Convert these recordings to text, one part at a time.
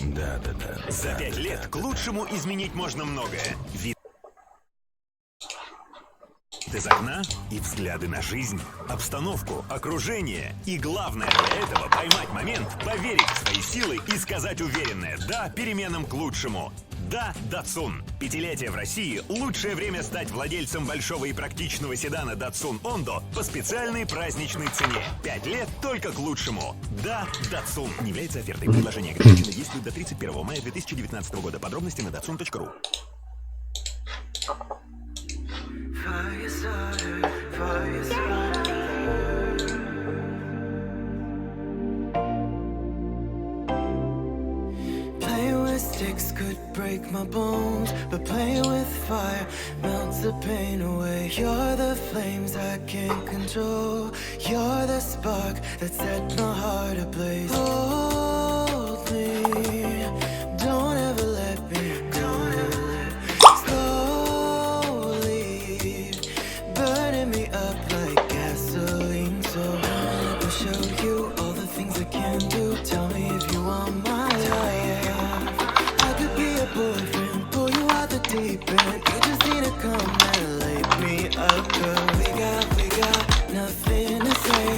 Да. За 5 лет к лучшему изменить можно многое. Вид из окна и взгляды на жизнь, обстановку, окружение. И главное для этого поймать момент, поверить в свои силы и сказать уверенное «да» переменам к лучшему. Да, Datsun. 5-летие в России – лучшее время стать владельцем большого и практичного седана Datsun Ondo по специальной праздничной цене. 5 лет только к лучшему. Да, Datsun. Не является офертой. Предложение ограничено, действует до 31 мая 2019 года. Подробности на datsun.ru. Sticks could break my bones, but playing with fire melts the pain away. You're the flames I can't control. You're the spark that set my heart ablaze. Hold me, don't ever let me go. Slowly burning me up like gasoline. So let me show you all the things I can do. Tell me if you want my life. Boyfriend, pull you out the deep end. You just need to come and light me up, girl. We got nothing to say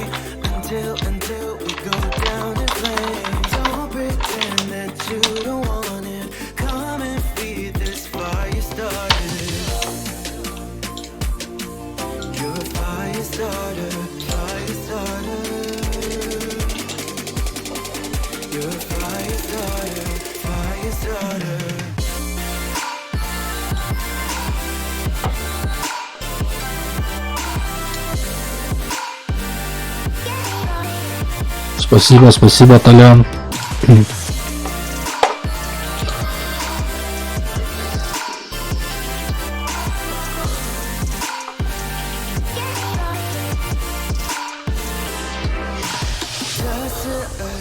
until we go down in flames. Don't pretend that you don't want it. Come and feed this fire started. You're a fire starter, fire starter. You're a fire starter, fire starter. Спасибо, Толян.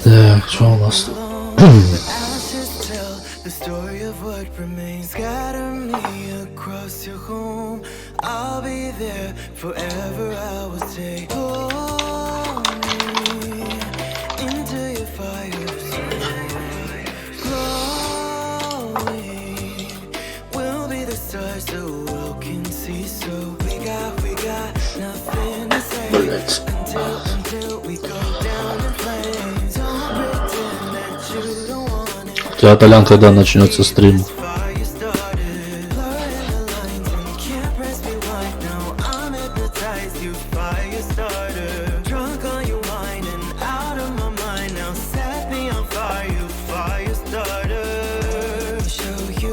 Так, что у нас тут? Блять. У тебя, Толян, когда начнется стрим?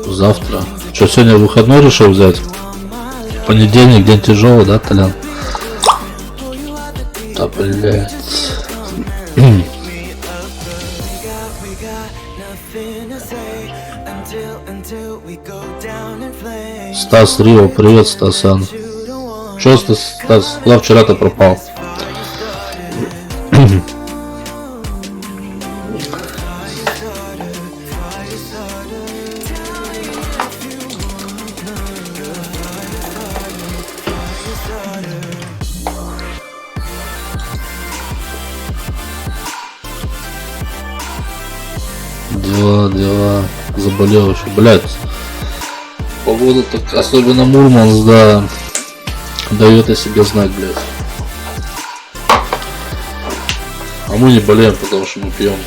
Завтра. Что, сегодня выходной решил взять? Понедельник, день тяжелый, да, Толян? Да, блять. Стас Рио, привет, Стасан. Чё, Стас, куда вчера-то пропал? Дела, заболел еще, блять. Погода так, особенно Мурманск, да, дает о себе знать, блять. А мы не болеем, потому что мы пьем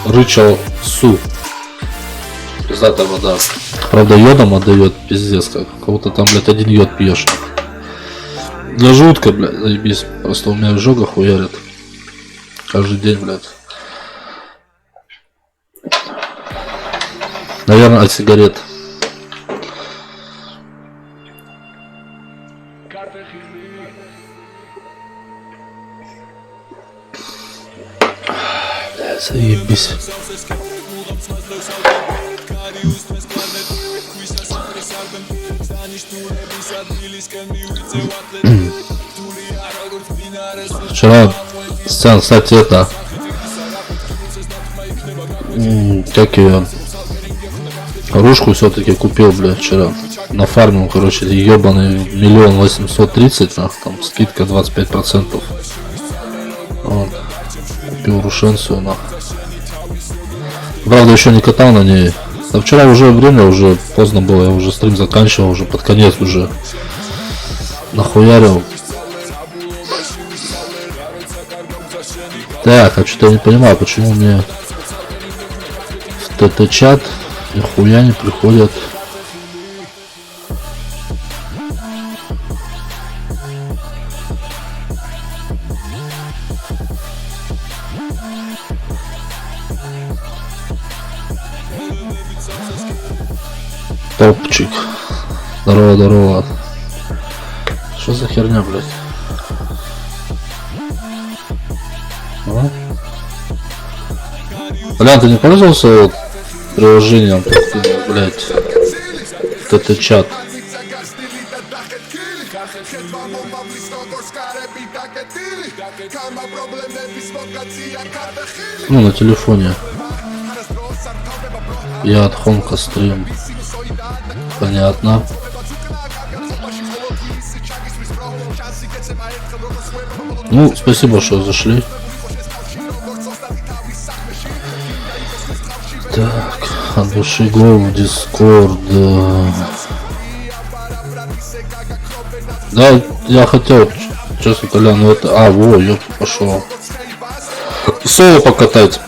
Рычал Су. Пиздатая вода. Правда, йодом отдает, пиздец как. Кого-то там, блядь, один йод пьешь. Да жутко, блядь, заебись. Просто у меня изжога хуярит. Каждый день, блядь. Наверное, от сигарет. Заебись. Вчера сцена, кстати, это как ее ружку все-таки купил, бля, вчера на фарминг, короче, ебаный 1 830 000, там скидка 25%. Вот. Купил рушенцию, нах. Правда, еще не катал на ней. А вчера уже время, уже поздно было, я уже стрим заканчивал, уже под конец уже нахуярил. Так, а что-то я не понимаю, почему мне в ТТ-чат нихуя не приходят. Топчик. Здорово, здорово. Что за херня, блядь? А? Бля, ты не пользовался вот приложением, блядь, ТТ-чат? Ну, на телефоне. Я от Хомка стрим. Понятно. Ну, спасибо, что зашли. Так, от души го в Дискорд. Да, я хотел, честно, Толян, ну это... А, во, ёп, пошел. Соло покатать.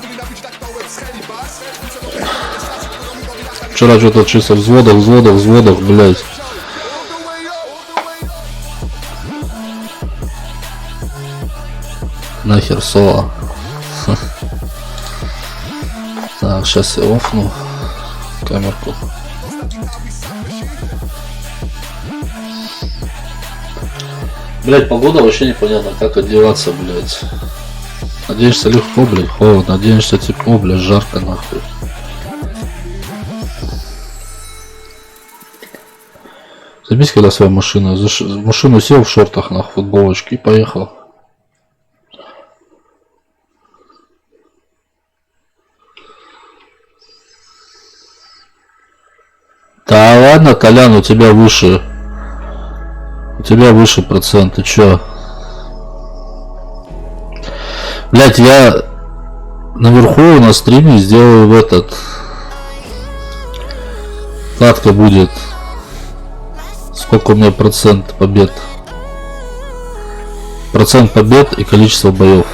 Вчера что-то чисто взводах, блядь. Нахер соло. Так, сейчас я офну камерку. Блять, погода вообще непонятно, как одеваться, блять. Оденешься легко, блять, холодно, оденешься тепло, блять, жарко, нахуй. Заметь, когда своя машина, в машину сел в шортах, нахуй, футболочке и поехал. Да ладно, Толян, у тебя выше. У тебя выше процент, ты чё? Блять, я наверху на стриме сделаю в этот. Кладка будет. Сколько у меня процент побед? Процент побед и количество боев.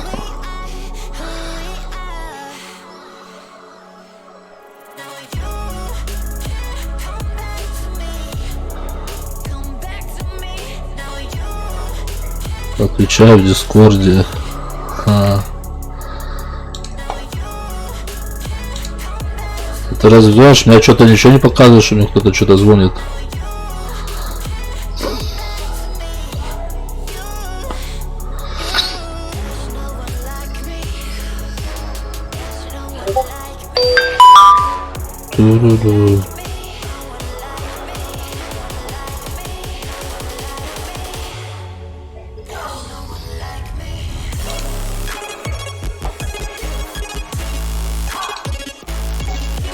Отвечаю в Дискорде. Ты развиваешь? Меня что-то ничего не показываешь, что мне кто-то что-то звонит.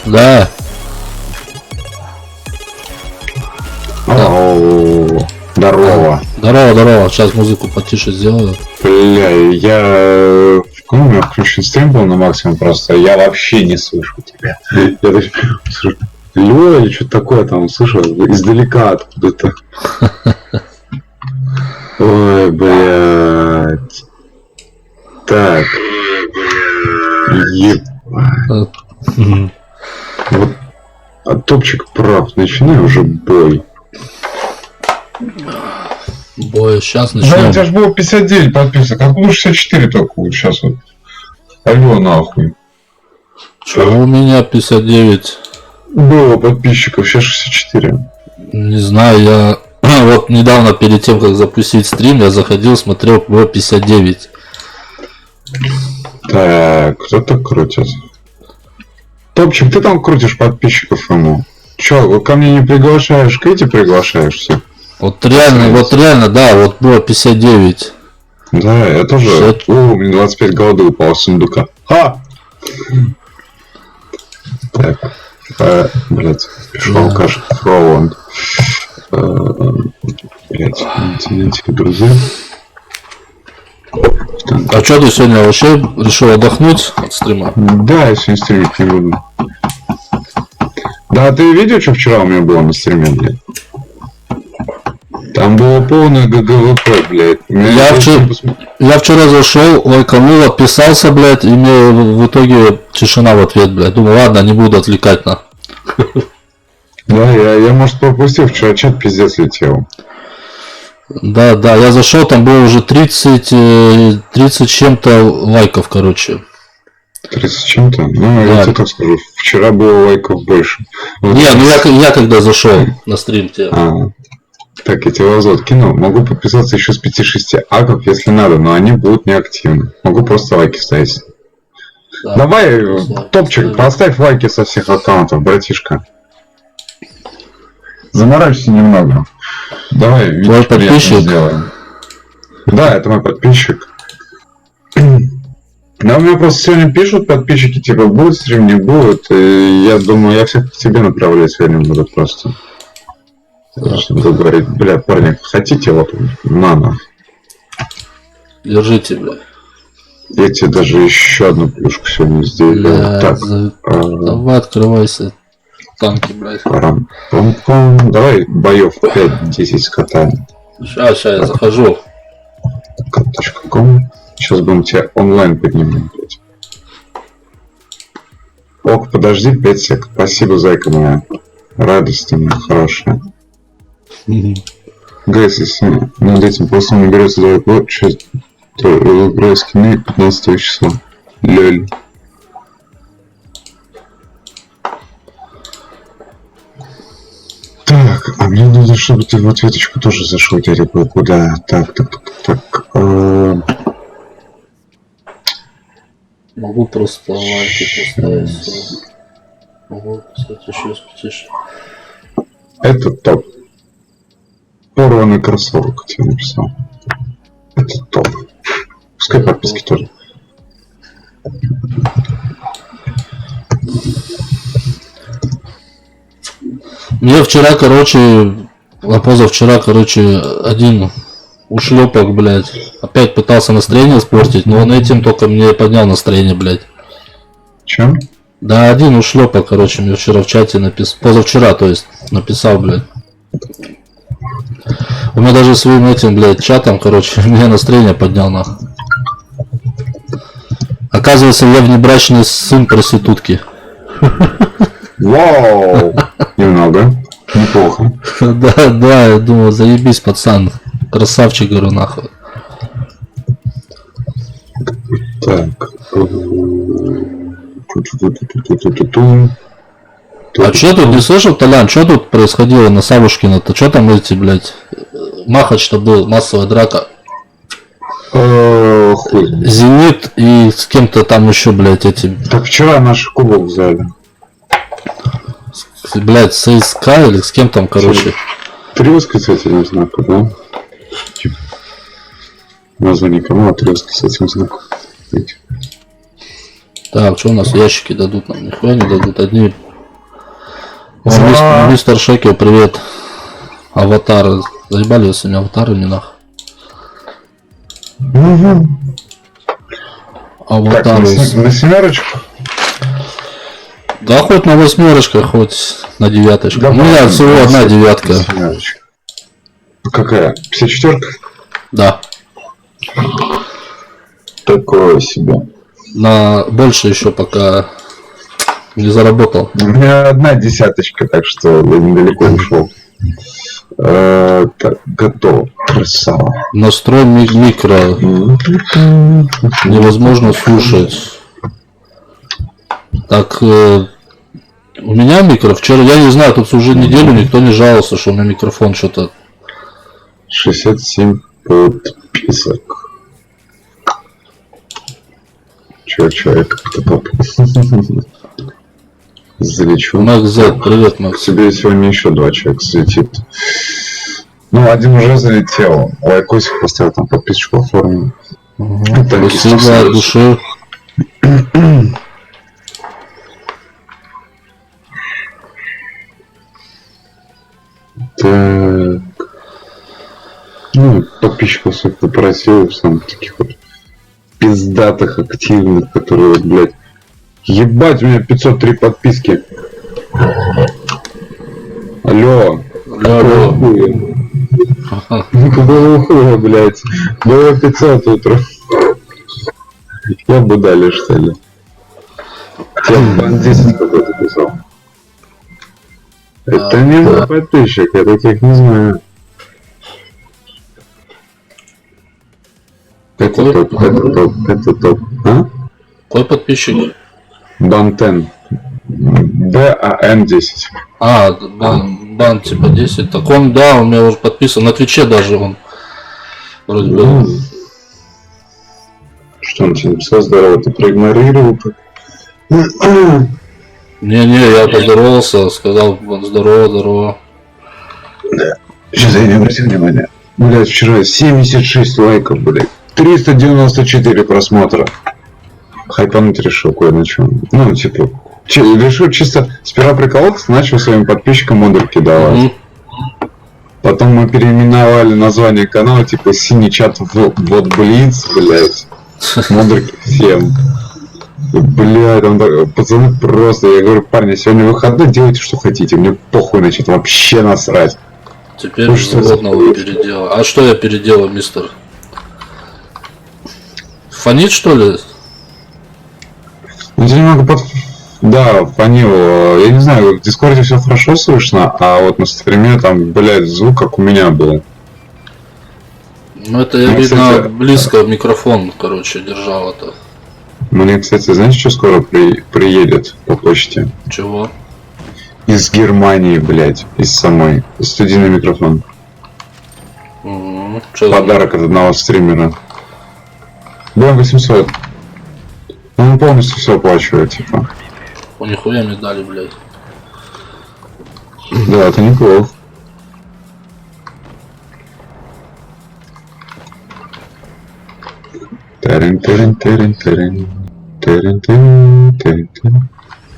Да. Ау, здорово. Здорово. Сейчас музыку потише сделаю. Бля, я... У меня включен стрим был на максимум просто, я вообще не слышу тебя. Я слышу, Лё или что-то такое там слышу издалека откуда-то. Ой, блядь. Так. Ебать. Вот А топчик прав, начинай уже бой. Бой, сейчас Да, у тебя начнем. же было 59 подписок, откуда 64 только вот сейчас вот? Алло, нахуй. Чего у меня 59? Было подписчиков, сейчас 64. Не знаю, я вот недавно перед тем, как запустить стрим, я заходил, смотрел, было 59. Так, кто-то крутит. Топчик, ты там крутишь подписчиков ему. Чё, вот ко мне не приглашаешь, к эти приглашаешь все? Вот реально, да, вот было 59. Да, я тоже. 60. О, у меня 25 голды упало с сундука. А! Так, блять, пришел Да. Каш Фроланд. Блять, извините, друзья. А что ты сегодня вообще решил отдохнуть от стрима? Да, я сегодня стримить не буду. Да, ты видел, что вчера у меня было на стриме, блядь? Там было полное ГГВП, блядь. Я вчера зашел, лайканул, отписался, блядь, и мне в итоге тишина в ответ, блядь. Думаю, ладно, не буду отвлекать на. Да, я может, пропустил, вчера чат пиздец летел. Да, я зашел, там было уже 30 чем-то лайков, короче. 30 чем-то? Ну, Да. я тебе так скажу, вчера было лайков больше. Вот. Не, ну я когда зашел на стрим тебе. Так, я тебе лазот кинул. Могу подписаться еще с 5-6 аков, если надо, но они будут неактивны. Могу просто лайки ставить. Да. Давай, Просто топчик, ставь. поставь лайки со всех аккаунтов, братишка. Заморачивайся немного. Давай, Твой видишь, приятно подписчик? сделаем. Да, это мой подписчик. Но у меня просто сегодня пишут подписчики, типа, будет стрим, не будет. И я думаю, я всех к тебе направлять сегодня буду просто. Чтобы говорить, бля, парни, хотите вот нано? Держите, бля. Я тебе даже еще одну плюшку сегодня сделаю. Бля, Так, давай открывайся. Танки, блядь. парам-пам-пам. Давай боев 5-10 с котами. Сейчас я захожу. Кот.ком. Сейчас будем тебя онлайн поднимем, блядь. Ок, подожди 5 сек. Спасибо, зайка моя. Радость моя хорошая. Гайс, если над этим просто наберется 2 год, сейчас играю скины 15 числа. Лёль. Так, а мне нужно, чтобы ты в ответочку тоже зашел, дядя был. Куда? Так. Могу просто лайки поставить. Могу, кстати, еще потише. Это топ. Порванный кроссовок тебе написал. Это топ. Пускай подписки тоже. Мне вчера, короче, а позавчера, короче, один ушлепок, блядь, опять пытался настроение испортить, но он этим только мне поднял настроение, блядь. Чем? Да, один ушлепок, короче, мне вчера в чате написал, позавчера, то есть, написал, блядь. У меня даже своим этим, блядь, чатом, короче, мне настроение поднял, нахуй. Оказывается, я внебрачный сын проститутки. Вау! Немного. Неплохо. Да, я думал, заебись, пацан. Красавчик, говорю, нахуй. Так. А что тут, не слышал, Толян, что тут происходило на Савушкина-то? Что там эти, блядь, Махач-то был, массовая драка. Хуй. Зенит и с кем-то там еще, блядь, эти, Так вчера наш кубок взяли. блядь, с ЦСКА или с кем там, короче. 3 восклицательных знака, да? Название канала 3 восклицательных знака. Так, что у нас ящики дадут нам? Нихуя не дадут, одни. О, мистер Шекел, привет. Аватар. Заебали вы сегодня аватарами, нахуй. Так, Аватары. на семерочку. Да хоть на 8, хоть на 9. Да, У меня всего одна 9. Семерочка. Какая? 54-ка? Да. Такое себе. На больше еще пока Не заработал. У меня 1 десяточка, так что я недалеко ушел. Так, готов. Красава. Настрой микро. Невозможно слушать. Так, у меня микро вчера, я не знаю, тут уже неделю никто не жаловался, что у меня микрофон что-то. 67 подписок. Человек как-то топ. Залечу. Макс Z, привет, К Макс. тебе сегодня еще 2 человека залетит. Ну, один уже залетел. Лайкосик поставил, там подписочку оформил. Спасибо от души. Так. Ну, подписчиков своих попросил, самых таких вот пиздатых, активных, которые вот, блядь. Ебать, у меня 503 подписки. Алло. Алло. Какого хуя, блядь? Было 500 утром. Я будали, что ли? Я бан 10 какой-то писал. Это не мой подписчик, я таких не знаю. Это топ, это топ, это топ. А? Какой подписчик? Бантен. BAN10. А, бан типа 10. Так он, да, у меня уже подписан. На Твиче даже он. Вроде бы. Что он тебе написал? Здорово, ты проигнорировал? Не-не, я поздоровался, сказал здорово. Сейчас я не обратил внимания. Блять, вчера 76 лайков, блять. 394 просмотра. Хайпануть решил кое на чем. Ну, типа, решил чисто сперва приколоться, начал своим подписчикам модульки давать. Потом мы переименовали название канала, типа, синий чат вот блиц, блять. Модульки всем. Бля, там пацаны просто, я говорю, парни, сегодня выходной, делайте что хотите, мне похуй, значит, вообще насрать. Теперь взводного переделал. А что я переделал, мистер? Фонит, что ли? Ну, немного Да, фонил. Я не знаю, в Дискорде все хорошо слышно, а вот на стриме там, блядь, звук как у меня был. Ну, это я, видно, кстати, близко микрофон, короче, держал это. Мне, кстати, знаете, что скоро приедет по почте? Чего? Из Германии, блядь, из самой. Студийный микрофон. Подарок от одного стримера. Блин, 800. Он полностью все оплачивает, типа. О, нихуя медали, блядь. Да, это неплохо.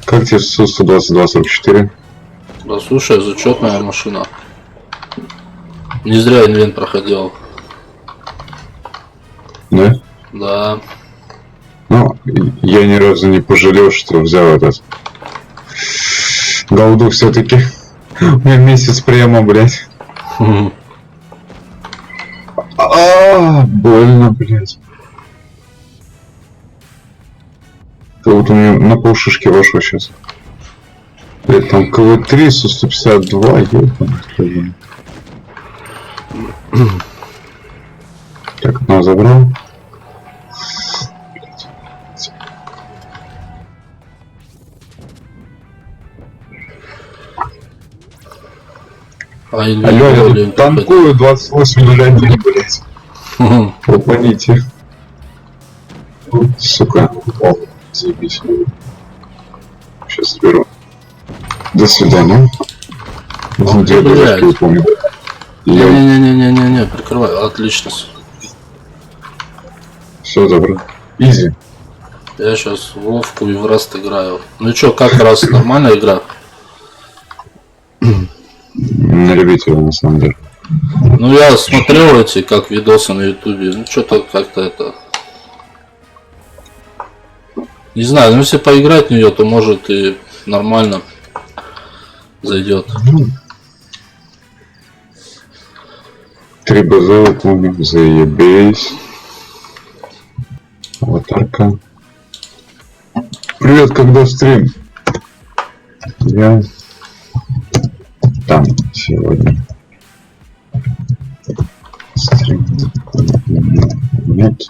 Как тебе Су-122-44? Да слушай, зачетная машина. Не зря инвент проходил. Да? Да. Ну, я ни разу не пожалел, что взял этот голду все-таки. У меня месяц прямо, блядь. Больно, блядь. Вот у меня на полшишки вошло сейчас. Блядь, там КВ-3, Су-152, ёбаный. Так, одного забрал. Алло, я тут танкую 28.01, блядь. Попаните. Сука. О, заебись. Сейчас заберу. До свидания. Не-не-не-не-не-не, прикрывай. Отлично. Все, добро. Изи. Я сейчас в Вовку и в Раст играю. Ну чё, как раз нормальная игра? На любителя, на самом деле. Ну я смотрел эти, как видосы на ютубе. Ну что-то как-то это... Не знаю, но если поиграть в нее, то может и нормально зайдет. 3 базовые, помню, заебись. Аватарка. Привет, когда стрим? Я там сегодня. Стрим. Нет.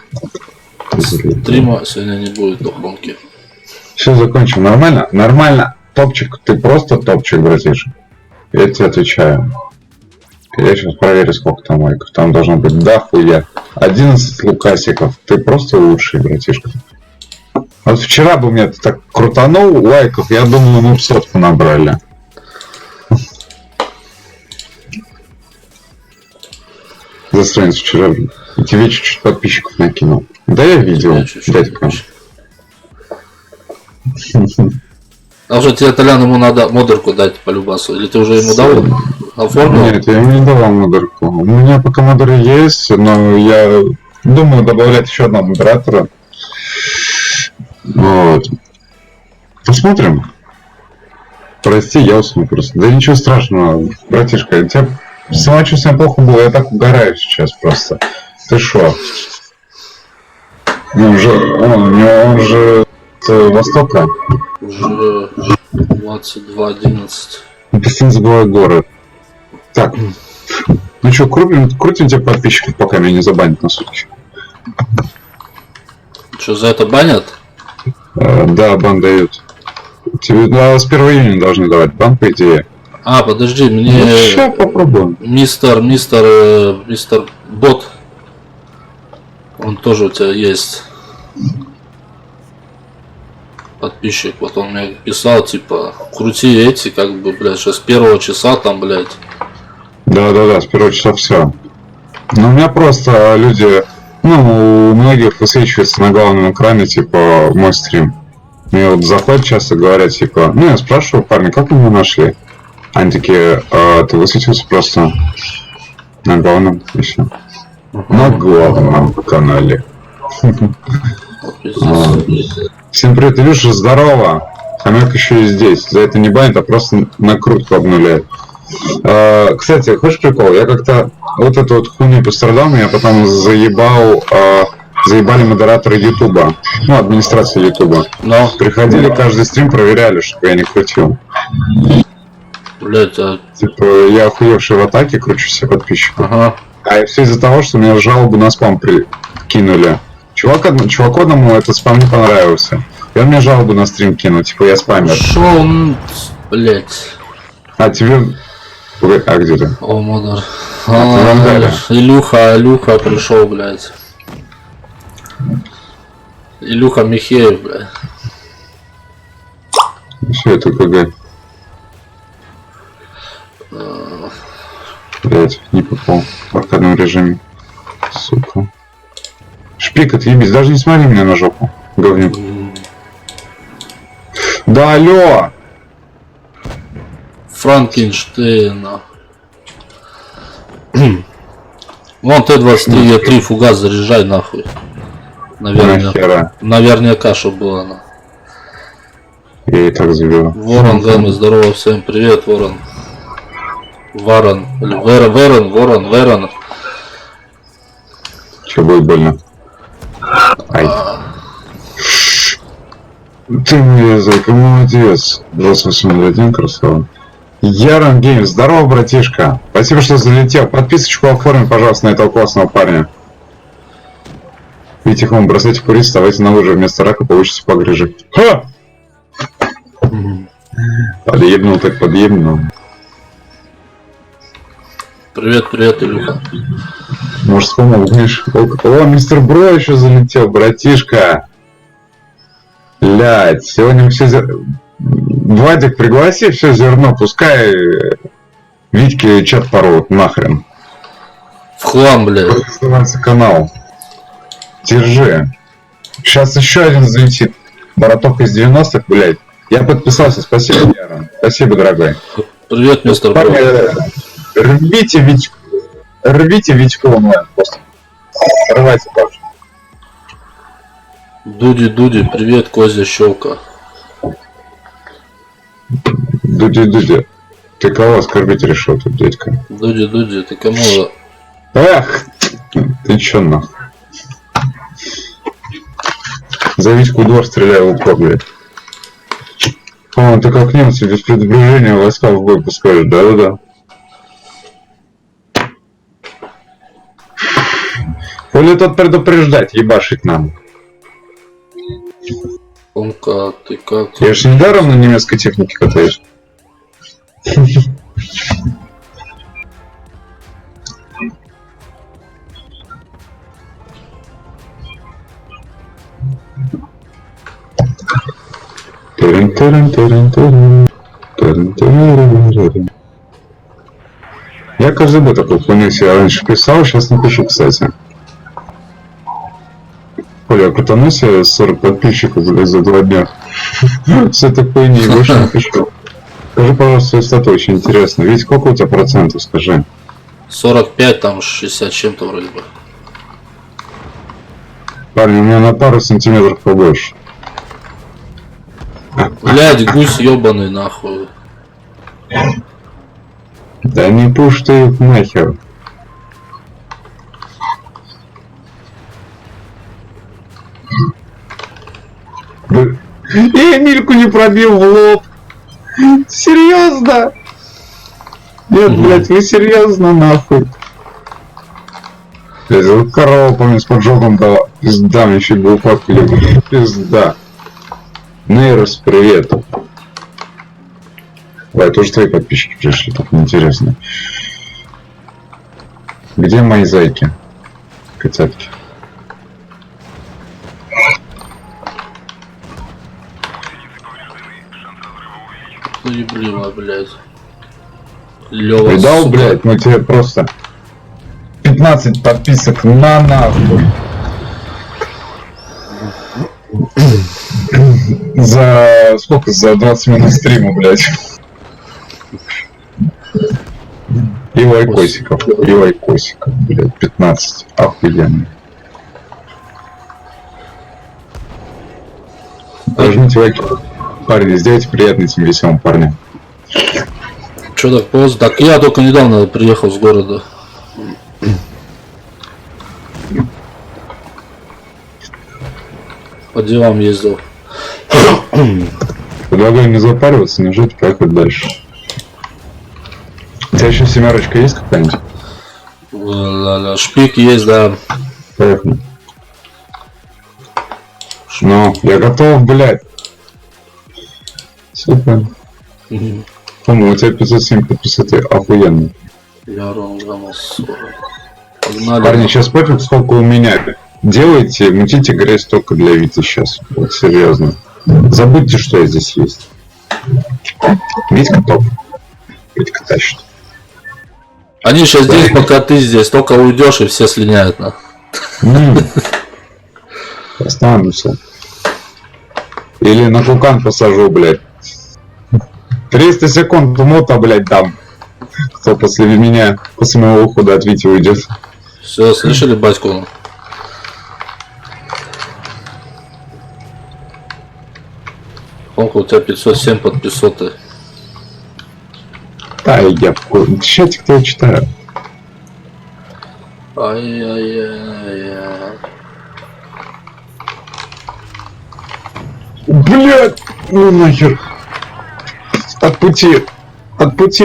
Стрима сегодня не будет до хромки. Все, закончим. Нормально? Нормально. Топчик. Ты просто топчик, братишка. Я тебе отвечаю. Я сейчас проверю, сколько там лайков. Там должно быть дохуя. 11 лукасиков. Ты просто лучший, братишка. Вот вчера бы мне так крутанул лайков, я думаю, мы 100 набрали. Засранец вчера тебе чуть-чуть подписчиков накинул. Да я видел. Дядька. А уже тебе, Толян, ему надо модерку дать по любасу. Или ты уже ему дал? Оформил? Нет, я ему не давал модерку. У меня пока модеры есть, но я думаю добавлять еще одного модератора. Вот. Посмотрим. Прости, я усну просто. Да ничего страшного, братишка. У тебя самочувствие плохо было, я так угораю сейчас просто. Ты шо? Он же с Востока. Уже 22:11. Ты не забывай город. Так. Ну что, крутим тебе подписчиков, пока меня не забанят на сутки. Что, за это банят? Да, бан дают. Тебе с 1 июня должны давать бан, по идее. А, подожди, мне... Ну, сейчас попробуем. Мистер Бот. Он тоже у тебя есть. Подписчик. Вот он мне писал, типа, крути эти, как бы, блядь, что с 1 часа там, блядь. Да, с 1 часа все. Но у меня просто люди, ну, у многих высвечивается на главном экране, типа, мой стрим. Мне вот заходят часто, говорят, типа, ну, я спрашиваю, парни, как вы его нашли? Они такие, ты высветился просто на главном, и все. На главном канале. Всем привет, Илюша, здорово. Хомяк еще и здесь. За это не банит, а просто накрутку обнуляет. Кстати, хочешь прикол? Я как-то вот эту вот хуйню пострадал, меня потом заебали модераторы Ютуба. Ну, администрация Ютуба. Но. Приходили каждый стрим, проверяли, чтобы я не крутил. Блять, а... Типа, я охуевший в атаке, кручу все подписчиков. Ага. А все из-за того, что мне жалобу на спам кинули. Чуваку одному этот спам не понравился. И он мне жалобу на стрим кинул, типа я спамер. Шо он, блять. А тебе... А где ты? О, модер. ты Илюха пришел, блять. Илюха Михеев, блядь. Все, это КГ. Блять, не попал в аркадном режиме. Сука. Шпик, отъебись, даже не смотри меня на жопу. Говнюк. Да алло! Франкенштейна. Вон Т-23, Е3, фугас заряжай нахуй. Нахера. Наверняка, что было на. Я и так забил. Ворон, Гэмэ, здорово, всем привет, Ворон. Ворон. Ворон. Че будет больно? Ай. Ты мне зайка, молодец. 2801, красава. Ярон Геймс, здорово, братишка. Спасибо, что залетел. Подписочку оформи, пожалуйста, на этого классного парня. Видите, вам бросайте курить, вставайте на лыжи, вместо рака получится погрыжи. Ха! Подъебнул так подъебнул. Привет, Илюха. Может, вспомнил, знаешь, о, мистер Бро еще залетел, братишка. Блять, сегодня все... Владик, пригласи все зерно, пускай Витьке чат порвут нахрен. В хлам, блядь. Как называется канал? Держи. Сейчас еще один залетит. Бороток из 90-х, блядь. Я подписался, спасибо, Ярон. Спасибо, дорогой. Привет, мистер Бро. Рвите Витьку онлайн просто. Рвайте, пожалуйста. Дуди, привет, Козя Щелка. Дуди. Ты кого оскорбить решил тут, дядька? Дуди, ты кому? Эх! Ты чё нахуй? За Витьку двор стреляю в упор, блядь. О, ты как немцы без предупреждения войска в бой пускаешь, да-да-да. Или тут предупреждать, ебашить нам. Томка, ты как? Я же недаром на немецкой технике катаюсь. Я каждый год такой хуйню себе раньше писал, сейчас не пишу, кстати. Коля, крутану себе 40 подписчиков, блядь, за 2 дня. С этой хуйней больше не пишу. Скажи, пожалуйста, свою стату, очень интересно. Ведь сколько у тебя процентов, скажи? 45, там 60 чем-то вроде бы. Парни, у меня на пару сантиметров побольше. Блядь, гусь ёбаный нахуй. Да не пуш ты их нахер. Я Эмильку не пробил в лоб. Серьезно? Нет, блядь, вы серьезно нахуй? Блядь, вот корова, помню, с поджогом дала. Пизда, мне еще был папили. Пизда. Нейрос, привет. Ой, тоже твои подписчики пришли, так неинтересно. Где мои зайки? Котятки. Ебливо, блядь. Лёва, Видал, сука. блядь, мы тебе просто 15 подписок на нахуй. За сколько? За 20 минут стрима, блядь. И лайкосиков, блядь, 15. Охуенно. Нажмите лайки. Парни, сделайте приятно этим веселым парням. Чё так поздно? Так я только недавно приехал с города. По делам ездил. Предлагаю не запариваться, не жить, поехать дальше. У тебя еще семерочка есть какая-нибудь? Ла-ла, шпик есть, да. Поехали. Ну, я готов, блядь. Супер. По-моему, у тебя 507 подписок, ты охуенный. Я ровно 40. Погнали. Парни, сейчас пофиг, сколько у меня. Делайте, мутите грязь только для Вити сейчас. Вот серьезно. Забудьте, что я здесь есть. Витька топ. Витька тащит. Они сейчас здесь, пока ты здесь, только уйдешь и все слиняют на. Останусь. Или на кукан посажу, блядь. 300 секунд мота, блядь, дам. Кто после меня, после моего ухода от Вити уйдет. Все, слышали батьку? Сколько у тебя 507 подписоты? Да, я в чатик-то я читаю. Ай-яй-яй-яй. Блядь! Ну нахер! От пути,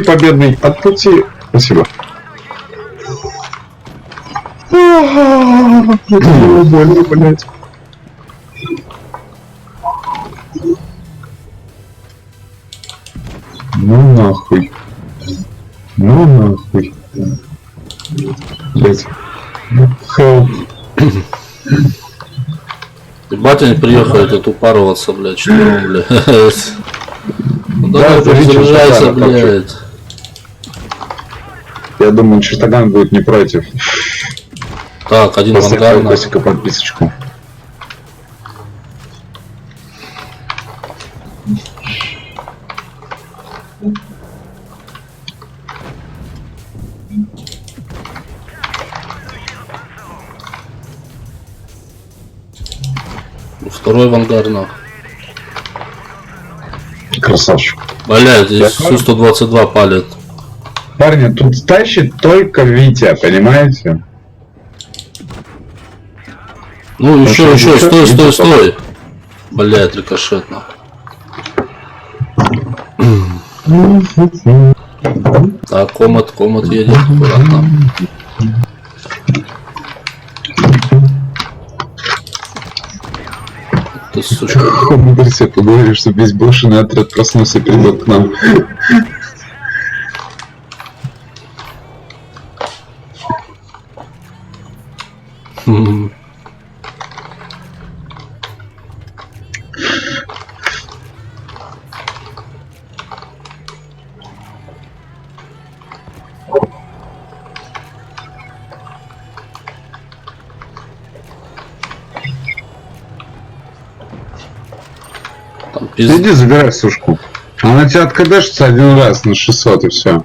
победный, от пути. Спасибо. Это было больно, блядь. Ну нахуй. Ну нахуй. Блядь. Help. Ебать, они приехали тут упарываться, блядь, что, блядь. Да, Давай, разряжайся, блядь. Я думаю, Чертоган будет не против. Так, один Поставь вангар. Косика подписочку. Второй вангар, на. Красавчик. Блядь, здесь Су-122 палит. Парни, тут тащит только Витя, понимаете? Ну, еще, Еще, стой. Витя Блядь, рикошет, нахуй. Так, комат едет аккуратно. Ты, сучка. Мы поговорили, что весь брошенный отряд проснулся и придет к нам. Там Иди забирай сушку. Она тебя откадашится один раз на 600 и все.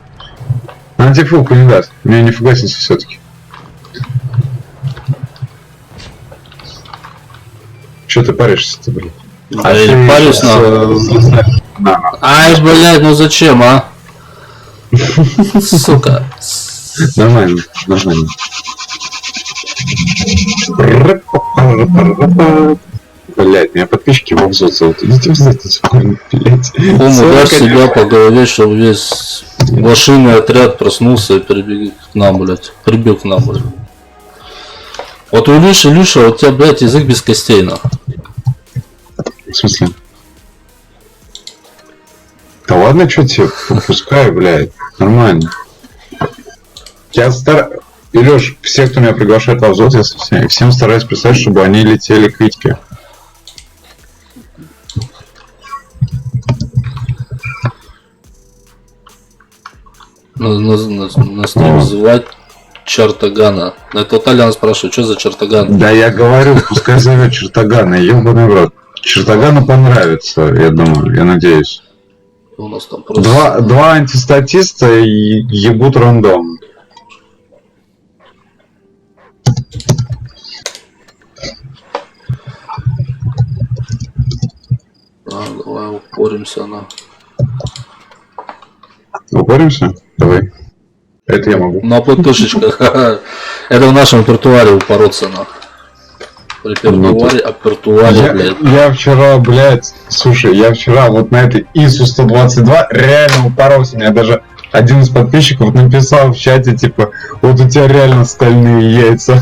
Она тебе фулку не даст. У меня не фугасится все-таки. Че ты паришься-то, блин? А я не парюсь, Ай, блядь, ну зачем, а? Сука. Нормально, нормально. Блять, меня подписчики в обзор зовут. Идите в задницу, блять. Ударь себя по голове, чтобы весь машинный отряд проснулся и прибег к нам, блядь. Прибег к нам, блядь. Вот у Илюши, у тебя, блядь, язык без костей, нахуй. В смысле? Да ладно, что тебе, пускай, блядь. Нормально. Я Илюш, все, кто меня приглашает в обзор, я всем стараюсь писать, чтобы они летели к Витьке. На стрим звать Чертогана. Это Толян спрашивает, что за Чертоган? Да я говорю, пускай зовет Чертогана, ёбаный рот. Чертогану понравится, я думаю, я надеюсь. У нас там просто... Два антистатиста ебут рандом. Давай упоримся на... Упоримся? Давай. Это я могу. На ПТшечках. Это в нашем репертуаре упороться на. В репертуаре, блядь. Я вчера, блядь, слушай, я вчера вот на этой ИСУ-122 реально упоролся. Меня даже один из подписчиков написал в чате, типа, вот у тебя реально стальные яйца.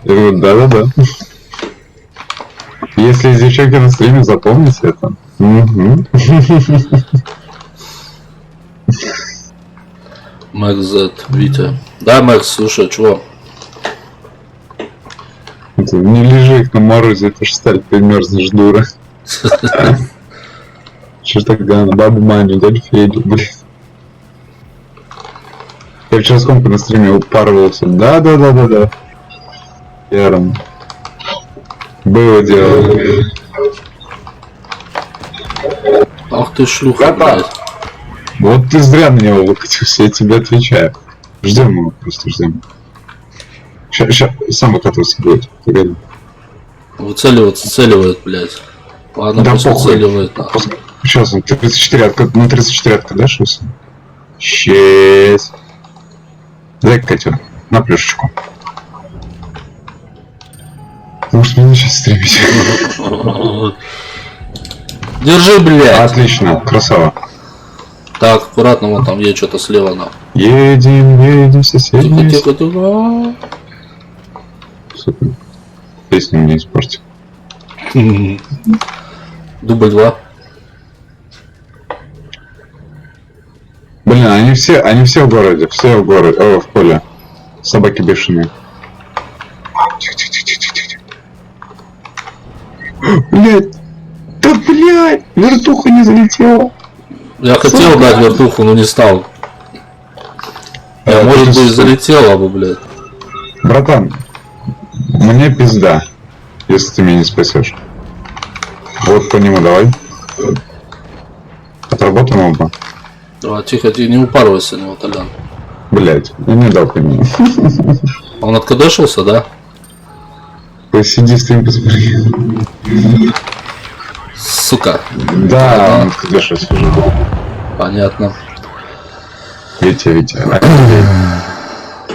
Я говорю, да-да-да. Если из девчонки на стриме, запомните это. Макс Z, Витя. Да, Макс, слушай, чего? Не лежи их на морозе, это ж сталь, ты мерзнешь, дура. Чертогана, бабу Маню, дядь Федю, блин. Я вчера с компа на стриме упарывался. Да. Яром. Было дело. Ах ты шлюха, блядь. Вот ты зря на него выкатился, я тебе отвечаю. Ждем его, просто ждем. Сейчас сам выкатываться будет. Погоди. Выцеливает, блядь. Ладно, Да пусть похуй. выцеливает. Сейчас он 34 на 34 откадашился. Щесть. Дай-ка, Катя, на плюшечку. Может мне начать стримить? Держи, блядь. Отлично, красава. Так, аккуратно, вон там есть что-то слева на. Едем в соседний. Тихо. Супер. Песню мне испортил. Дубль 2. Блин, они все в городе, в поле. Собаки бешеные. Тихо. Блять! Да блять! Вертуха не залетела! Я хотел дать вертуху, но не стал. Может быть, залетела бы, блядь. Братан, мне пизда, если ты меня не спасешь. Вот по нему давай. Отработаем оба. Давай, тихо, не упарывайся на него, Толян. Блять, я не дал по нему. Он откадешился, да? Посиди, стрим, посмотри. Сука. Да, он откадешился уже. Понятно. Витя.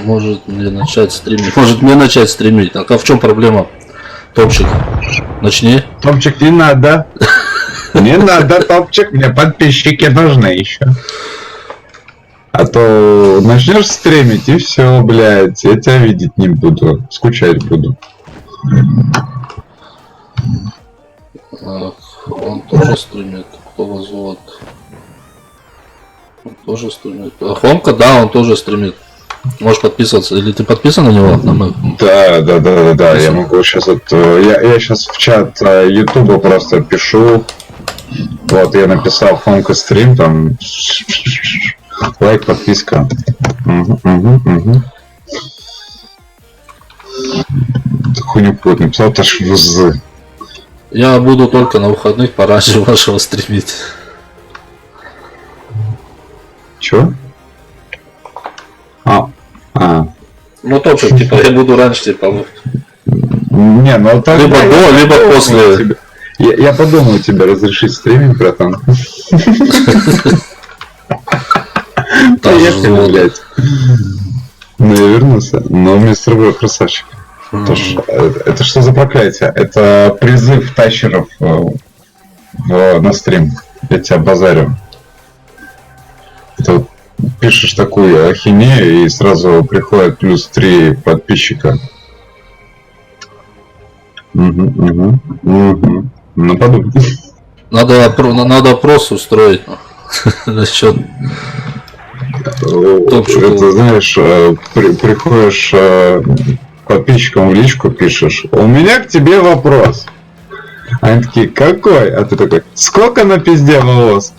Может мне начать стримить. А в чем проблема? Топчик. Начни. Топчик, не надо. Не надо, топчик, мне подписчики нужны еще. А то начнешь стримить и все, блядь, я тебя видеть не буду, скучать буду. Он тоже стримит, кто вас зовут? Он тоже стримит. А Хомка, да, он тоже стримит. Можешь подписываться. Или ты подписан на него? Да, я могу сейчас я сейчас в чат Ютуба просто пишу. Вот, я написал Хомка стрим, там лайк, подписка. Угу. Хуйню какую-то написал, аж вз. Я буду только на выходных пораньше вашего стримить. Чё? Ну топчик, типа, я буду раньше, типа. Не, ну тогда Либо до, либо после. Я подумаю тебе разрешить стриминг, братан. Поехали, блядь. Ну я вернулся, но мистер Бро красавчик. Это что за проклятие? Это призыв тащеров на стрим. Я тебя базарю. Это пишешь такую ахинею и сразу приходит плюс 3 подписчика. Угу. Ну подумай. Надо опрос устроить насчет топчика. Это знаешь, приходишь подписчикам в личку, пишешь: у меня к тебе вопрос. Они такие: какой? А ты такой: сколько на пизде волос?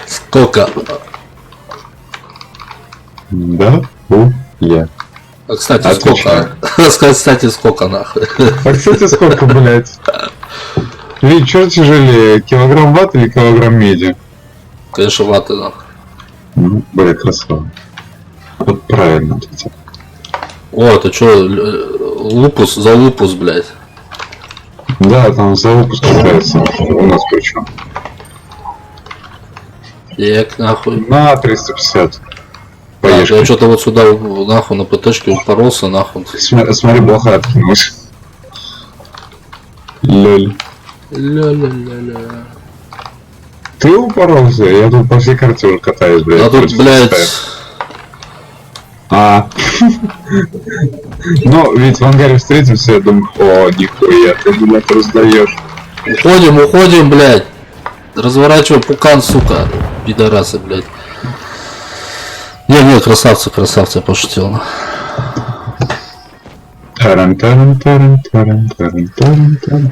Сколько? Да? Я. А, кстати, Отвечаю. сколько? Кстати, сколько нахуй? А кстати, сколько, блядь? Вить, что тяжелее, килограмм ваты или килограмм меди? Конечно, ваты нахуй. Ну, блядь, красава. Вот правильно ответил. О, это что, лупус за лупус, блядь. Да, там за выпуск купается. У нас причем. Ек, нахуй. На 350. Так, Поешь. я что-то вот сюда нахуй на ПТшке упоролся, нахуй. Смотри, плохо откинулся. Лёль. Ля-ля-ля-ля. Ты упоролся? Я тут по всей карте уже катаюсь, блядь. А тут, против блядь, тебя. Ну, ведь в ангаре встретимся, я думаю: о, нихуя, ты, блядь, раздаешь. уходим, блядь. Разворачивай пукан, сука. Пидорасы, блядь. Не, красавцы, я пошутил. Таран.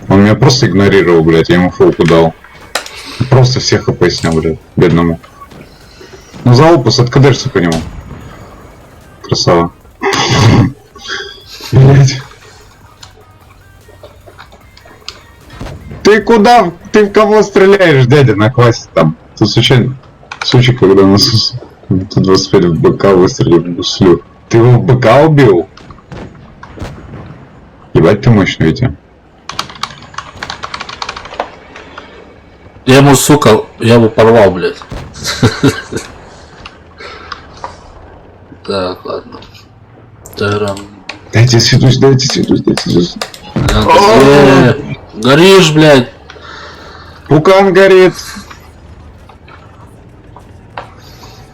Он меня просто игнорировал, блядь, я ему фолку дал. Просто всех пояснял, блядь, бедному. Ну за опус откадешься по нему. Красава. Блядь. Ты куда? Ты в кого стреляешь, дядя, на классе там? Тут случайно случай, когда нас тут 25 в БК выстрелил в гуслю. Ты его в БК убил? Ебать ты мощный, Витя. Я ему, сука, я его порвал, блядь. Так, ладно. Тарам. Дайте сидусь. Горишь, блядь. Пукан горит.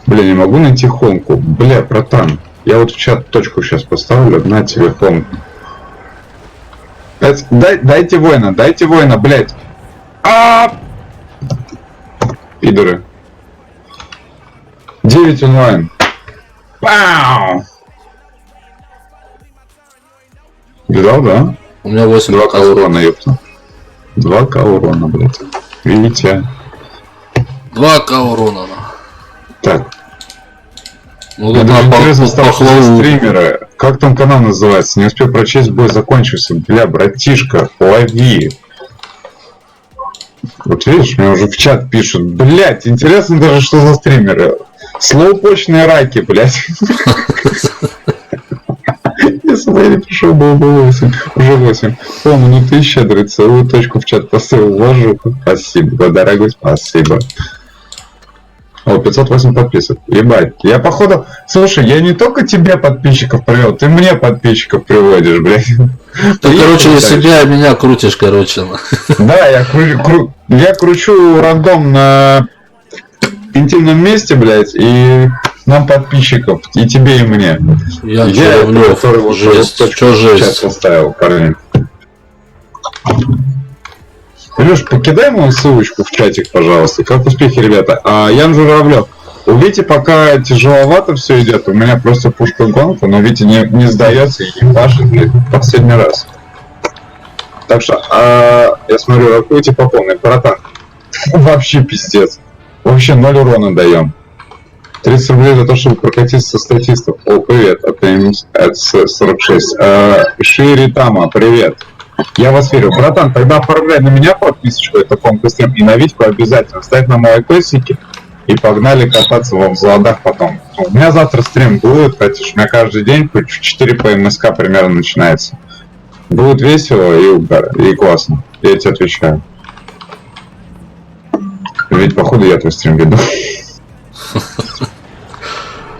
Бля, не могу найти хомку. Бля, братан. Я вот в чат точку сейчас поставлю. На тебе хомку. Дайте воина, блядь. Пидоры. 9 онлайн. Пау! Видал, да? У меня 8 2к урона, ёпта. 2к урона, блядь. Видите? 2к урона. Так. Ну, Мне даже интересно стало, что за похлопал. стримеры. Как там канал называется? Не успел прочесть, бой закончился. Бля, братишка, лови. Вот видишь, мне уже в чат пишут: блять, интересно даже, что за стримеры. Слоупочные раки, блять. Если бы я не пришел, было бы 8. Уже 8. О, ну ты щедрый, целую точку в чат поставил, вложу. Спасибо, дорогой, спасибо. О, 508 подписок. Ебать. Я походу... Слушай, я не только тебе подписчиков привел, ты мне подписчиков приводишь, блядь. Ты, короче, Приехали себя и меня крутишь, короче. Да, я кручу рандом на интимном месте, блядь, и нам подписчиков, и тебе, и мне. Я который Журавлёв, вот жесть, чё в чат жесть? поставил, парни. Илюш, покидай мою ссылочку в чатик, пожалуйста. Как успехи, ребята? Ян Журавлёв. У Вити пока тяжеловато все идет, у меня просто пушка гонка, но Вити не сдается и ебашит, блядь, в последний раз. Так что, я смотрю, ракуйте по полной, братан. Вообще пиздец. Вообще 0 урона даем. 30 рублей за то, чтобы прокатиться со статистов. О, привет, от 46. Шири Тама, привет. Я вас верю. Братан, тогда оформляй на меня подписочку, это комп-стрим, и на Витьку обязательно. Ставь на мои косики и погнали кататься во взлодах потом. У меня завтра стрим будет, хотишь, у меня каждый день хоть в 4 по МСК примерно начинается. Будет весело и классно. Я тебе отвечаю. Ведь походу я твой стрим веду.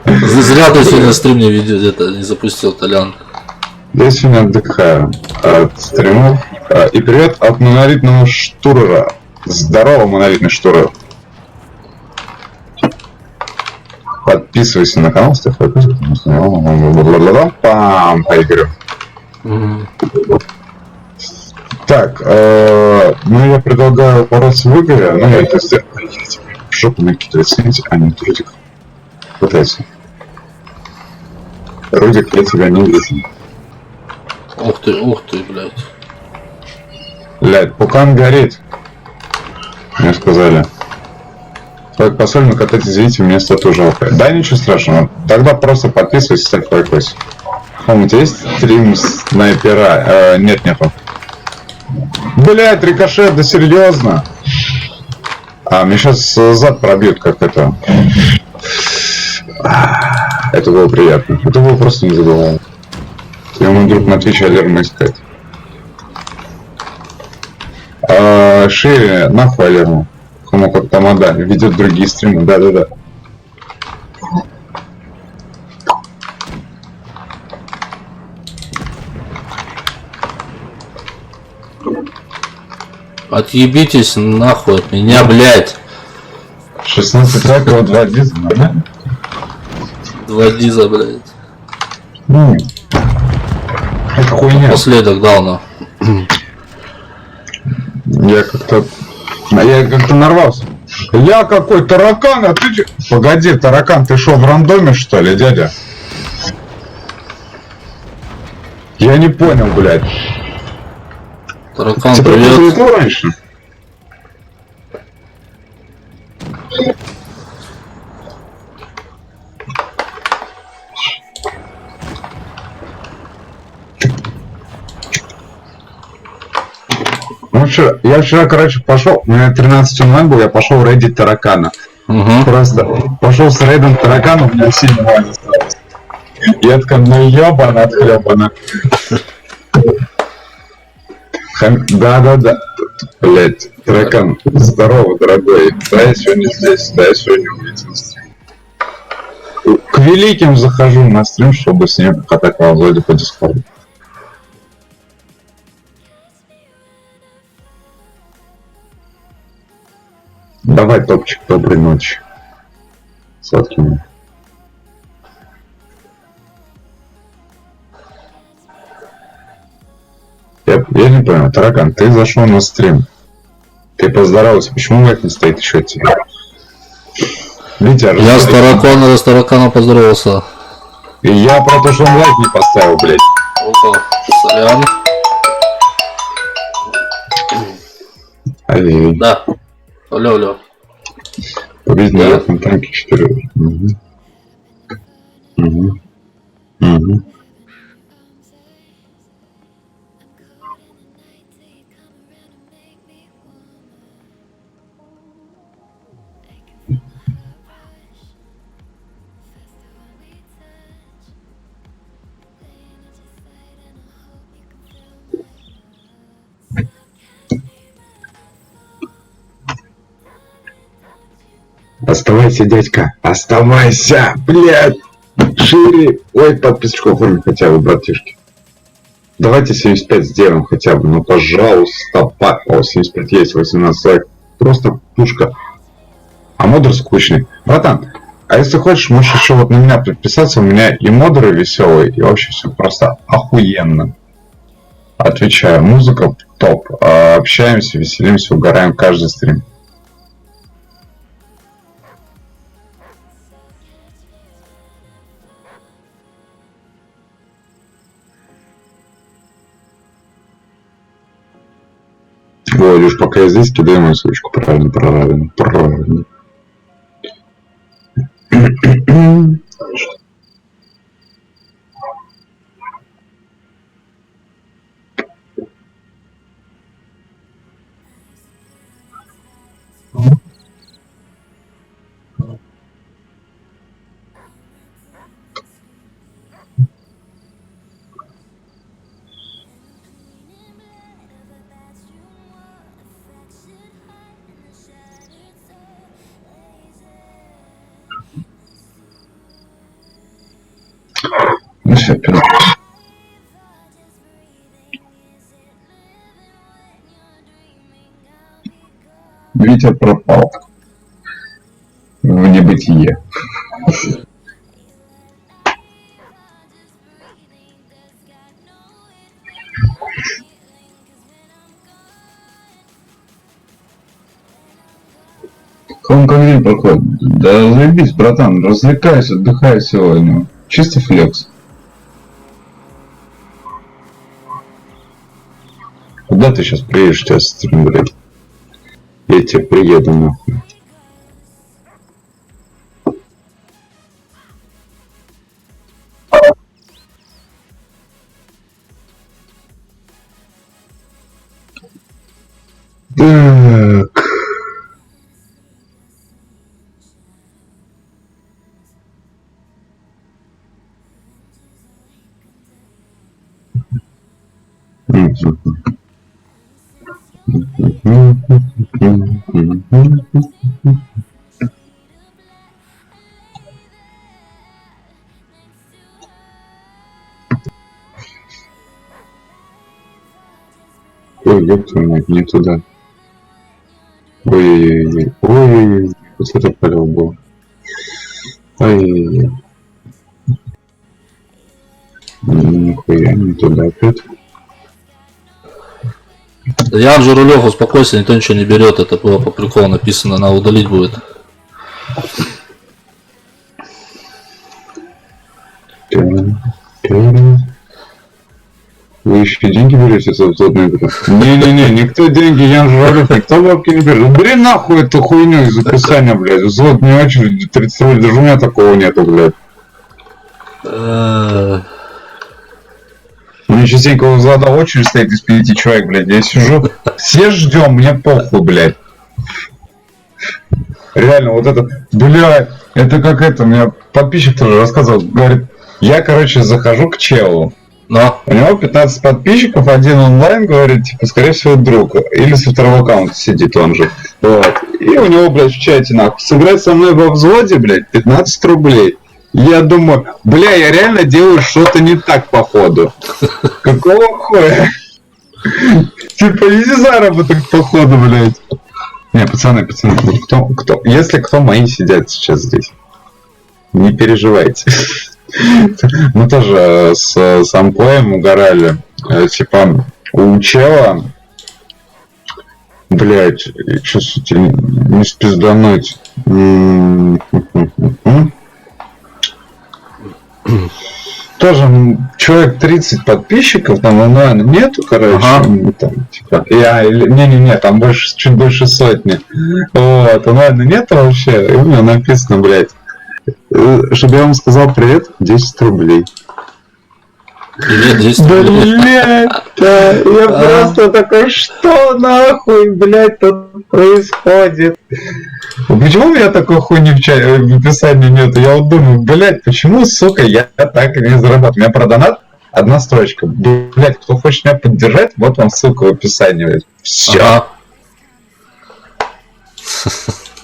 Зря ты сегодня стрим не видел, это не запустил, Толян. Я сегодня отдыхаю от стримов. И привет от монолитного штурера. Здорово, монолитный штурер. Подписывайся на канал, ставь лайк. Пам, поиграю. Так, ну я предлагаю бороться в игре, но я это сделаю. В жопу накидывать, смотрите, нет, Рудик. Пытайся. Рудик, я тебя не вижу. Ух ты, блядь. Блядь, пукан горит. Мне сказали. Только посольно катать, извините, мне стату жалко. Да, ничего страшного. Тогда просто подписывайся, ставь лайкос. У тебя есть стрим снайпера? Нету. Блять, рикошет, да серьезно. Мне сейчас зад пробьют, как это. Это было приятно. Это было просто не забывал. Я мой друг на Твиче алерму искать. Шире, нахуй алерму. Кому как тамада. Ведет другие стримы. Да. Отъебитесь нахуй от меня, блядь. 16 треков, 2 диза, нормально? 2 диза, блядь. Это хуйня. Последок дал на. Я как-то нарвался. Я какой таракан, а ты че? Погоди, таракан, ты шо в рандоме, что ли, дядя? Я не понял, блядь. Таракан, Тебе привет. повезло раньше? Ну что, я вчера, короче, пошел, у меня 13 онлайн был, я пошел рейдить таракана. Просто пошел с рейдом таракана, у меня сильно мало осталось. Я такой, ну ёбана, отхлёбана. Да. Блять, таракан, здорово, дорогой. Да, я сегодня здесь, да, я сегодня увидел стрим. К великим захожу на стрим, чтобы с ним покатать во Владе по Дискорду. Давай, топчик, доброй ночи. Сладкими. Я не понял, таракан, ты зашел на стрим. Ты поздоровался, почему лайк не стоит еще от тебя? Витя, Я с таракана поздоровался. И я про то, что он лайк не поставил, блядь. Опа, сорян. Ай-яй-яй. Да. Алло. Победить на Да? этом танке 4. Угу. Оставайся, дядька, оставайся, блядь, шире. Ой, подписочку оформи хотя бы, братишки. Давайте 75 сделаем хотя бы, ну пожалуйста, о, 75 есть, 18 лайк. Просто пушка. А модер скучный. Братан, а если хочешь, можешь еще вот на меня подписаться, у меня и модеры веселые, и вообще все просто охуенно. Отвечаю, музыка топ, общаемся, веселимся, угораем каждый стрим. Ой, лишь пока я здесь, кидай мою ссылочку. Правильно. Ну все, опять. Витя пропал в небытие. Он как день проходит. Да заебись, братан, развлекайся, отдыхай сегодня. Чисто флекс. Куда ты сейчас приедешь, тебя стрим, блядь? Я тебе приеду, нахуй. Так. Ой, ёб твою мать, не туда. Ой, вот это поле было. Ой, нихуя, не туда опять. Я же Рулёх, успокойся, никто ничего не берет, это было по приколу написано, надо удалить будет. Вы еще деньги берете за взлотную игру? Не-не-не, никто деньги, Ян Журавлев, никто бабки не берет. Убери нахуй эту хуйню из описания, блядь. Взлотная очередь, 30 рублей, даже у меня такого нету, блядь. У меня частенько у взлота очередь стоит из 5 человек, блядь. Я сижу, все ждем, мне похуй, блядь. Реально, вот это, блядь, это как это, у меня подписчик тоже рассказывал, говорит, я, короче, захожу к челу. Но. У него 15 подписчиков, один онлайн, говорит, типа, скорее всего, друг. Или со второго аккаунта сидит он же. Вот. И у него, блядь, в чате, нахуй, сыграть со мной во взводе, блядь, 15 рублей. Я думаю, бля, я реально делаю что-то не так, походу. Какого хуя? Типа, иди заработок, походу, блядь. Не, пацаны, кто? Если кто мои сидят сейчас здесь, не переживайте. Мы тоже с Амплеем угорали. Типа, у чела, блять, что не спиздануть. Тоже человек 30 подписчиков, там онлайн нету, короче. Там, типа, не, там больше, чуть больше сотни. Вот, онлайна нету вообще. И у меня написано, блять. Чтобы я вам сказал привет, 10 рублей. Привет, 10 рублей. Блять, я просто такой, что нахуй, блять, тут происходит? Почему у меня такой хуйни в описании нету? Я вот думаю, блять, почему, сука, я так и не зарабатываю? У меня про донат одна строчка. Блять, кто хочет меня поддержать, вот вам ссылка в описании, блять. Все.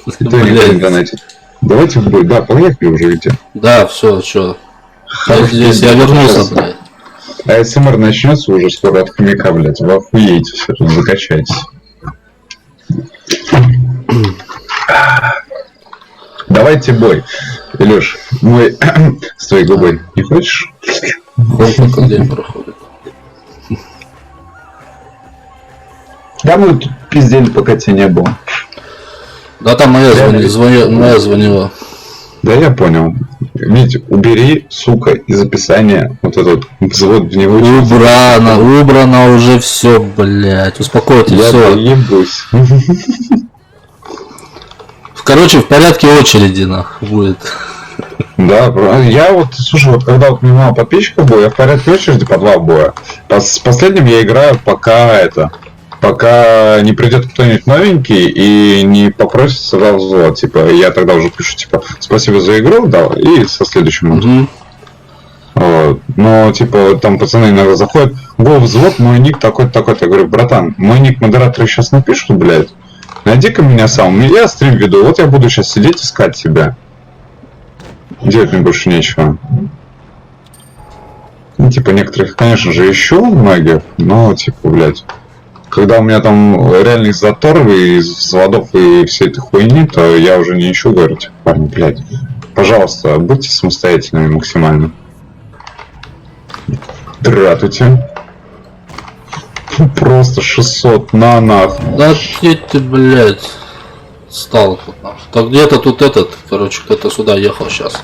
Кто не донатит? Давайте в бой, да, поехали уже, Витя. Да, все. Здесь я вернулся, блядь. АСМР начнется уже скоро от хомяка, блядь. Вы охуеете все, закачайтесь. Давайте бой. Илюш, мой с твоей губой не хочешь? Сколько как день проходит. Да мы тут пиздели, пока тебя не было. Да там моя звонила. Да я понял. Вить, убери, сука, из описания вот этот взвод в него. Убрано уже все, блять. Успокойтесь, Я все. ебусь. Короче, в порядке очереди нахуй будет. Да, я вот, слушай, вот когда вот мимо подписчиков был, я в порядке очереди по 2 боя. С последним я играю пока не придет кто-нибудь новенький и не попросится в взвод. Типа, я тогда уже пишу, типа, спасибо за игру, да, и со следующим. Вот. Но, типа, там пацаны иногда заходят, го, взвод, мой ник такой-то, такой-то. Я говорю, братан, мой ник модераторы сейчас напишут, блядь. Найди-ка меня сам, я стрим веду, вот я буду сейчас сидеть искать тебя. Делать мне больше нечего. Ну, типа, некоторых, конечно же, ищу многих, но, типа, блядь, когда у меня там реальный затор из взводов и всей этой хуйни, то я уже не ищу, говорю, типа, парни, блядь, пожалуйста, будьте самостоятельными максимально. Дратуйте. Просто 600 на нахуй. Да ты, блядь, стал тут нахуй. Так где-то тут короче, кто-то сюда ехал сейчас.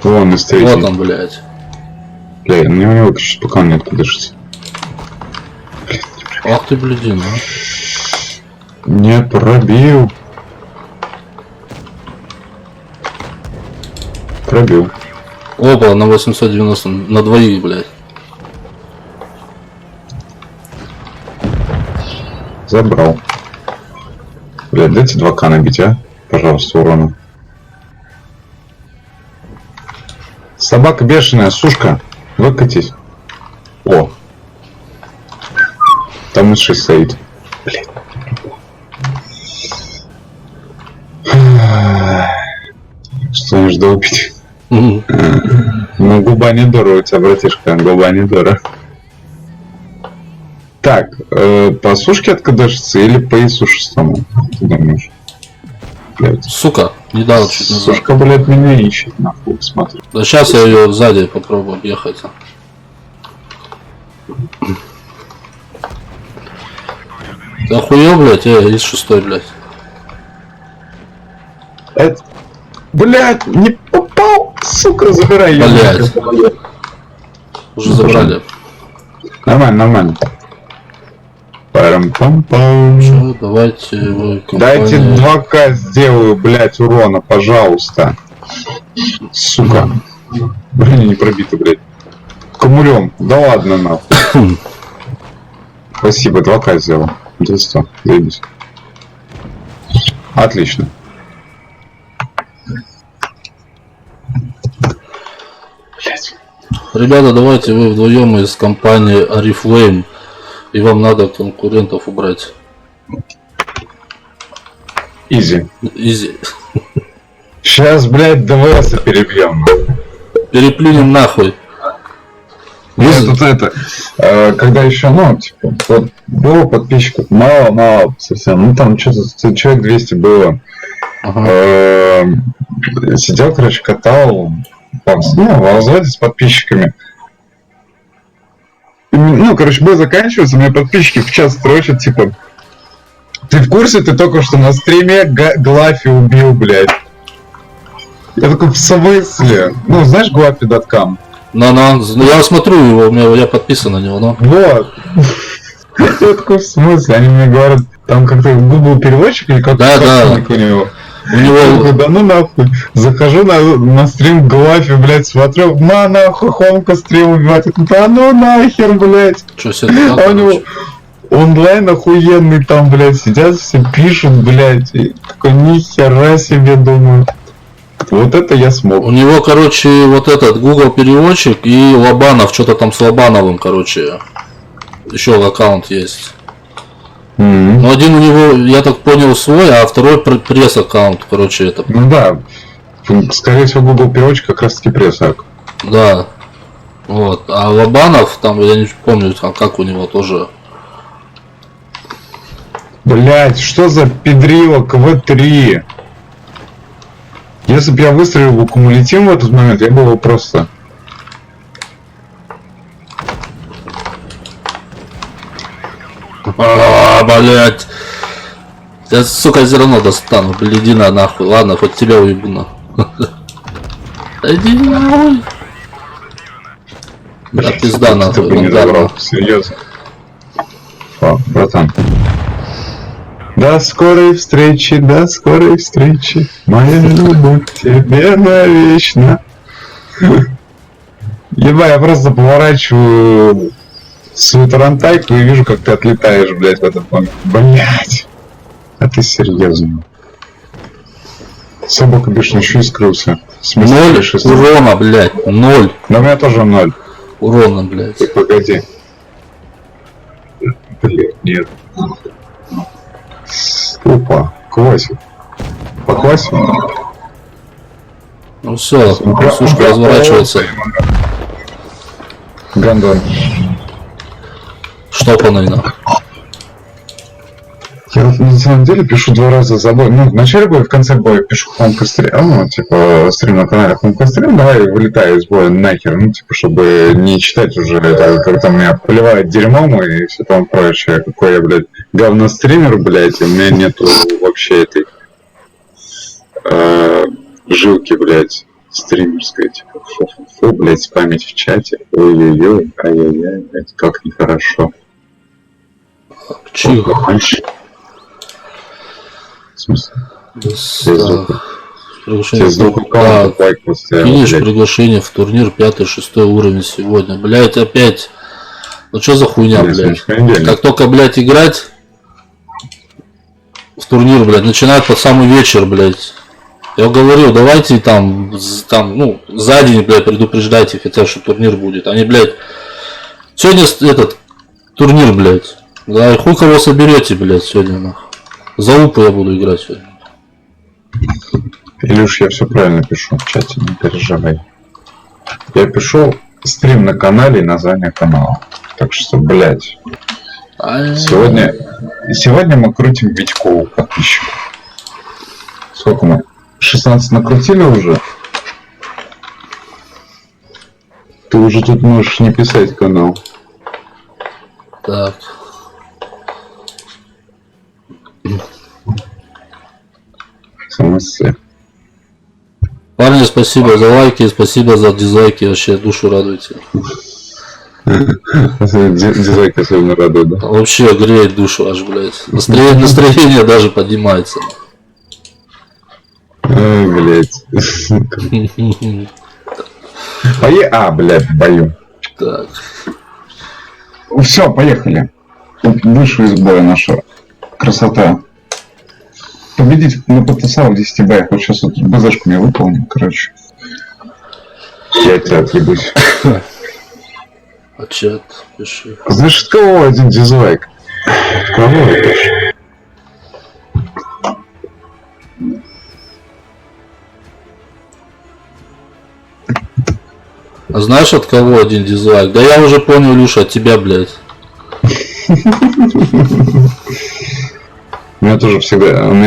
Вон из третьей. Вот он, блядь. Бля, не у него выключить, пока он не откудышится. Ах ты, блядина. Не пробил. Пробил. Опа, на 890, на двоих, блядь. Забрал. Блядь, дайте 2К набить, а? Пожалуйста, урона. Собака бешеная, сушка. Выкатись. О. Там из 6 стоит. Блядь. Что не жду убить? Ну, губа не дора у тебя, братишка. Губа не дора. Так, по сушке откадешься или по Иисусу? Ты думаешь? Блядь. Сука, не дал чуть назад. Сушка, блядь, меня ищет, нахуй, смотри. Да сейчас я ее сзади попробую объехать. Ты охуел, блядь? Из 6, блядь. Это... Блядь, не попал! Сука, забирай ее. Блядь. Уже забрали. Нормально, нормально. Парам-пам-пам. Чё, давайте вы Дайте 2К сделаю, блядь, урона, пожалуйста. Сука. Блин, не пробито, блядь. Камулем. Да ладно, нахуй. Спасибо, 2К сделал. 200. Заебись. Отлично. Блядь. Ребята, давайте вы вдвоем из компании Oriflame, и вам надо конкурентов убрать. Изи. Изи. Сейчас, блядь, ДВС перебьем. Переплюнем нахуй. Я тут это, когда еще, ну, типа, вот было подписчиков мало совсем, ну там что-то человек 200 было. Ага. Сидел, короче, катал в взводе с подписчиками. И, ну, короче, бой заканчивается, мне подписчики в чат строчат, типа, ты в курсе, ты только что на стриме Глафи убил, блядь. Я такой, в смысле? Ну, знаешь, Глафи.com? Я смотрю его, я подписан на него, но. Вот. Я такой, в смысле? Они мне говорят, там как-то Google переводчик или как-то у него. У него... Да ну нахуй. Захожу на стрим Глафи, блядь, смотрю, нахуй, Хомка стрим убивать. Да ну нахер, блядь. Чё, все а у него онлайн охуенный там, блядь, сидят все пишут, блядь. И такой, нихера себе, думаю. Вот это я смог. У него, короче, вот этот Google переводчик и Лобанов, что-то там с Лобановым, короче, еще аккаунт есть. Но один у него, я так понял, свой, а второй пресс-аккаунт, короче, это. Ну да, скорее всего, Google переводчик как раз таки пресс-аккаунт. Да. Вот. А Лобанов, там, я не помню, там, как у него тоже. Блять, что за педрила КВ-3? Если бы я выстрелил в кумулятив в этот момент, я бы его просто... Блять. Я, сука, все равно достану. Блин, иди на нахуй. Ладно, хоть тебя уебу на. Иди нахуй. Да пизда нахуй. не добрал, серьезно. О, братан. До скорой встречи, моя любовь к тебе навечно. Еба, я просто поворачиваю свою тарантайку и вижу, как ты отлетаешь, блядь, в этот момент. Блядь. А ты серьезно? Собака бешено еще и скрылся. 0 урона, блядь. 0. Да у меня тоже 0. Урона, блядь. Ты погоди. Блядь, нет. Опа, квасик. Поквасим? Ну все, сушка разворачивается. Гандон. Штопанный нахуй. Я на самом деле пишу 2 раза за бой. Ну, в начале боя, в конце боя пишу хомкострим, ну, типа, стрим на канале хомкострим, давай вылетаю из боя нахер, ну, типа, чтобы не читать уже, это, как там меня поливают дерьмом и все там прочее, какой я, блядь, говностример, блядь, и у меня нету вообще этой жилки, блядь, стримерской, типа, фу, блядь, память в чате, ой-ой-ой, ай-яй-яй, блядь, как нехорошо. Чихо. В смысле? Финиш приглашение в турнир 5-6 уровень сегодня. Блять, опять. Ну что за хуйня, блять? Как только, блять, играть в турнир, блять, начинают под самый вечер, блять. Я говорил, давайте там, ну, за день, блядь, предупреждайте хотя, что турнир будет. Они, блядь, сегодня этот турнир, блядь. Да, хуй кого соберете, блядь, сегодня, нахуй. За упу я буду играть сегодня. Илюш, я все правильно пишу в чате, не переживай. Я пишу стрим на канале и название канала. Так что, блядь. Сегодня мы крутим Витькову подписчику. Сколько мы? 16 накрутили уже? Ты уже тут можешь не писать канал. Так. Самосцы. Парни, спасибо за лайки, спасибо за дизлайки, вообще душу радуете. Дизлайки особенно радуют, да? Вообще греет душу аж, блядь. Настроение даже поднимается. Блядь. Блядь, бою. Так. Все, поехали. Вышел из боя наша красота. Победить на потенциал в 10 боях. Вот сейчас вот БЗшку мне выполним, короче. Я тебя отъебусь. А чат пиши. Знаешь, от кого один дизлайк? От кого это? А знаешь, от кого один дизлайк? Да я уже понял, Илюша, от тебя, блядь. У меня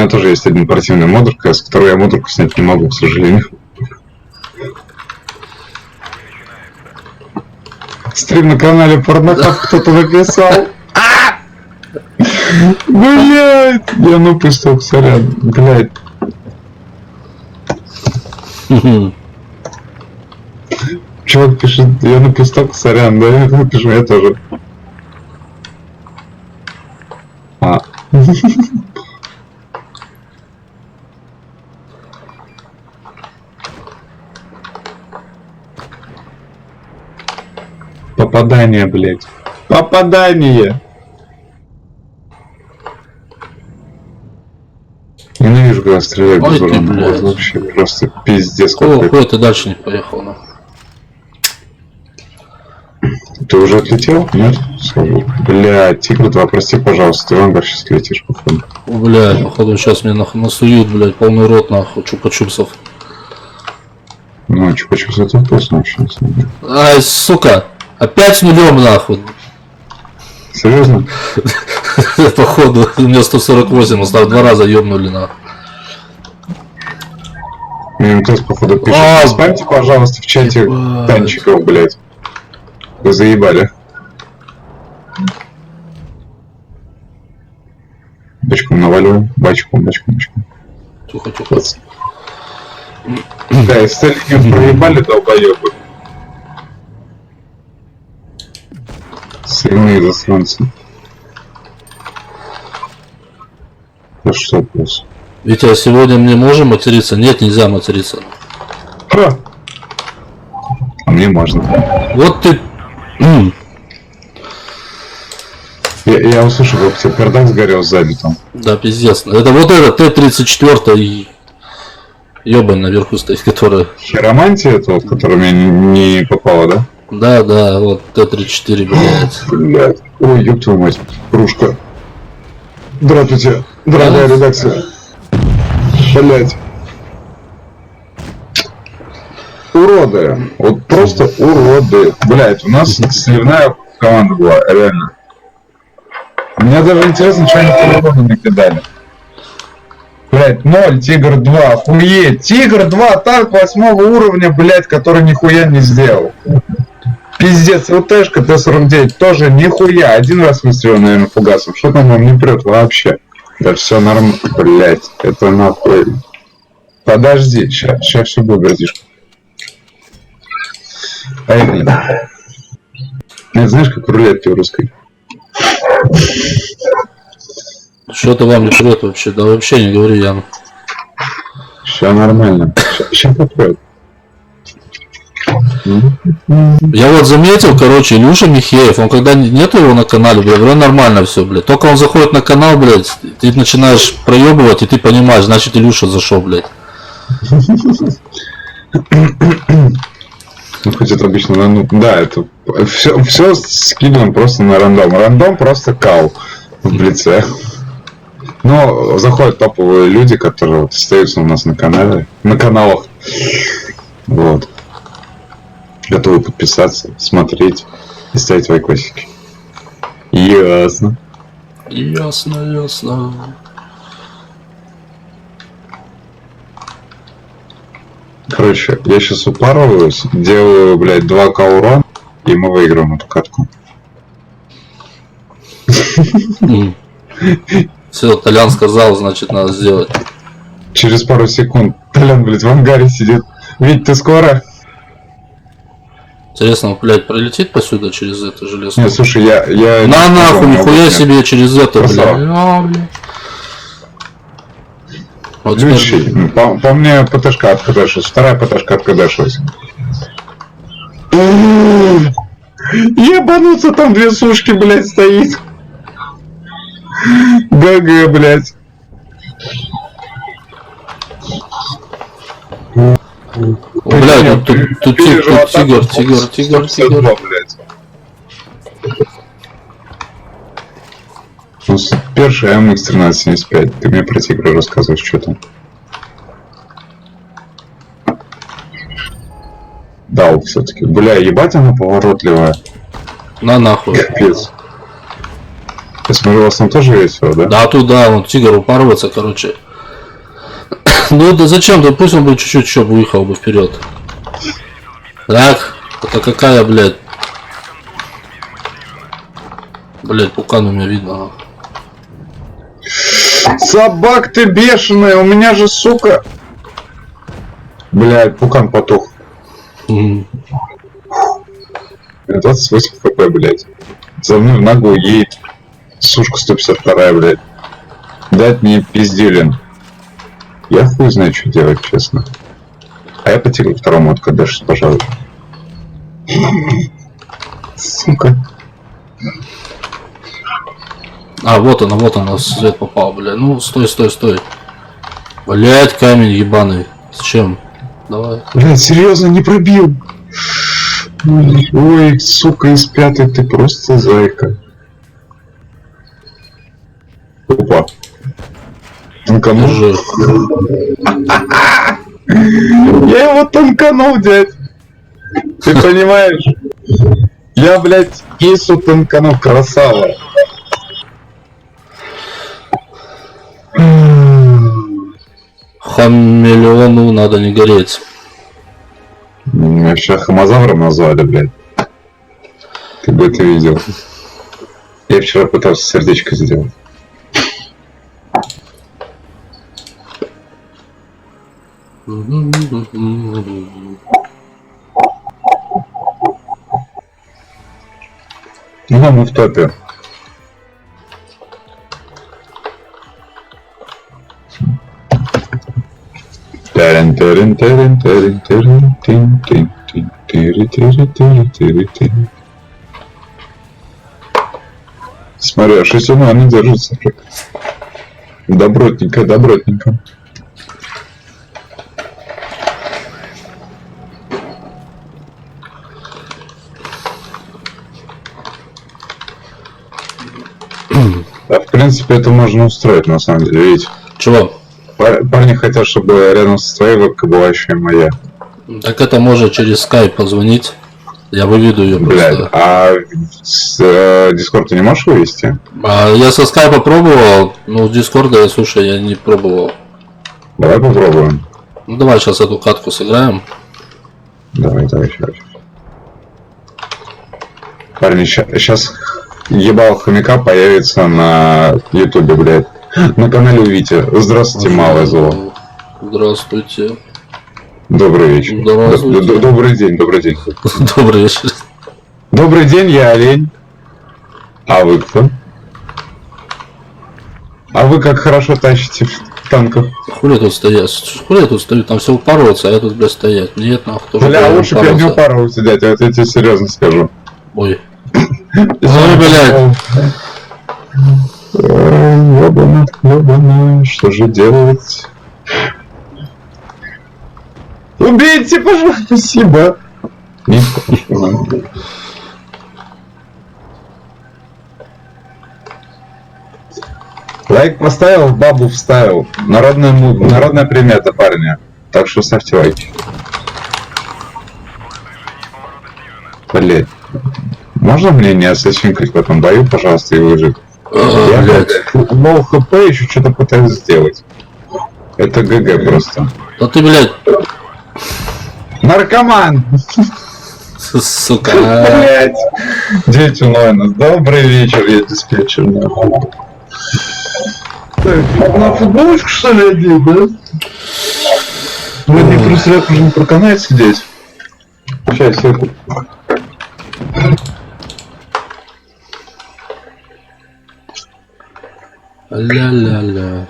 тоже есть один противный модулька, с которой я модульку снять не могу, к сожалению. Стрим на канале Порнохаб кто-то написал. Блять! Я напустил, сорян, блять. Чувак пишет, я напустил, сорян, да? Я напишу, я тоже. Попадание, блять. Попадание! Ненавижу, когда стреляют без урона. Вот вообще просто пиздец какой-то. Хуй, ты дальше не поехал, ну. Ты уже отлетел? Нет? Блядь, Тигр 2, прости, пожалуйста, ты в ангар сейчас летишь, походу. Блядь, походу сейчас мне нахуй насуют, блядь, полный рот нахуй чупа-чупсов. Ну, чупа-чупс это вкусно вообще, на самом деле. Ай, сука. Опять с нулем нахуй. Серьезно? Походу, у меня 148, осталось 2 раза ёбнули нахуй. МТС, походу, пишет. А, Спамьте, пожалуйста, в чате ебать. танчиков, блядь. Вы заебали. Бачком наваливаем. Бачком. Тихо, тихо. Да, и столиков проебали, долбоёбы. Сильные засранцы. Да что плюс? Витя, сегодня мне можем материться? Нет, нельзя материться. А мне можно. Вот ты... Я услышал, как у тебя пердак сгорел сзади там. Да, пиздец. Это вот это Т-34 и... Ёбань наверху стоит, которая... Хиромантия, это вот, которая меня не попала, да? Да, вот Т-34, блядь. Блядь. Ой, ёб твою мать. Кружка. Здравствуйте, дорогая редакция. Блядь. Уроды. Вот просто уроды. Блядь, у нас сливная команда была, реально. Мне даже интересно, что они по уроду накидали. Блядь, 0, Тигр 2, охуеть. Тигр 2, танк 8 уровня, блядь, который нихуя не сделал. Пиздец, ЛТшка Т-49 тоже нихуя. Один раз выстрелил, наверное, фугасом. Что там вам не прет вообще? Да все нормально, блядь, это нахуй. Подожди, сейчас все будет, братишка. Ай, это знаешь, как в рулетке в русской? Что-то вам не прет вообще? Да вообще не говори, Ян. Все нормально. Сейчас попрет. Я вот заметил, короче, Илюша Михеев, он когда нет его на канале, блядь, вроде нормально все, блядь. Только он заходит на канал, блядь, ты начинаешь проебывать, и ты понимаешь, значит Илюша зашел, блядь. Ну, хоть это обычно, ну, да, это все скидываем просто на рандом. Рандом просто кал в лице. Но заходят топовые люди, которые вот остаются у нас на канале, на каналах. Вот. Готовы подписаться, смотреть и ставить лайкосики. Ясно. Ясно. Короче, я сейчас упарываюсь, делаю, блядь, 2К урон, и мы выиграем эту катку. Все, Толян сказал, значит надо сделать. Через пару секунд Толян, блядь, в ангаре сидит. Вить, ты скоро? Интересно, блядь, пролетит посюда через это железо? Не, слушай, я... На нахуй, нихуя себе через это, блядь. Вот Следующий. По мне ПТшка откадашилась. Вторая ПТшка откадашилась. Ебануться, там 2 сушки, блядь, стоит. ГГ, блядь. Блядь, тут тигр. Ну, первый АМХ 1375. Ты мне про тигра рассказываешь, что там. Да, все-таки. Бля, ебать она поворотливая. На нахуй. Капец. Я смотрю, у вас там тоже весело, да? Да, туда, вон тигр упарывается, короче. Ну да зачем? Да пусть он бы чуть-чуть еще выехал бы вперед. Так, это какая, блядь? Блядь, пукан у меня видно. Собак ты бешеная, у меня же, сука. Блядь, пукан потух. 28 хп, блядь. За мной в ногу едет. Сушка 152, блядь. Дать мне пиздюлин. Я хуй знаю, что делать, честно. А я по тигру второму откадашусь, пожалуй. Сука. А, вот она, свет попал, блядь. Ну, стой. Блядь, камень ебаный. Зачем? Давай. Блядь, серьезно, не пробил. Ой, сука, из 5-й ты просто зайка. Опа. Ну кому же? Я его тонканул, дядь. Ты понимаешь? Я, блядь, кису тонканул, красава. Хамелеону надо не гореть. Меня сейчас хамозавром назвали, блядь. Ты бы это видел. Я вчера пытался сердечко сделать. Ну, мы в топе. Смотри, а 6-0 она держится. Добротненько, добротненько. Да, в принципе, это можно устроить, на самом деле, видите. Чего? Парни хотят, чтобы рядом со своей вебкой была еще и моя. Так это можно через скайп позвонить. Я выведу ее Блядь, просто. а с Discord ты не можешь вывести? Я со скайпа пробовал, но с Дискорда, слушай, я не пробовал. Давай попробуем. Ну давай сейчас эту катку сыграем. Давай, сейчас. Парни, сейчас ебал хомяка появится на ютубе, блядь. На канале у Вити. Здравствуйте, малое зло. Здравствуйте. Добрый вечер. Здравствуйте. Добрый день, добрый день. Добрый вечер. Добрый день, я олень. А вы кто? А вы как хорошо тащите в танках. Хули тут стоять? Хули я тут стою? Там все упороться, а я тут, блядь, стоять. Нет, нахуй, тоже. Бля, лучше бы я не упарывался, дядя, вот я тебе серьезно скажу. Ой. Ой, блядь. Ёбана, что же делать? Убейте, пожалуйста, спасибо. Нет, лайк поставил, бабу вставил. Народная примета, парни. Так что ставьте лайки. Блять. Можно мне не ассасинкать в этом бою, пожалуйста, и выжить? Я, блядь, лоу хп еще что-то пытаюсь сделать. Это ГГ просто. Да ты, блядь. Наркоман! Сука. Блять! Дети онлайна, добрый вечер, я диспетчер. Так, на футболочку что ли одеть, да? Вы не просто уже не проканает сидеть. Сейчас, секунду. Ля-ля-ля.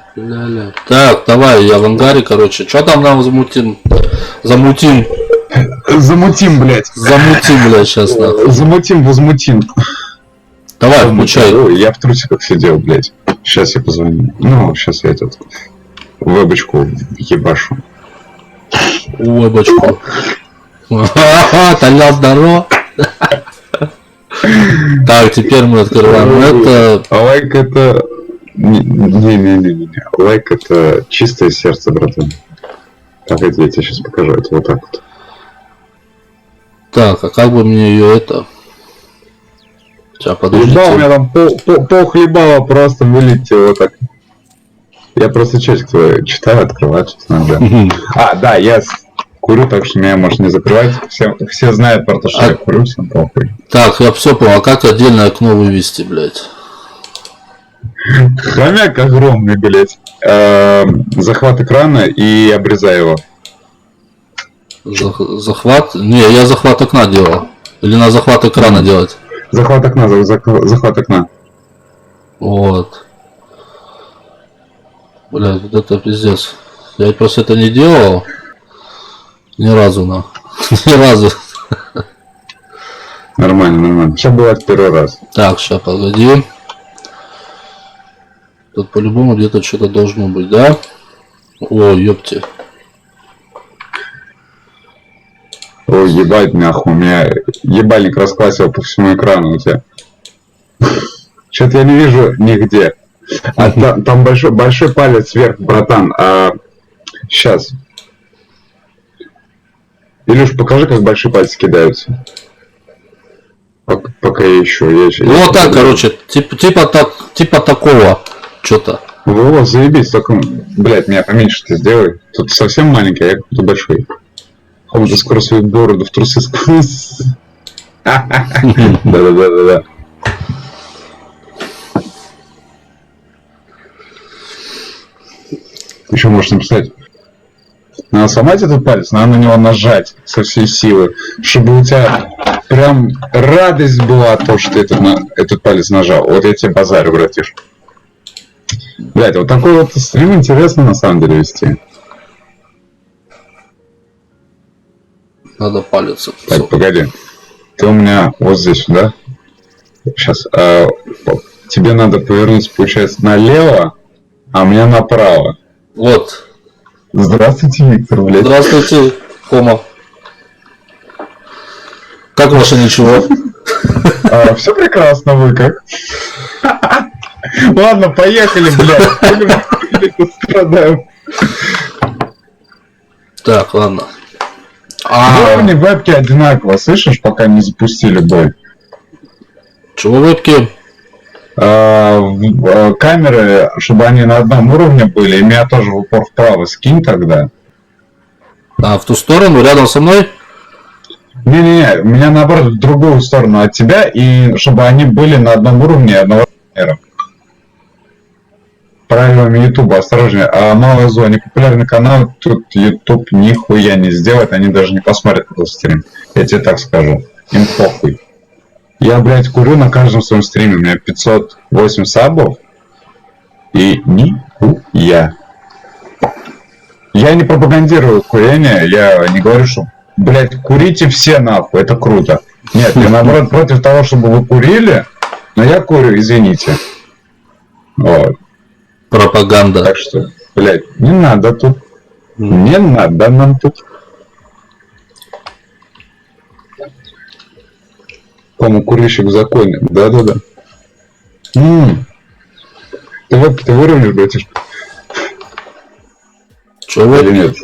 Так, давай, я в ангаре, короче. Что там нам замутим? Замутим, блядь, сейчас нахуй. Замутим, возмутим. Давай, включай. Ой, я в трусиках сидел, блядь. Сейчас я позвоню. Ну, сейчас я этот вебочку ебашу. Вебочку. Толя, здорово. Так, теперь мы открываем это. Лайк это... Не. Лайк это чистое сердце, братан. Погоди, я тебе сейчас покажу. Это вот так вот. Так, а как бы мне ее это... Сейчас, подождите. Ебал, у меня там пол хлебала просто вылетело вот так. Я просто чатик твой читаю, открываю, честно говоря. А, да, я курю, так что меня можно не закрывать. Все знают про то, что я курю, всем похуй. Так, я все понял, а как отдельное окно вывести, блядь? Хомяк огромный, блядь. Захват экрана и обрезай его. Захват? Не, я захват окна делал. Или на захват экрана делать? Захват окна, захват окна. Вот. Блядь, вот это пиздец. Я просто это не делал. Ни разу, на. Ни разу. Нормально. Сейчас бывает первый раз. Так, сейчас, погоди. Тут по-любому где-то что-то должно быть, да? О, ёпти. Ой, ебать, нахуй, у меня ебальник раскласил по всему экрану у тебя. Что-то я не вижу нигде. А там большой палец вверх, братан. Сейчас. Илюш, покажи, как большие пальцы кидаются. Пока я еще. Вот так, короче, типа такого. Что-то. Во, заебись, только, блядь, меня поменьше ты сделай. Тут совсем маленький, а я какой-то большой. Он же скоро свою бороду в трусы сквозь. Да. Еще можешь написать. Надо сломать этот палец, надо на него нажать со всей силы, чтобы у тебя прям радость была то, что ты этот палец нажал. Вот я тебе базарю, братиш. Блять, вот такой вот стрим интересно на самом деле вести. Надо палец. Так, погоди. Ты у меня вот здесь, да? Сейчас. Тебе надо повернуться, получается, налево, а мне направо. Вот. Здравствуйте, Виктор, блядь. Здравствуйте, Хома. Как ваше ничего? Все прекрасно, вы как? Ладно, поехали, блядь. Страдаем. Так, ладно. Уровни вебки одинаково, слышишь, пока не запустили бой. Чего вебки? Камеры, чтобы они на одном уровне были, и меня тоже в упор вправо скинь тогда. А, в ту сторону, рядом со мной? Не-не-не, меня наоборот в другую сторону от тебя, и чтобы они были на одном уровне одного размера. Правилами Ютуба, осторожнее. А малое зло, непопулярный канал, тут Ютуб нихуя не сделает, они даже не посмотрят этот стрим. Я тебе так скажу. Им похуй. Я, блядь, курю на каждом своем стриме, у меня 508 сабов, и нихуя. Я не пропагандирую курение, я не говорю, что, блядь, курите все нахуй, это круто. Нет, я наоборот против того, чтобы вы курили, но я курю, извините. Вот. Пропаганда. Так что, блядь, не надо тут. Не надо нам тут. Кому курильщик в законе. Да-да-да. Ты вебки-то выровняешь, братишка? Чё Или вебки? нет?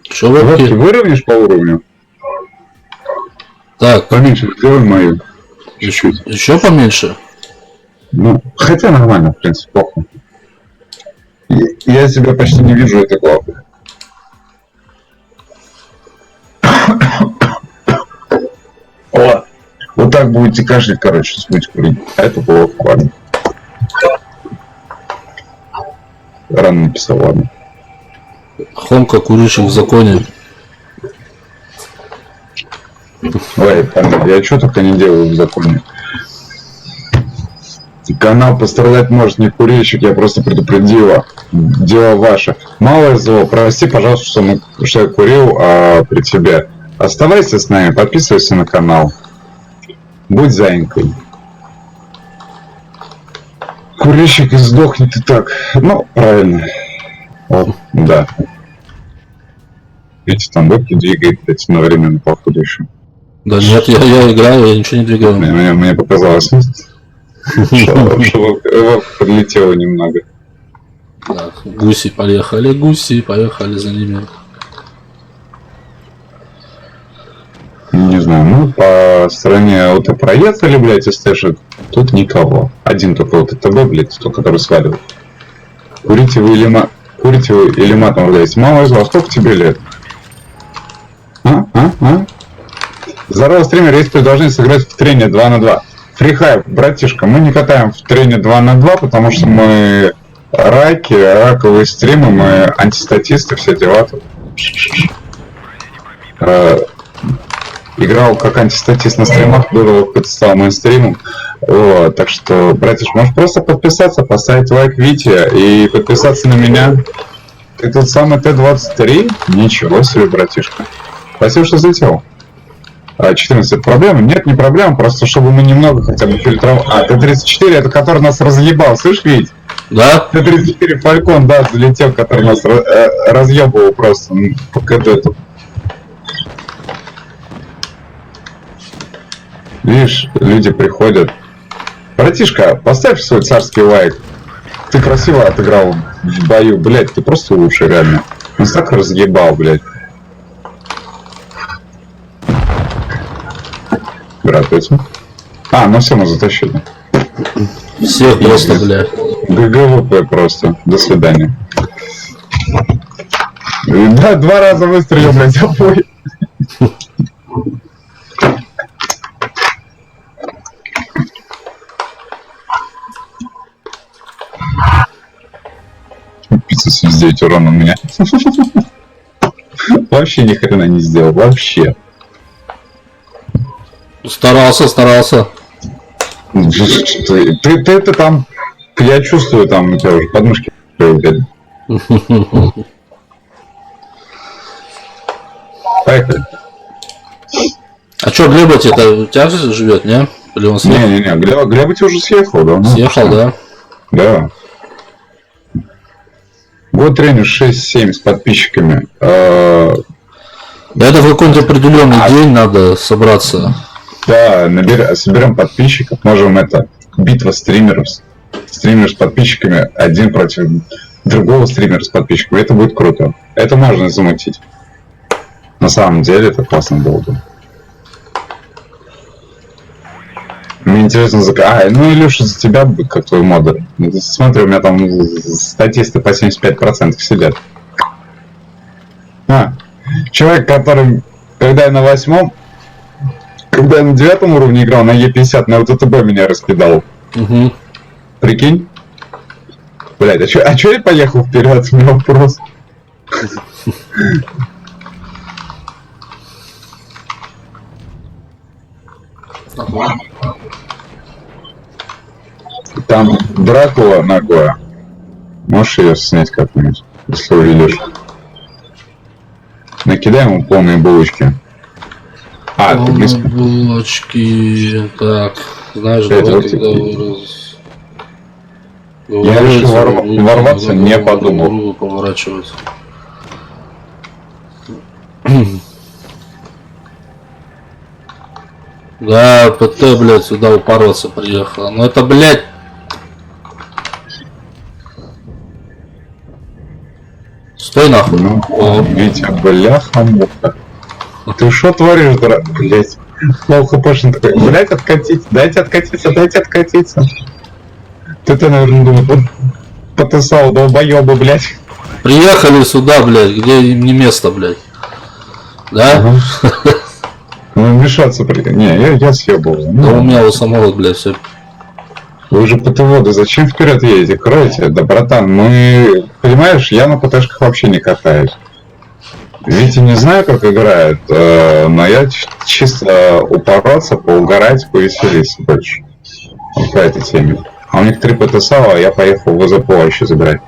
Чё Вебки вебки? выровняешь по уровню? Так, Поменьше сделай мою. Чуть-чуть. еще поменьше? Ну, хотя нормально, в принципе, плохо. Я себя почти не вижу, это главное. О! Вот так будете кашлять, короче, с будете курить. А это плохо, ладно. Рано написал, ладно. Хомка, курильщик в законе. Ой, понятно, я что только не делаю в законе. Канал пострадать может не курильщик, я просто предупредила. Дело ваше. Малое зло, прости, пожалуйста, что я курил при тебе. Оставайся с нами, подписывайся на канал. Будь заинькой. Курильщик и сдохнет и так. Ну, правильно. О, да. Видите, там вебки двигает одновременно, походу, еще. Да нет, я играю, я ничего не двигаю. Мне показалось, что подлетело немного. Так, гуси поехали за ними. Не знаю, ну, по стороне ОТ проехали, блядь, СТшек, тут никого. Один только ОТТБ, блядь, тот, который сваливает. Курите вы или матом ругаетесь? Мало зла, сколько тебе лет? Здорово, стример, есть предложение сыграть в трене 2 на 2. Фрихайп, братишка, мы не катаем в трене 2 на 2, потому что мы раковые стримы, мы антистатисты, все дела тут. Играл как антистатист на стримах, был какой-то стал мейнстримом. Вот, так что, братиш, можешь просто подписаться, поставить лайк Вите и подписаться на меня. Ты тот самый Т-23? Ничего себе, братишка. Спасибо, что залетел. 14 это проблема? Нет, не проблема, просто чтобы мы немного хотя бы фильтровали. Т-34 это который нас разъебал, слышь, Вить? Да? Т-34 Фалькон, да, залетел, который нас разъебывал просто по КД-ту. Видишь, люди приходят. Братишка, поставь свой царский лайк. Ты красиво отыграл в бою, блядь, ты просто лучший, реально. Нас так разъебал, блядь. Здравствуйте. А, ну все, мы затащили. Всех просто, блядь. ГГВП просто. До свидания. Да, 2 раза выстрелил, блядь, обои. Пицца 79 урона у меня. Вообще ни хрена не сделал, вообще. Старался. Ты там, я чувствую, там у тебя уже подмышки. Поехали. А чё, Глеба-то у тебя живет, не? Или он съехал? Не, Глеб уже съехал, да? Съехал, да? Да. Вот тренер 6-7 с подписчиками. Это в какой-нибудь определенный день надо собраться. Да, соберем подписчиков, можем это, битва стримеров. Стример с подписчиками, один против другого стримера с подписчиками. Это будет круто. Это можно замутить. На самом деле это классно было бы. Мне интересно, ну Илюша, за тебя будет как твой модер. Смотри, у меня там статисты по 75% сидят. Человек, который, когда я на 8-м, когда я на 9 уровне играл, на Е50, на ВТТБ меня раскидал. Угу. Прикинь? Блять, а чё я поехал вперед? У меня вопрос. Там Дракула ногое. Можешь ее снять как-нибудь, если увидишь. Накидай ему полные булочки. Ты близко. Булочки. Так, знаешь, Опять давай вот когда Я решил ворваться, не подумал. Поворачивать. Да, ПТ, блядь, сюда упороться приехала. Ну это, блядь. Стой нахуй. Ну, Витя, бляха-муха. Ты что творишь, блядь? Лоу хпшный такой, блядь, откатиться, дайте откатиться. Ты, наверное, думаешь, вот потесал, долбоёбы, блядь. Приехали сюда, блядь, где им не место, блядь. Да? Ну, мешаться, не, я съебал. Да у меня у самого, блядь, все. Вы же ПТВоды, зачем вперед едете? Кройте, да, братан, мы, понимаешь, я на ПТшках вообще не катаюсь. Витя не знаю, как играет, но я чисто упороться, поугарать, повеселиться больше. Вот по этой теме. А у них 3 ПТСА, а я поехал в ВЗП вообще забирать.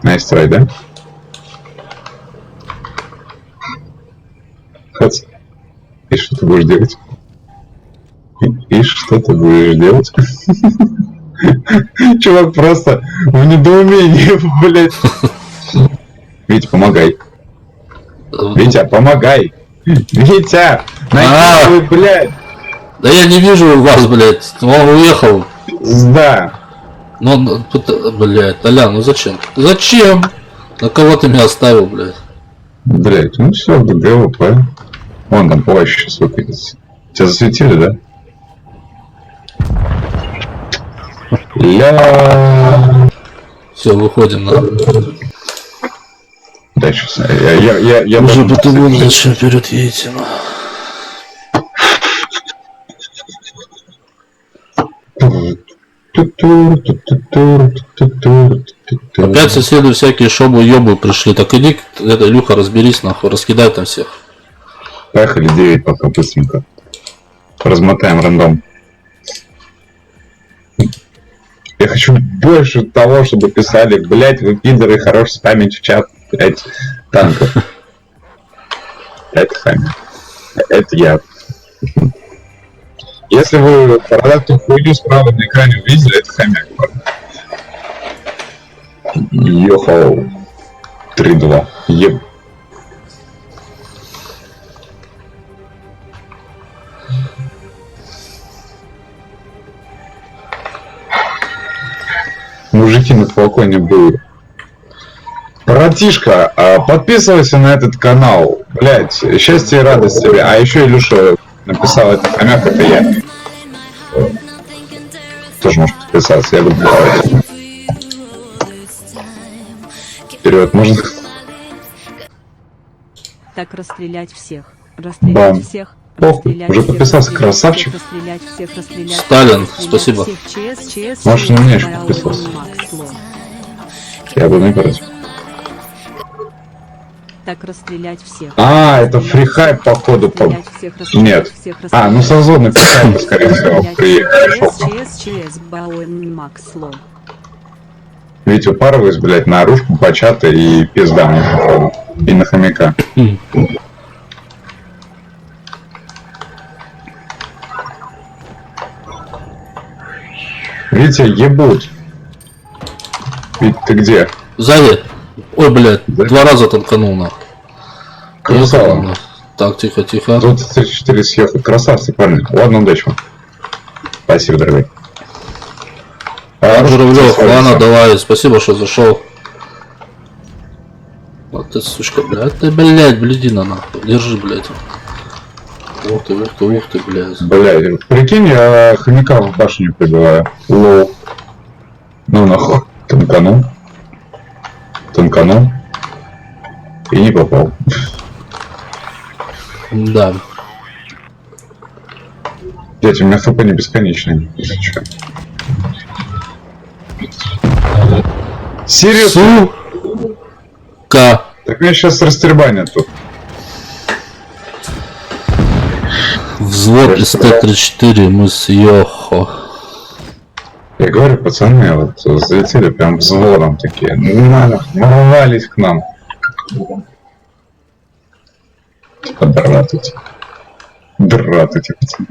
Nice try, да? Хац. И что ты будешь делать? И что ты будешь делать? Чувак просто в недоумении, блядь. Витя, помогай. Витя, помогай. Витя! Найди, блядь. Да я не вижу вас, блядь. Он уехал. Да. Ну, блядь, Толян, ну зачем? Зачем? На кого ты меня оставил, блядь? Блядь, ну все, ГГВП. Вон там плащ сейчас выкатится. Тебя засветили, да? Ля. Все, выходим на. Да, сейчас. Я уже БТВ зачем вперед едете? Опять соседи всякие шобы-ёбы пришли. Так иди, это, Илюха, разберись, нахуй, раскидай там всех. Поехали 9 пока быстренько. Размотаем рандом. Я хочу больше того, чтобы писали, блять, вы пидоры, хорош спамить в чат, блять, танков. Это хамик. Это я. Если вы бородатую хуйню справа на экране увидели, это хомяк. Йохоу. 3-2. Еб. Мужики на флаконе были. Братишка, подписывайся на этот канал. Блять, счастья и радость тебе. А еще, Илюша, написал это хомяк, это я. Тоже можешь подписаться, я буду плавать. Вперед, можно? Так расстрелять всех. Бам. Расстрелять всех. Похуй, Расстрелять уже всех, подписался, расстрелять красавчик. всех, расстрелять всех, расстрелять Сталин, всех, расстрелять спасибо. всех. ЧС, Можешь на меня еще Бауман, подписался. Макс, Ло. Я буду не против. Так расстрелять всех. А, это фрихайп, походу, по... Расстрелять всех, расстрелять Нет. всех, А, ну расстрелять со зоны фрихайпа, скорее всего, пришел. ЧС, Бауман, Макс, Ло. Ведь упарываюсь, блядь, на оружку, почата и пизда мне, походу. И на хомяка. Витя, ебут. Вить, ты где? Сзади. Ой, блядь, Да? 2 раза танканул на. Красава. Так, тихо, тихо. Тут 34 съехал. Красавцы, парни. Ладно, удачи вам. Спасибо, дорогой. Журавлев, ладно, давай, спасибо, что зашел. Вот ты, сучка, блядь, ты, блядь, блядина, нахуй. Держи, блядь. Ух ты, ух ты, ух ты, блядь. Блядь, прикинь, я хомяка в башню прибиваю. Лоу. Ну нахуй. Танканул. Танканул. И не попал. Да. Блять, у меня хп не бесконечный. Если чё. Серьезно? Сука. Так меня сейчас растербанят тут. Взвод из Т-34, мы с Йохо. Я говорю, пацаны, вот залетели прям взводом такие. Ворвались к нам. Дратути. Дратути, пацаны.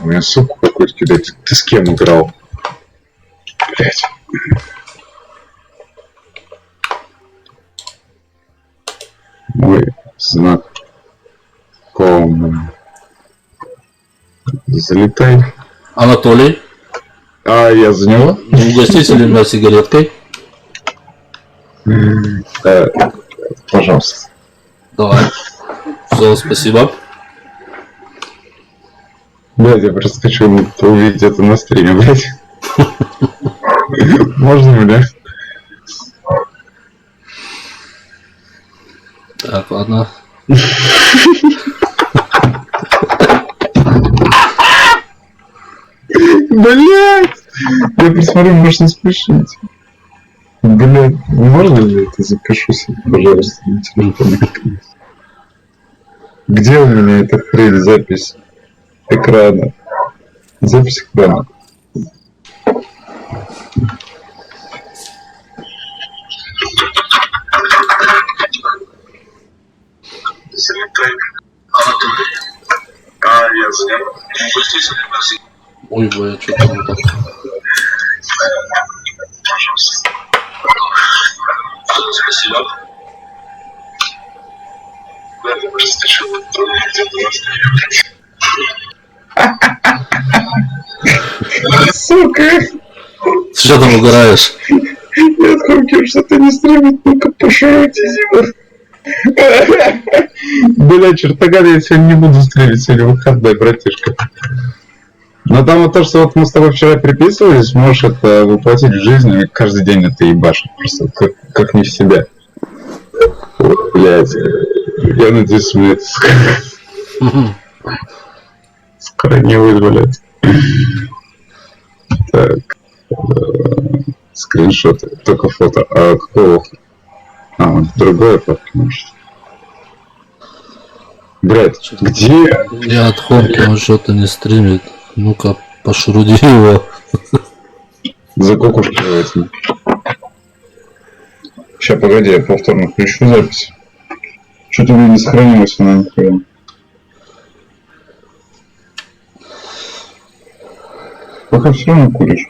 У меня суку какую-то кидает. Ты с кем играл? Блять. Мой знакомый. Залетай. Анатолий, А, я за него? угостите ли меня сигареткой? Пожалуйста. Давай. Все, спасибо. Блять, я просто хочу увидеть это на стриме, блять. Можно мне? Так, ладно. Блять! Я посмотрю, можно спешить. Блять, можно ли это запишу себе, пожалуйста, на телефон? Где у меня эта хрень, запись экрана? Запись экрана. Ой, бля, что там вот так? Сука! Ты что там угораешь? Я думаю, что ты не стримит, ну-ка пошути его. Бля, чертогада, я сегодня не буду стримить, сегодня выходной, братишка. Но там вот то, что вот мы с тобой вчера переписывались, можешь это воплотить в жизнь, и каждый день это ебашить, просто как не в себя. Вот, блядь. Я надеюсь, мне это скоро не вызволят. Так. Скриншоты. Только фото. А какого? А, вот другое фото, может. Блядь, где? Я от Хомки, он что-то не стримит. Ну-ка, пошруди его. За кукушки возьми. Сейчас, погоди, я повторно включу запись. Что-то у меня не сохранилось она нихуя. Пока все равно куришь.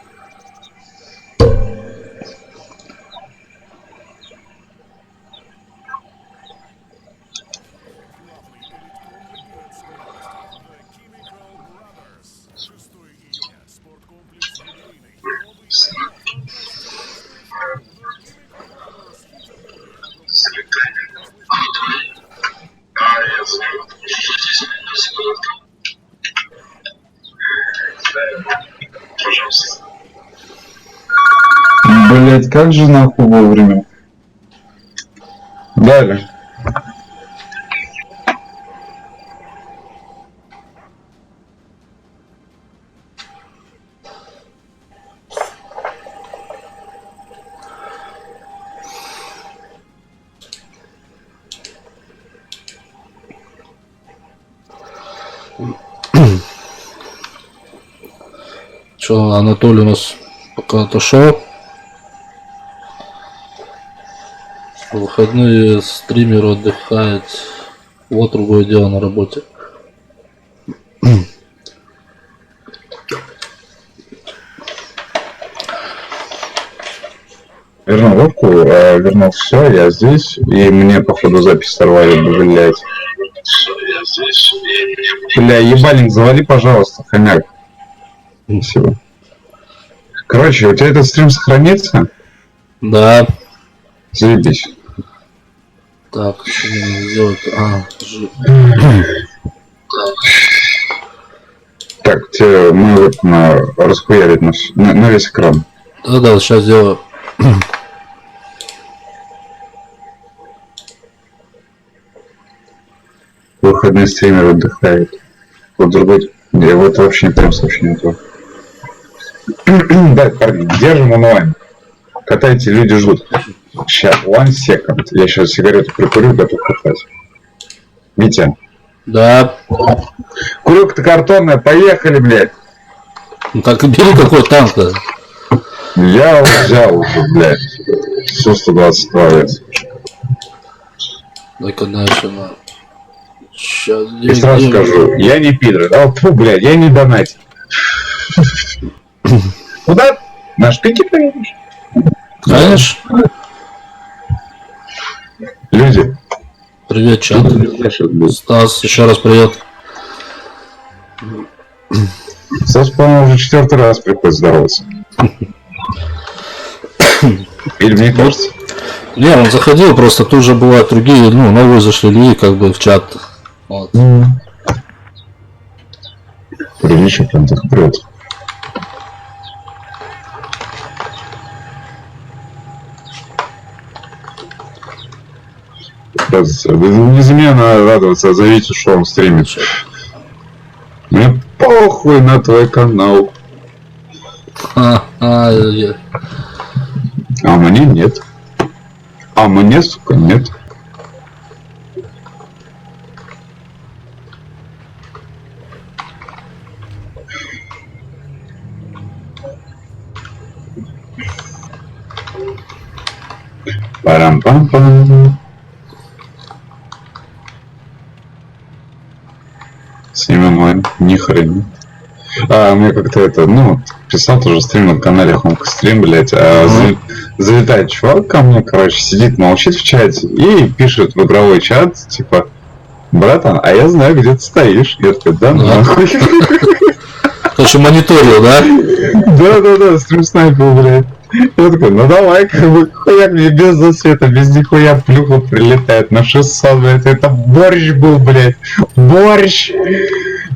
Блять, как же нахуй вовремя. Далее. Что, Анатолий у нас пока отошел. В выходные стример отдыхает. Вот другое дело на работе. Вернул лодку, вернул все, я здесь, и мне походу запись сорвали, блять. Бля, ебальник, завали, пожалуйста, хомяк. Спасибо. Короче, у тебя этот стрим сохранится? Да. Заебись. Так, что мне сделать? Так, тебе мы вот расхуярить на весь экран. Да, сейчас сделаю. Выходные стример отдыхает. Вот другой. Я вот вообще не прям сообщение этого. Да, парни, держим онлайн. Катайте, люди ждут. Сейчас, one second. Я сейчас сигарету прикурю, готов катать. Митя. Да. Курюк-то картонная, поехали, блядь. Ну так и бери какой танк-то. Я взял уже, блядь. Су-122 вес. Дай-ка дальше на. Сейчас И сразу скажу, я не пидор. А, фу, блядь, я не донать. Куда? На шпики поедешь? Конечно. Люди. Привет, чат. Стас, еще раз привет. Стас, по-моему, уже 4-й раз приходит здороваться. Или мне кажется? Не, он заходил, просто тут же бывают другие, ну, новые зашли люди, как бы в чат. Вот. Приличие прям так прет. Не за меня надо радоваться, а зовите, что он стримит. Мне похуй на твой канал. А мне нет. А мне, сука, нет. Парам-пам-пам. Стрим онлайн, ни хрена. Мне как-то это, ну, писал тоже стрим на канале Хомка Стрим, блять, залетает чувак ко мне, короче, сидит, молчит в чате и пишет в игровой чат, типа, братан, а я знаю, где ты стоишь. Я такой, да, нахуй. Короче, мониторил, да? Да, стрим снайпер, блядь. Я такой, ну давай, как бы, хуяк мне без засвета, без нихуя плюха прилетает на 600, блядь, это борщ был, блядь, борщ!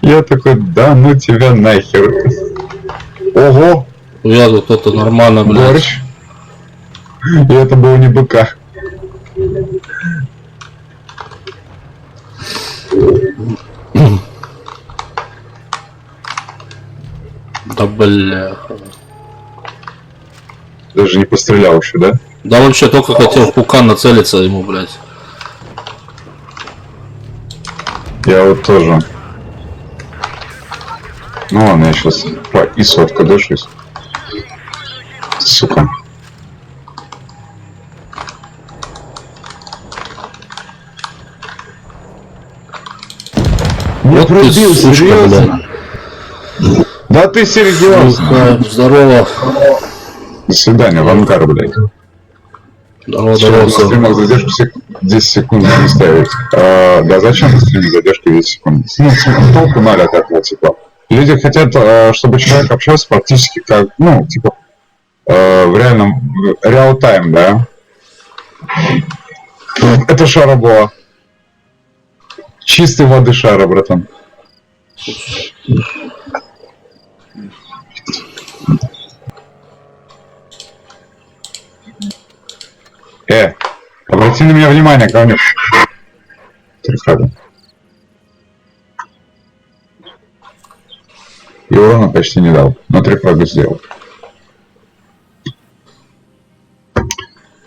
Я такой, да ну тебя нахер. Ого! Я тут кто-то нормально, блядь. Борщ. И это был не быка. Да бляха. Даже не пострелял еще, да? Да вообще только хотел в пукан нацелиться ему, блядь. Я вот тоже. Ну ладно, я сейчас по ИСу откадышусь. Сука. Вот ты, сучка, блядь. Да ты серьезно? Здорово. До свидания, Вангар, блядь. Здорово, Что, здорово. на стримах задержку 10 секунд не ставить. Да зачем на стриме задержка 10 секунд? Ну, толку ноль от этого, типа. Люди хотят, чтобы человек общался практически как, ну, типа, в реальном, реал-тайм, да? Это шара была. Чистой воды шара, братан. обрати на меня внимание, ко мне. 3 фрага. И урона почти не дал, но 3 фрага сделал.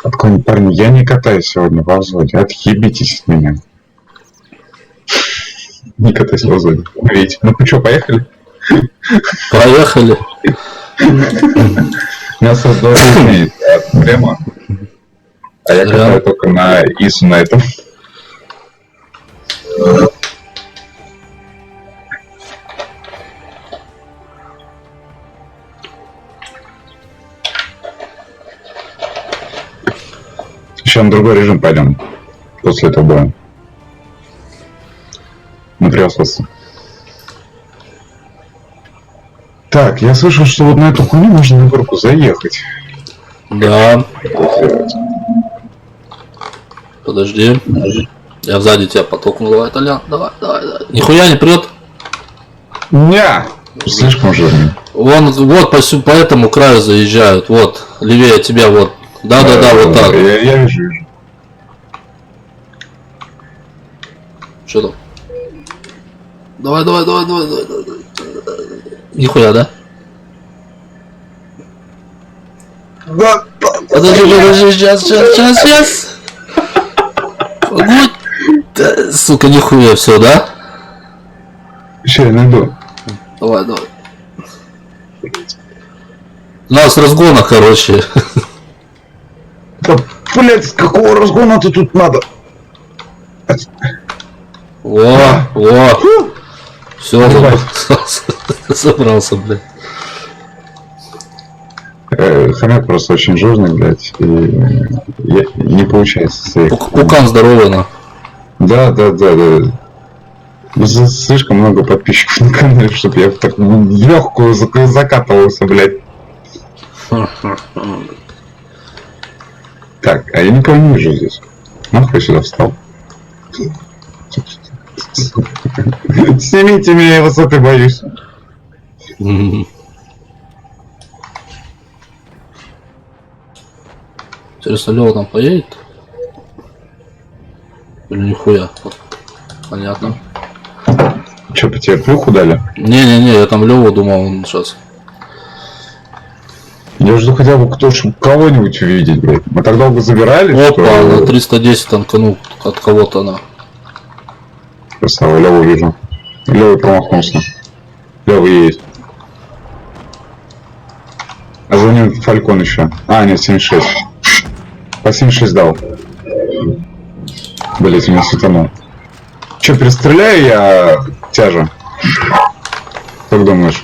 Отклонить, парни, я не катаюсь сегодня во взводе, отъебитесь от меня. Не катаюсь во взводе, умрите. Ну что, поехали? Поехали. Мясо должен прямо. А я катаю только на ИСу на этом. Сейчас на другой режим пойдем. После этого боя. На превосходство. Так, я слышал, что вот на эту хуйню можно на горку заехать. Да. Подожди. Я сзади тебя потолкнул. Давай, Толян. Давай. Нихуя не прет. Ня! Слишком жирный. Вон, вот по этому краю заезжают. Вот. Левее тебя вот. Да, вот так. Я вижу. Что там? Давай. Нихуя, да? Да. Подожди, сейчас. Погодь. Да, сука, нихуя, все, да? Сейчас я найду. Давай. У нас разгона, короче. Да, блять, с какого разгона-то тут надо? Во. Все, забрался, блядь. Хомяк просто очень жирный, блядь, и не получается своих. Пукан здоровый, на. Да. Слишком много подписчиков на канале, чтобы я так в легкую закатывался, блядь. Так, а я никого не вижу здесь. Нахуй я сюда встал. Снимите меня, я высоты боюсь. Интересно, Лёва там поедет? Или нихуя? Понятно. Че, по тебе плюху дали? Не, я там Лёву думал, он сейчас. Я жду хотя бы кого-нибудь увидеть, блядь. Мы так долго забирали, Опа, на 310 танканул от кого-то она. Красава, Лёву вижу. Лёва промахнулся. Лёва есть. А за ним Фалькон еще. А, нет, 76. По 76 дал. Блять, у меня сутанул. Че, перестреляю я тяжа? Как думаешь?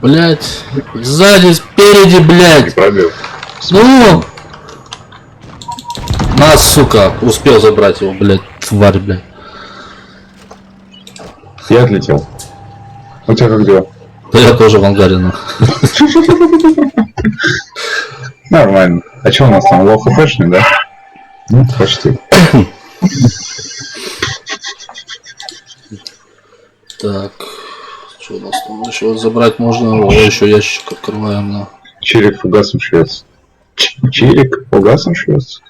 Блять, сзади, спереди, блять. Пробил. Ну! На, сука, успел забрать его, блять, тварь, блять. Я отлетел. У тебя как дела? Да я тоже в ангаре, ну. Нормально. А что у нас там, лоу хпшный, да? Ну, почти. Так, что у нас там еще забрать можно? О, еще ящик открываем, на. Чирик фугасом швец. Чирик фугасом швец.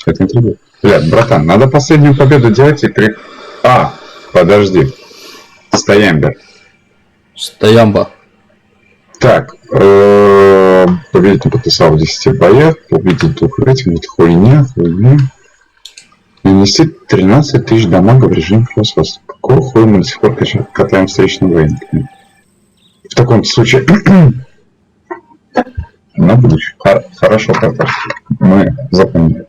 Это интригует. Блядь, братан, надо последнюю победу делать и при... А, подожди. Стоямбер. Стоямба. Так, победить потусал в 10 боях, победить двух рейтингов, хуйня. Нанести 13 тысяч дамага в режиме превосходства. Какого хуя мы до сих пор катаем встречным военными? В таком случае... На будущее. Хорошо, как мы запомнили.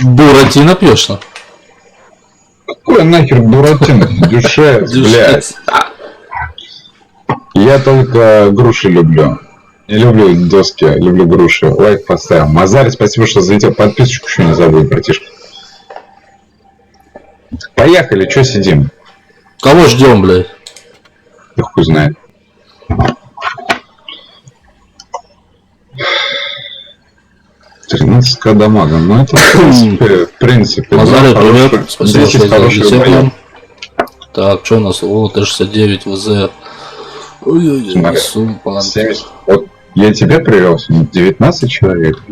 Буратино пьешь, на? Какой нахер Буратино? Дюшес, блядь. Я только груши люблю. Не люблю доски, люблю груши. Лайк поставил. Мазарь, спасибо, что залетел. Подписочку еще не забудь, братишка. Поехали, что сидим? Кого ждем, блядь? Да хуй знает. К дамага, ну это в принципе Мазарь, да, привет, спасибо, что залетел. Так, что у нас? О, Т-69 ВЗ. Ой-ой-ой, Смотри, сумпан. 70. Вот я тебе привел 19 человек.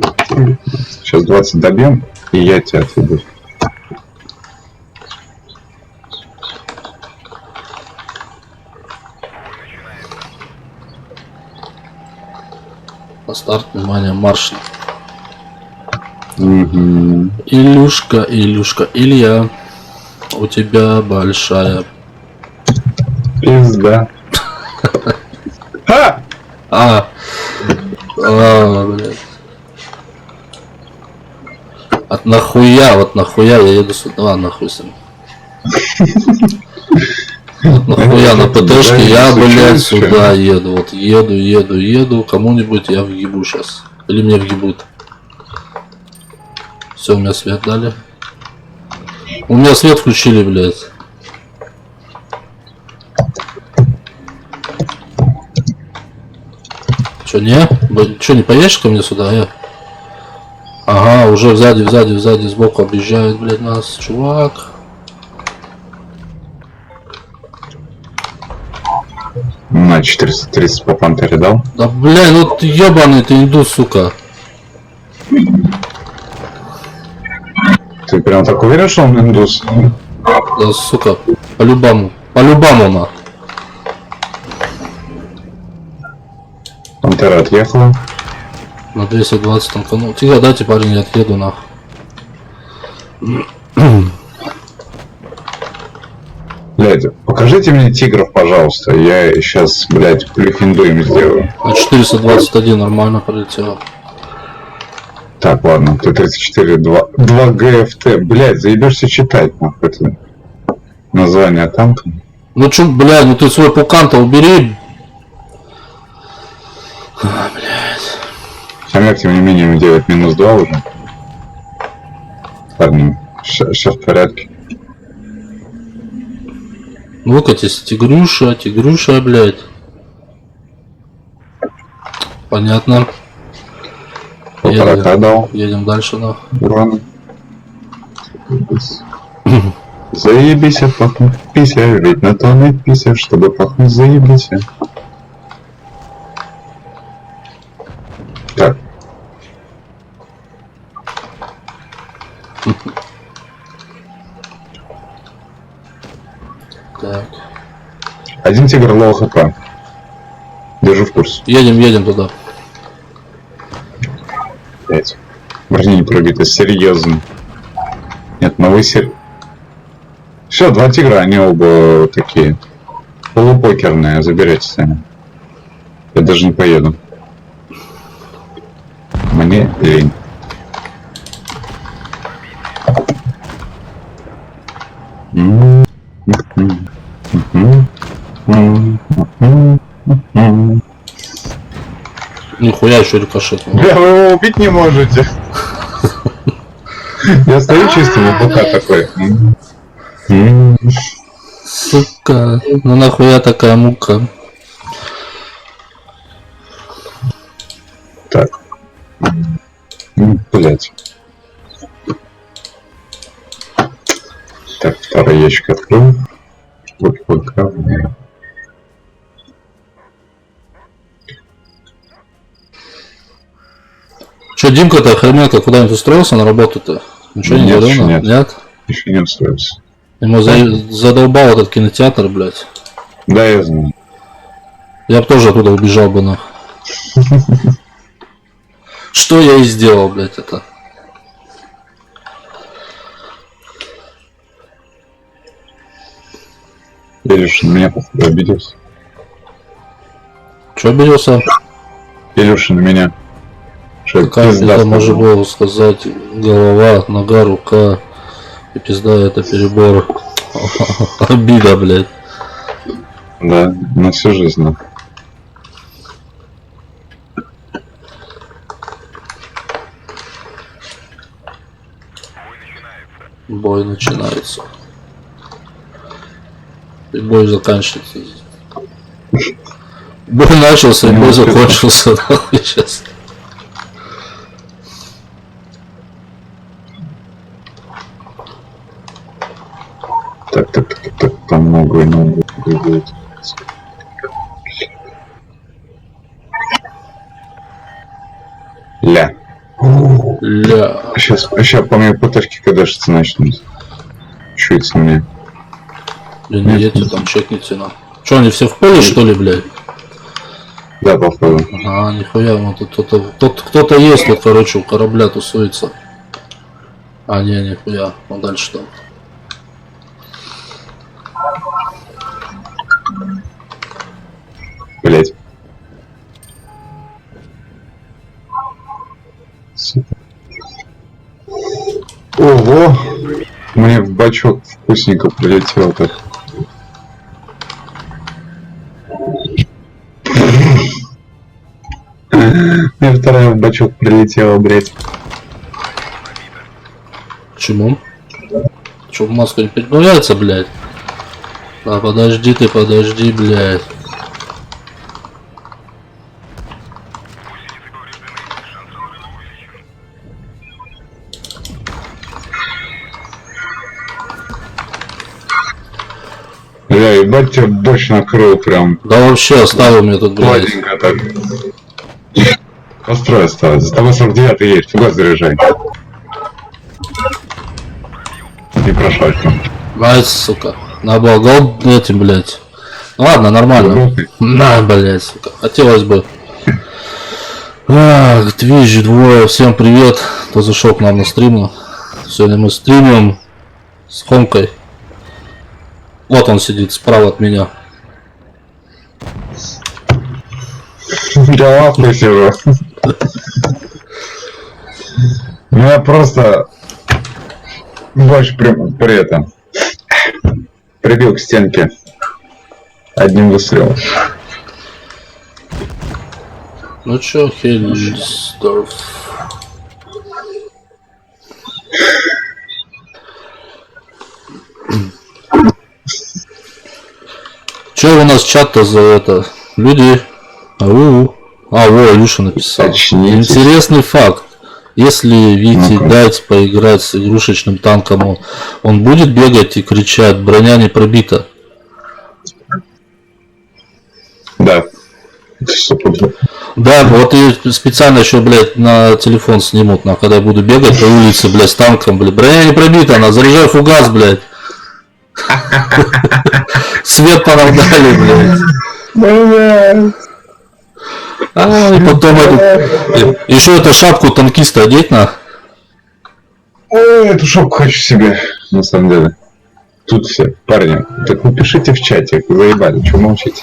Сейчас 20 добьем, и я тебя отведу. На старт, внимание, марш. Угу. Илюшка, Илюшка, Илья. У тебя большая... Пизда. Ха! Блядь. От нахуя, вот нахуя я еду сюда, нахуй сам. Вот нахуя на ПТшке я, блядь, сюда еду. Вот еду. Кому-нибудь я въебу сейчас. Или мне въебут. Все, у меня свет дали. У меня свет включили, блядь. Че, не? Че, не поедешь ко мне сюда, Ага, уже сзади, сбоку объезжает, блядь, нас, чувак. На 430 по пантере дал. Да, блядь, ну ты ебаный, ты индус, сука. Ты прям так уверен, что он индус? Да, сука, по-любому, на. Пантера отъехала. На 220 танканул. Тихо, дайте, парень, я отъеду, нахуй. Блядь, покажите мне тигров, пожалуйста. Я сейчас, блядь, плюхинду им сделаю. На 421 нормально пролетело. Так, ладно, Т-34, 2 ГФТ. Блядь, заебешься читать, нахуй, это название танка. Ну чё, блядь, ну ты свой пукан-то убери. Блядь. Хомяк, тем не менее, делает -2 уже. Парни, все в порядке. Выкатись, тигрюша, блядь. Понятно. Полтора дал. Едем дальше, нахуй. Урона. Заебись, пахнуть пися, ведь на то не пися, чтобы пахнуть заебись. Так. Так. Один тигр лоу хп. Держу в курсе. Едем туда. 5. Брони не пробиты, серьезно. Нет, новый Все, 2 тигра, они оба такие. Полупокерные, заберете сами. Я даже не поеду. Мне лень. Нихуя еще рикошет. Бля, вы его убить не можете. Я стою чисто на бока такой. Сука, ну нахуя такая мука? Так. Блять. Так, второй ящик открыл. Вот пока. Че, Димка-то охренел-то куда-нибудь устроился на работу-то? Ничего не Нет, говорил? еще на- нет. Нет? Еще не устроился. Ему задолбал этот кинотеатр, блядь. Да, я знаю. Я бы тоже оттуда убежал бы, нахуй. Что я и сделал, блядь, это. Илюша на меня, походу, обиделся. Че обиделся? Илюша на меня. Что Какая пизда это может сказал. было сказать? Голова, нога, рука. И пизда, это перебор. Обида, блядь. Да, на всю жизнь. Да. Бой начинается. И бой заканчивается. Бой начался, и бой закончился. Нахуй сейчас. Так. там много и много будет. Ля. Ля. Сейчас по моей ПТшке кадашиться начнут. Чуется мне. Да не едьте там, чекните на. Че, они все в поле, что ли, блядь? Да, походу. А, нихуя, вот тут кто-то есть, вот, короче, у корабля тусуется. А, не, нихуя. Ну дальше там. Блять. Сука. Ого! Мне в бачок вкусненько прилетело так. Мне вторая в бачок прилетела, блять. Почему? Че, в маску не прибавляется, блядь? А, подожди ты, подожди, блядь. Бля, ебать тебя борщ накрыл прям. Да вообще оставил мне тут, блядь. Гладенько так. Построй осталось. За тобой 49 есть. Фугас заряжай. Не прошел. Ай, сука. Наблагал этим, блядь. Ладно, нормально. На, блядь, сука. Хотелось бы. Ах, Твич, двое. Всем привет. Кто зашел к нам на стрим. Сегодня мы стримим с Хомкой. Вот он сидит справа от меня. Я лапкой сижу. Ну я просто больше при этом прибил к стенке одним выстрелом. Ну чё, Хельсдорф? Чё у нас чат-то за это? Люди. Ау. А, во, Илюша написал. Очнитесь. Интересный факт. Если Вите дать поиграть с игрушечным танком, он будет бегать и кричать, броня не пробита. Да. Да, вот и специально еще, блядь, на телефон снимут, когда я буду бегать по улице, блядь, с танком, блядь. Броня не пробита, она, заряжай фугас, блядь. Свет по нам дали, блядь. А, и потом еще эту шапку танкиста одеть на. Ой, эту шапку хочу себе, на самом деле. Тут все, парни, так напишите в чате, заебали, что молчите?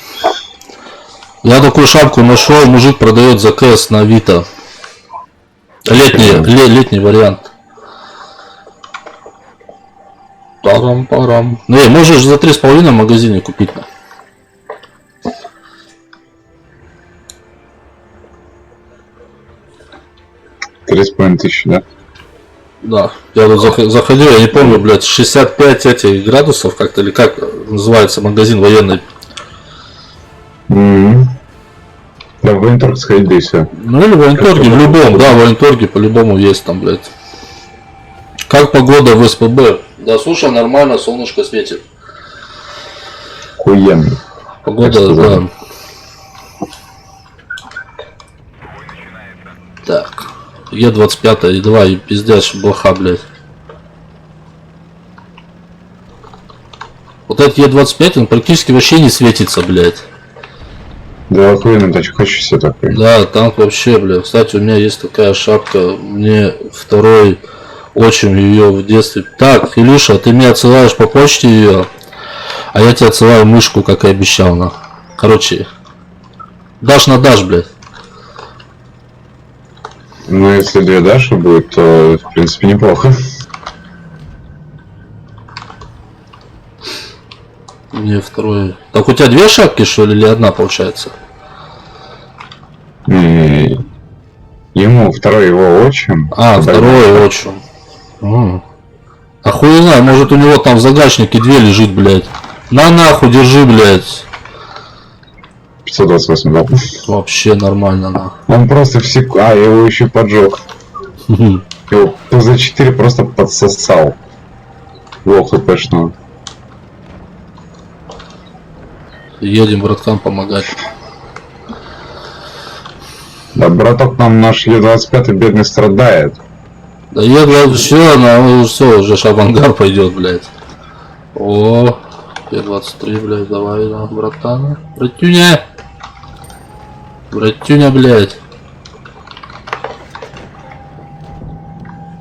Я такую шапку нашел, мужик продает заказ на Авито. Летний вариант. Парам-парам. Не, можешь за 3,5 в магазине купить. 3,5 тысячи, да? Да. Я тут заходил, я не помню, блядь, 65 этих градусов как-то, или как называется магазин военный. Да, в военторг сходить, да и все. Ну или в военторге, в любом, да, в военторге по-любому есть там, блядь. Как погода в СПБ? Да, слушай, нормально, солнышко светит. Охуенно. Погода, да. Так. Е25 и 2 и пиздец, блоха, блядь. Вот этот Е25, он практически вообще не светится, блядь. Да, охуенно, тачку хочу себе такой. Да, танк вообще, блядь. Кстати, у меня есть такая шапка. Мне второй отчим ее в детстве. Так, Илюша, ты мне отсылаешь по почте ее, а я тебе отсылаю мышку, как и обещал, на. Короче, дашь на дашь, блядь. Ну, если 2 Даши будет, то, в принципе, неплохо. Мне второй. Так у тебя 2 шапки, что ли, или одна получается? Ему второй его отчим. А, второй отчим. А хуй не знаю, может у него там в загашнике 2 лежит, блядь. На нахуй, держи, блядь. 528, да? Вообще нормально, на. Он просто в секунду... А, я его еще поджег. Его за 4 просто подсосал. Его хпшного. Едем браткам помогать. Да, браток нам наш Е25 бедный страдает. Да Е20, все, уже шабангар пойдет, блядь. О, Е23, блядь, давай, да, братан. Братюня! Братюня, блядь.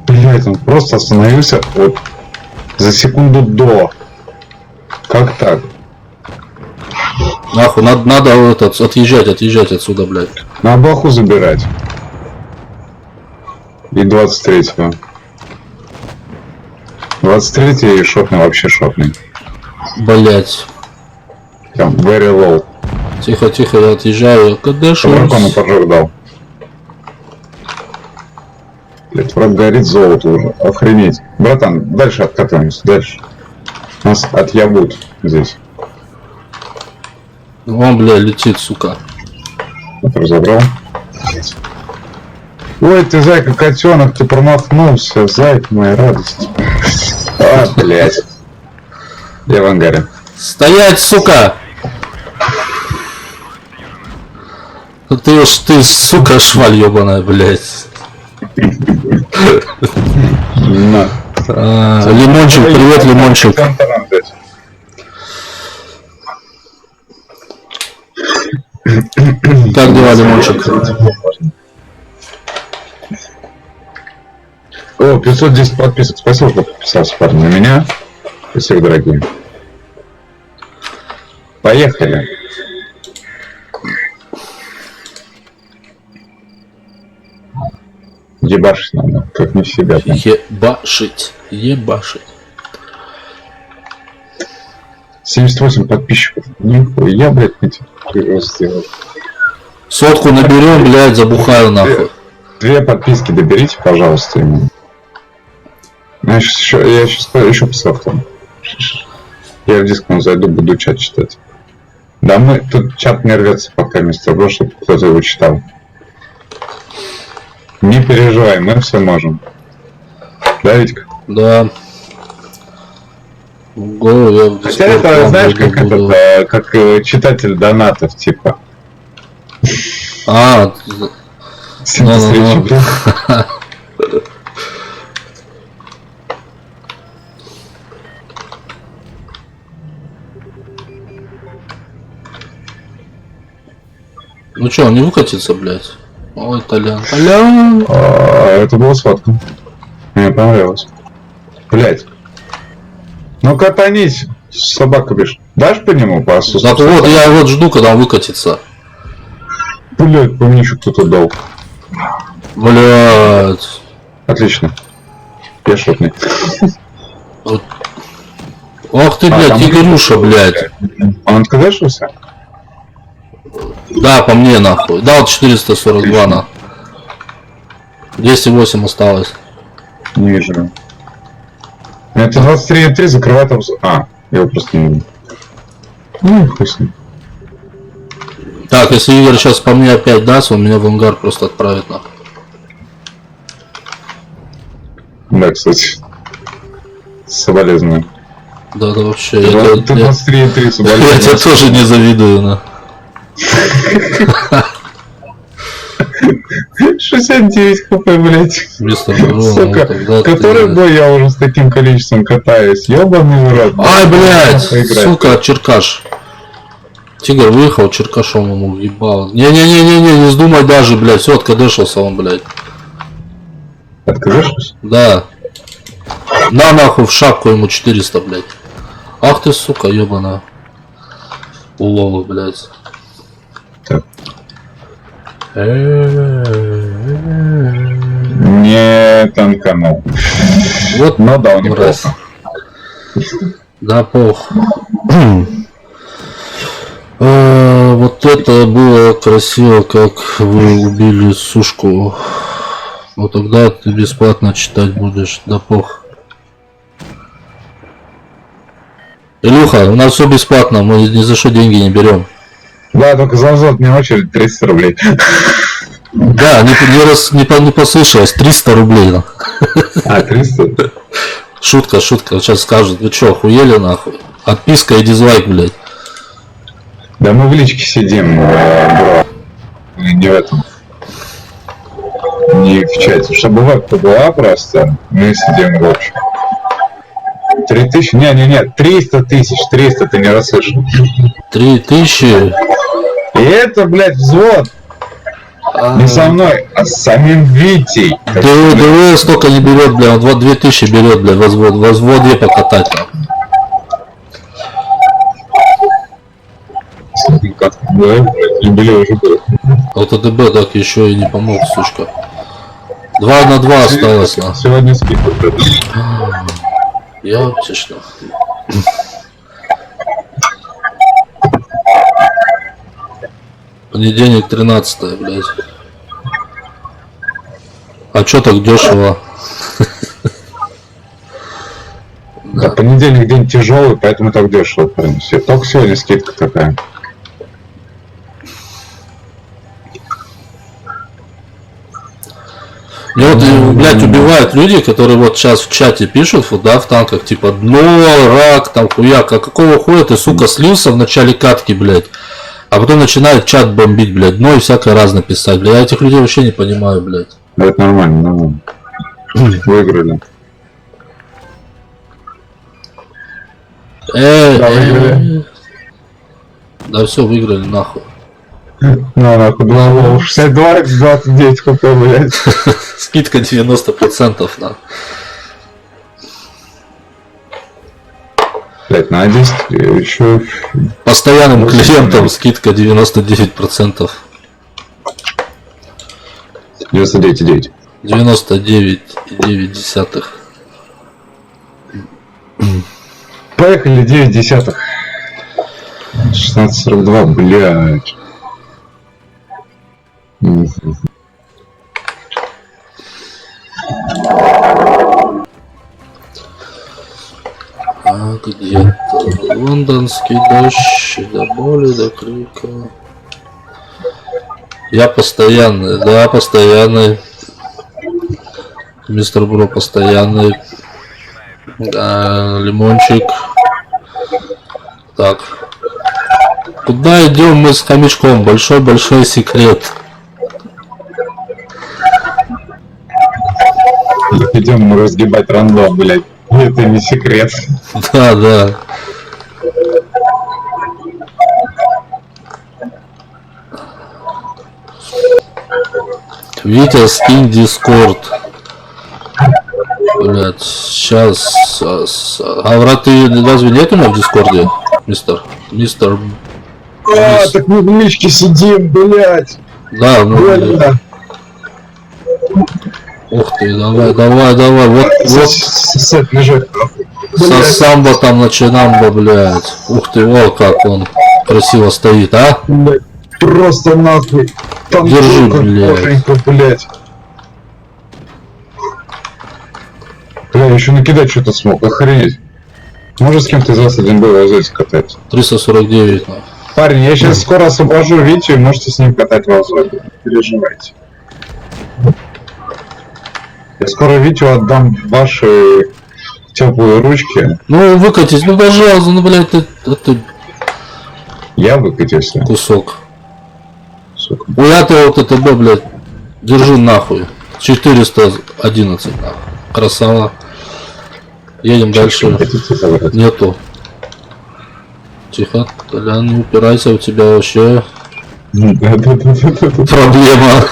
Блять, он просто остановился вот за секунду до. Как так? Нахуй, надо этот, отъезжать отсюда, блядь. На Абаху забирать. И 23-го. 23-й шотный, вообще шотный. Блядь. Там, very low. Тихо, тихо, я отъезжаю. КД Дракону поджог дал. Блять, враг горит, золото уже. Охренеть. Братан, дальше откатываемся, дальше. Нас отъебут здесь. Вон, бля, летит, сука. Вот разобрал. Ой, ты, зайка, котенок, ты промахнулся, зайка, моя радость. А, блядь. Я в ангаре. Стоять, сука! Ты, сука, шваль ебаная, блядь. На. Лимончик, привет, лимончик. Как дела, лимончик? О, 510 подписок. Спасибо, что подписался, парни, на меня. Спасибо, дорогие. Поехали. Ебашить надо, как не в себя. Прям. Ебашить, ебашить. 78 подписчиков. Нихуя, блядь, не сделал. Сотку наберем, блядь, забухаю нахуй. 2 подписки доберите, пожалуйста, ему. Я сейчас еще писал там. Я в дисконт зайду, буду чат читать. Да мы тут чат не рвется пока вместо того, чтобы кто-то его читал. Не переживай, мы все можем. Да, Витька? Да. Го, я в Хотя Discord это, вам знаешь, буду- как буду- это, как читатель донатов, типа. А, Синтез речи, блин. ну чё, он не выкатится, блядь? Ой, Толян. Толян! Это было сладко. Мне понравилось. Блять. Ну катанись, собака бежит. Дашь по нему по осу? Так вот, я вот жду, когда он выкатится. Блять, по мне еще кто-то дал. Блядь. Отлично. Я шотный. Ох ты, блядь, там Игорюша, блядь. Он отказался? Да, по мне, нахуй. Да, вот 442, на. 208 осталось. Не вижу. Это 23.3 закрывает обзор. А, я его просто не видел. Ну и хуй с ним. Так, если Игорь сейчас по мне опять даст, он меня в ангар просто отправит, нахуй. Да, кстати. Соболезную. Да, да вообще, Ты я 23.3 тебя соболезную. тоже не завидую, на. 69 хп, блять. Мистер Сука, который бой я уже с таким количеством катаюсь? Ёбаный в рот. Ай, блядь, Поиграть. сука, черкаш. Тигр выехал, черкашом ему въебал. Не-не-не-не-не, не вздумай даже, блядь, все, откадешился он, блядь. Откажешься? Да. На нахуй в шапку ему 400, блядь. Ах ты, сука, ебаная. Улова, блядь. Так. Не танканул. Вот, Ну да, он раз. неплохо. Да, пох. Вот это было красиво, как вы убили сушку. Вот тогда ты бесплатно читать будешь. Да пох. Илюха, у нас все бесплатно, мы ни за что деньги не берем. Да, только за взлет мне очередь 300 рублей. Да, не послышалось, 300 рублей. Ну. А, 300? Шутка, сейчас скажут, вы чё, охуели нахуй? Отписка и дизлайк, блядь. Да мы в личке сидим, бро. Не в этом. Не в чате. Чтобы вебка была просто, мы сидим в общем. 3000? Не, 300 тысяч, 300, ты не расслышал. 3000. И это, блядь, взвод. Не со мной, а с самим Витей. ДВ столько не берет, бля, он 2000 берет, бля, возводе покатать там. Юбилей уже был. Вот АДБ так еще и не помог, сучка. 2 на 2 осталось, на. Сегодня скидку. Я оптично. Понедельник 13, блядь. А чё так дешево? Да, понедельник день тяжелый, поэтому так дешево принесли. Только сегодня скидка такая. Мне вот, блядь, убивают люди, которые вот сейчас в чате пишут, вот, да, в танках, типа, дно, рак, там, хуяк, а какого хуя ты, сука, слился в начале катки, блядь, а потом начинает чат бомбить, блядь, дно и всякое разное писать, блядь, я этих людей вообще не понимаю, блядь. Да, это нормально, нормально. Выиграли. Да, выиграли. Да все, выиграли, нахуй. Ну, нахуй, 62 x 29 хп, блядь. Скидка 90%, да. Блядь, на 10 еще... Постоянным клиентам скидка 99%. 99,9. 99,9. Поехали, 9 десятых. 16,42, блядь. А где-то лондонский дождь, до боли, до крика. Я постоянный, да, постоянный. Мистер Бро постоянный. Да, лимончик. Так. Куда идем мы с хомячком? Большой-большой секрет. Идем мы разгибать рандом, блядь. Это не секрет. Да, да. Витя, скинь Дискорд. Блять, сейчас. Гавра, ты разве нет у меня в Дискорде, мистер? А, так мы в личке сидим, блядь. Да, ну. Больно. Ух ты, давай. Вот Сосать лежать, нахуй. со самбо там начинамбо, блять. Ух ты, вот как он красиво стоит, а? Блядь, просто нахуй. Там Держи, блядь. плохенько, блядь. Бля, еще накидать что-то смог, охренеть. Может с кем-то из вас один был возить катать? 349, ну. Парень, я сейчас скоро освобожу Витю, и можете с ним катать волзоги. Не переживайте. Я скоро Витю отдам в ваши теплые ручки. Ну, выкатись, ну, пожалуйста, ну, блядь, ты Я выкатился. кусок. Сука. Я ты вот это, блядь, держи нахуй. 411, нахуй. Красава. Едем дальше. Хотите забрать? Нету. Тихо, Толян, не упирайся, у тебя вообще Да. проблема.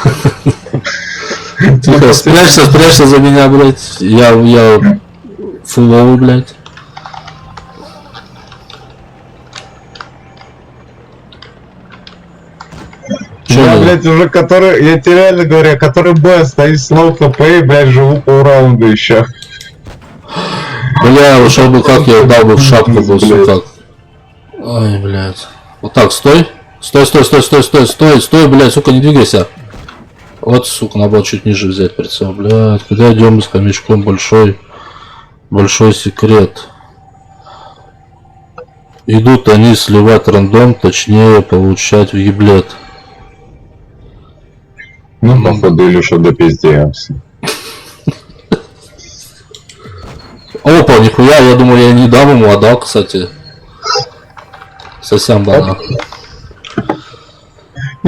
Тихо, спрячься за меня, блядь. Я фуловый, блядь. Я, блядь, уже который, я тебе реально говорю, который бой стоит с лоу хп и, блядь, живу полраунда еще. Бля, ушел бы как, я дал бы в шапку, был, сука. Ой, блядь. Вот так, стой. Стой, блядь, сука, не двигайся. Вот, сука, надо было чуть ниже взять прицел, блядь. Куда идем с хомячком? Большой секрет. Идут они сливать рандом, точнее получать в еблет. Ну, походу, Илюша допиздеялся. Опа, нихуя, я думаю, я не дам ему, отдал, кстати. Совсем бана.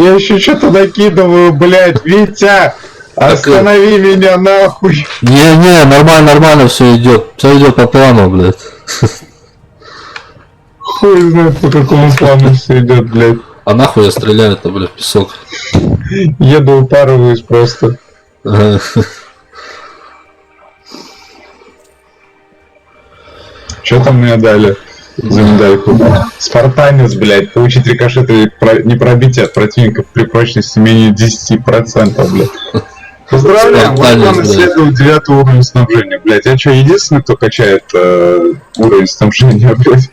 Я еще что-то накидываю, блядь, Витя! Останови меня нахуй! Не, нормально все идет по плану, блядь. Хуй знает, по какому плану все идет, блядь. А нахуй я стреляю-то, блядь, в песок. Еду упарываюсь просто. Что там мне дали за медальку? Спартанец, блядь, получить рикошеты не пробитие от противника при прочности менее 10%, блядь. Поздравляем, вот Спартанец, вам исследовал 9 уровень снабжения, блядь. Я что, единственный, кто качает уровень снабжения, блядь?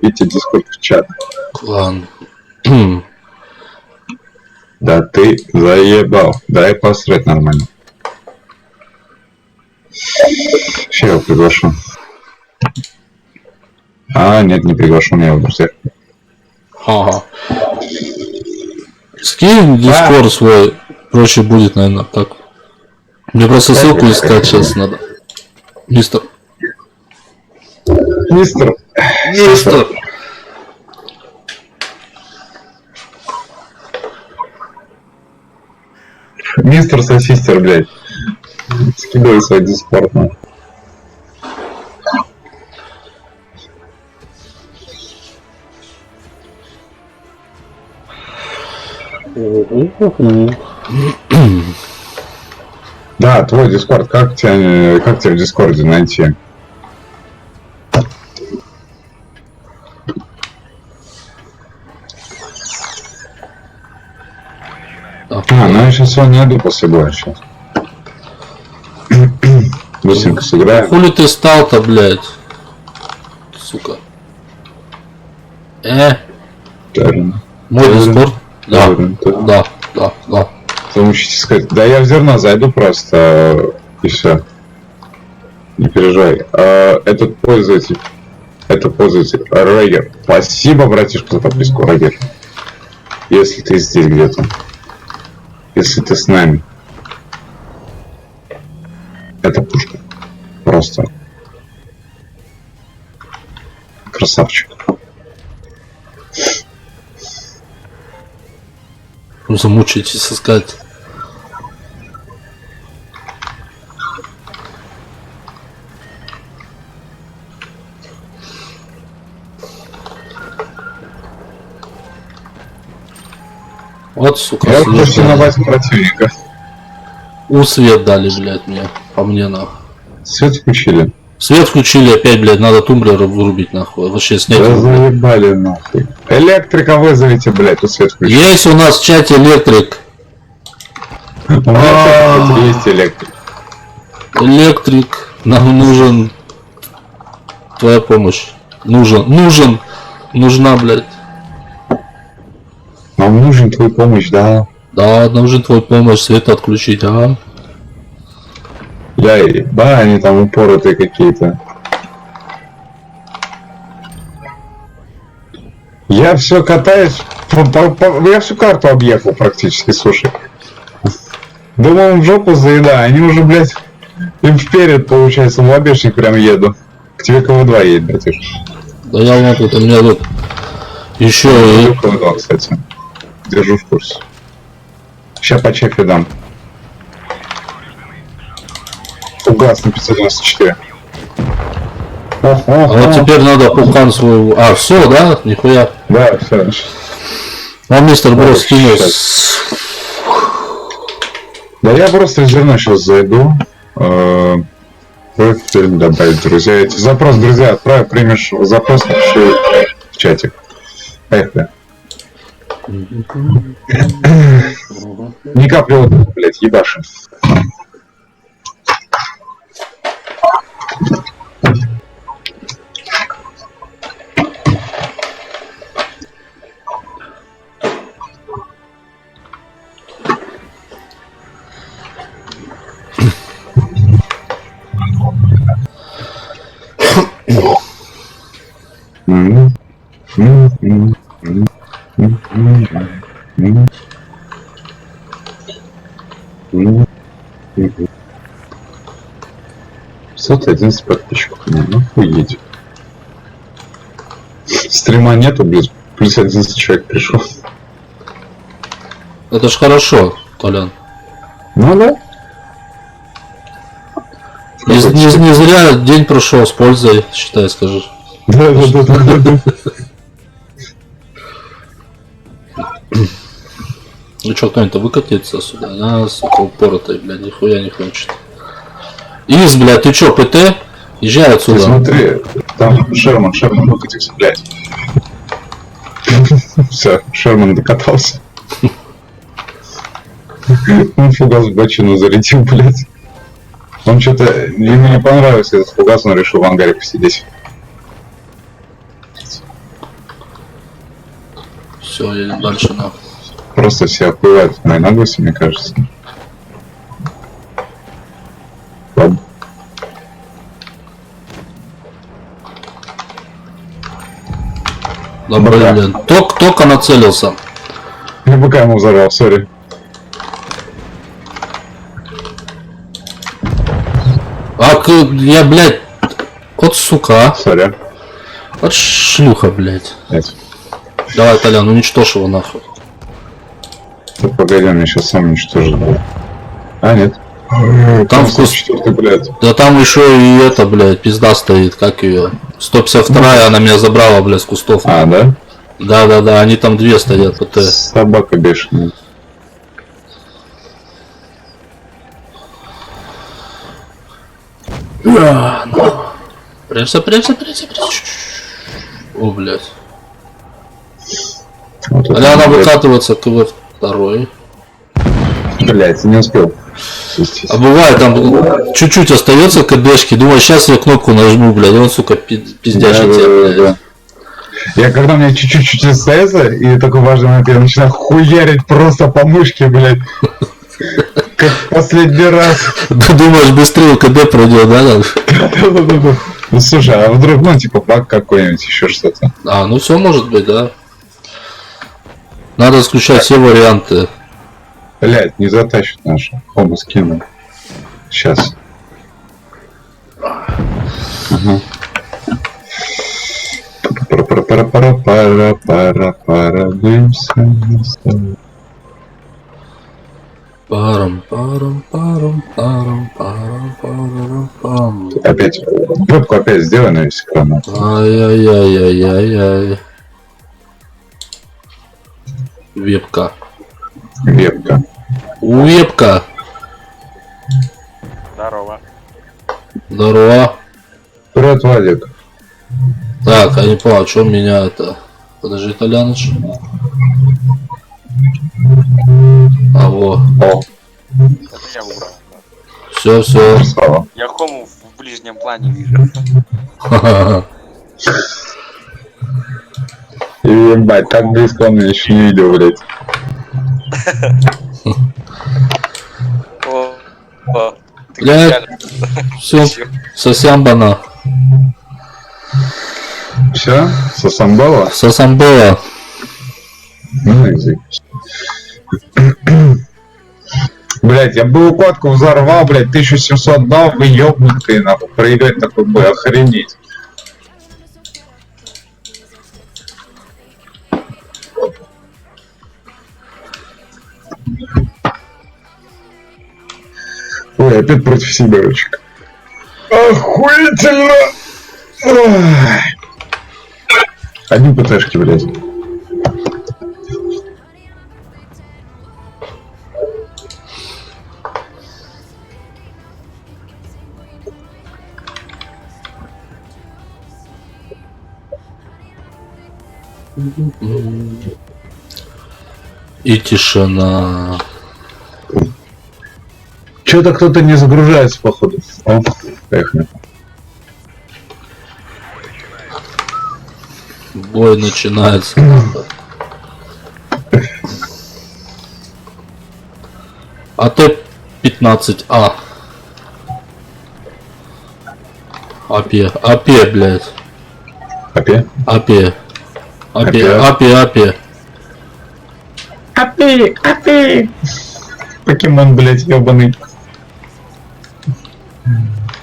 Видите, дискорд в чат. Клан. Да ты заебал. Дай посрать нормально. Сейчас я его приглашу. А, нет, не приглашен, я его друзья. Ага. Скинь дискорд свой, проще будет, наверное, так. Мне просто ссылку искать сейчас надо. Мистер. Мистер. Мистер сосистер, блядь. Скидывай свой дискорд, нахуй. Да, твой дискорд, как тебя в дискорде найти? Ну я сейчас его найду после боя сейчас. Быстренько сыграем. Хули ты стал-то, блядь? Сука. Мой дискорд? Да. Замучите сказать. Да я в зерно зайду просто и все. Не переживай. Этот пользователь Регер. Спасибо, братишка, за подписку, Регер. Если ты здесь где-то. Если ты с нами. Это пушка. Просто. Красавчик. Замучаетесь искать. Вот, сука, Я свет хочу дали. набрать противника. Свет дали, блядь, мне. По мне, нахуй. Свет включили. Свет включили опять, блядь, надо тумблера вырубить, нахуй. Вообще снять Да его, блядь. заебали нахуй. Электрика вызовите, блядь, тут свет включили. Есть у нас в чате электрик. У меня, кстати, есть электрик. Электрик. Нам нужен твоя помощь. Нужна, блядь. Нам нужен твой помощь, да? Да, нужен твой помощь, свет отключить, а? Я еба, они там упоротые какие-то. Я все катаюсь, я всю карту объехал практически, слушай. Думал, в жопу заедаю, они уже, блядь, им вперед, получается, в лобешник прям еду. К тебе КВ-2 едет, братиш. Да я вот тут, у меня тут еще и... КВ-2, кстати. Держу в курсе. Сейчас по чеке дам. Угас на 594. А вот теперь надо пукан свой... А, все, да? Нихуя. Да, все. А мистер Брос скинул. Да я просто зерно сейчас зайду. Профиль добавить друзья. Эти запрос, друзья, отправь, примешь запрос, напиши в чатик. Поехали. Ни капли отдыха, блядь, ебашим. Сот 11 подписчиков. Ну, охуеть. Стрима нету, блядь. Плюс 11 человек пришел. Это ж хорошо, Толян. Ну да. Не зря день прошел с пользой, считай, скажешь. Да. Ну что, кто-нибудь выкатится сюда? А, сука, упоротый, блядь, нихуя не хочет. Из, блядь, ты чё, ПТ? Езжай Ты отсюда. смотри, там Шерман выкатился, блядь. Все, Шерман докатался. Он фугас в бочину зарядил, блядь. Он что-то... Ему не понравился этот фугас, он решил в ангаре посидеть. Все, едем дальше, нахуй. Просто все оплывают в моей наглости, мне кажется. Ладно. Да, блин. Только нацелился. Я пока ему взорвал, сори. Я, блядь... Вот сука, а. Сори. Вот шлюха, блядь. Нет. Давай, Толян, уничтожь его нахуй. Да погоди, он меня сейчас сам уничтожит. А, нет. Там вкус... 4, блядь. Да там еще и это, блядь, пизда стоит, как ее. 152-я она меня забрала, блядь, с кустов. А, да? Да, они там две стоят, ПТ. Собака бешеная. Прячься. О, блядь. Вот это, Она блядь. выкатывается КВ-2. Блядь, не успел. Спустись. А бывает там чуть-чуть остается КДшки, думаю, сейчас я кнопку нажму, блядь, и он, сука, пиздячит тебя, блядь. Да. Я когда у меня чуть-чуть остается, и такой важный момент, я начинаю хуярить просто по мышке, блядь. Как в последний раз. Думаешь, быстрее КД пройдет, да? Да. Ну слушай, а вдруг, ну, типа, баг какой-нибудь, еще что-то. А, ну все может быть, да. Надо исключать все варианты. Блядь, не затащит нашу. Хому скину. Сейчас. Ага. Пара-пара-пара-пара-пара-дымся. Парам. Опять. Кнопку опять сделай на весь экран. Ай-яй-яй-яй-яй. Вебка. Вебка. Вебка. Здорово. Здорово. Привет, Владик. Так, я не понял, что меня это... Подожди, Толяныч. А во. О, Это я убрал. Все. красава. Я хому в ближнем плане вижу. Ебать, так близко он меня еще не видел, блядь. О, ты Блядь. реально- Все. Сосямбана. Все? Сосамбала? Сосамбела. Ну, язык. Блять, я бы укладку взорвал, блять, 1700 дал, вы ёбнутые, нахуй, проиграть такой бой, охренеть. Ой, опять против семерочек. Охуительно! Ой. Одни ПТшки, блядь. И тишина. Что-то кто-то не загружается, походу. О, поехали. Бой начинается. АТ-15А. АП, блядь. Опять? АП. Апи! Покемон, блядь, ёбаный.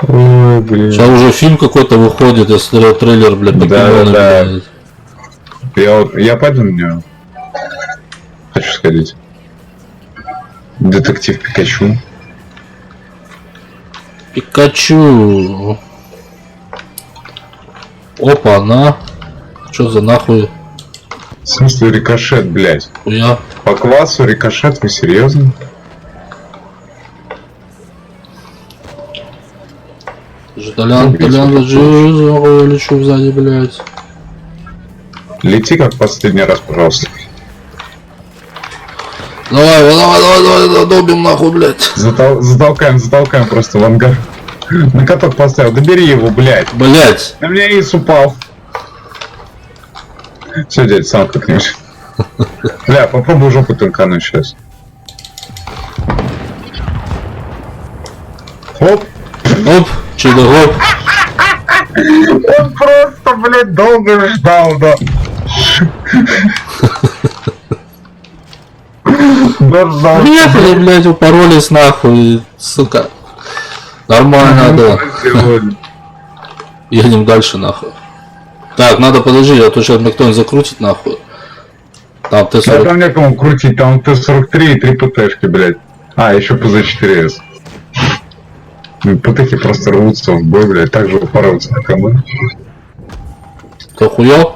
Ой, блядь. Сейчас уже фильм какой-то выходит, я смотрел трейлер, блядь, Да, Покемона, да. блядь. Я пойду на него. Хочу сходить. Детектив Пикачу. Пикачу. Опа, на. Чё за нахуй? В смысле рикошет, блядь? Хуя. По классу рикошет, вы серьезно? Толян, лечу сзади, блядь. Лети как последний раз, пожалуйста. Давай, долбим нахуй, блядь. Затолкаем просто в ангар. На каток поставил, добери его, блядь. Блядь. На меня яйц упал. Все, дядь, сам как-нибудь. Бля, попробуй жопу тонкануть сейчас. Оп! Оп, чудо, оп. Он просто, блядь, долго ждал, да. Дождался. Приехали, блядь, упоролись нахуй, сука. Нормально, да. Едем дальше нахуй. Так, надо подожди, а то сейчас мне кто-нибудь закрутит нахуй. Там Да Т-40. там некому крутить, там Т-43 и 3 ПТшки, блядь. А, еще ПЗ-4С. ПТхи просто рвутся в бой, блядь, так же упорываются на КМ. Ты охуел?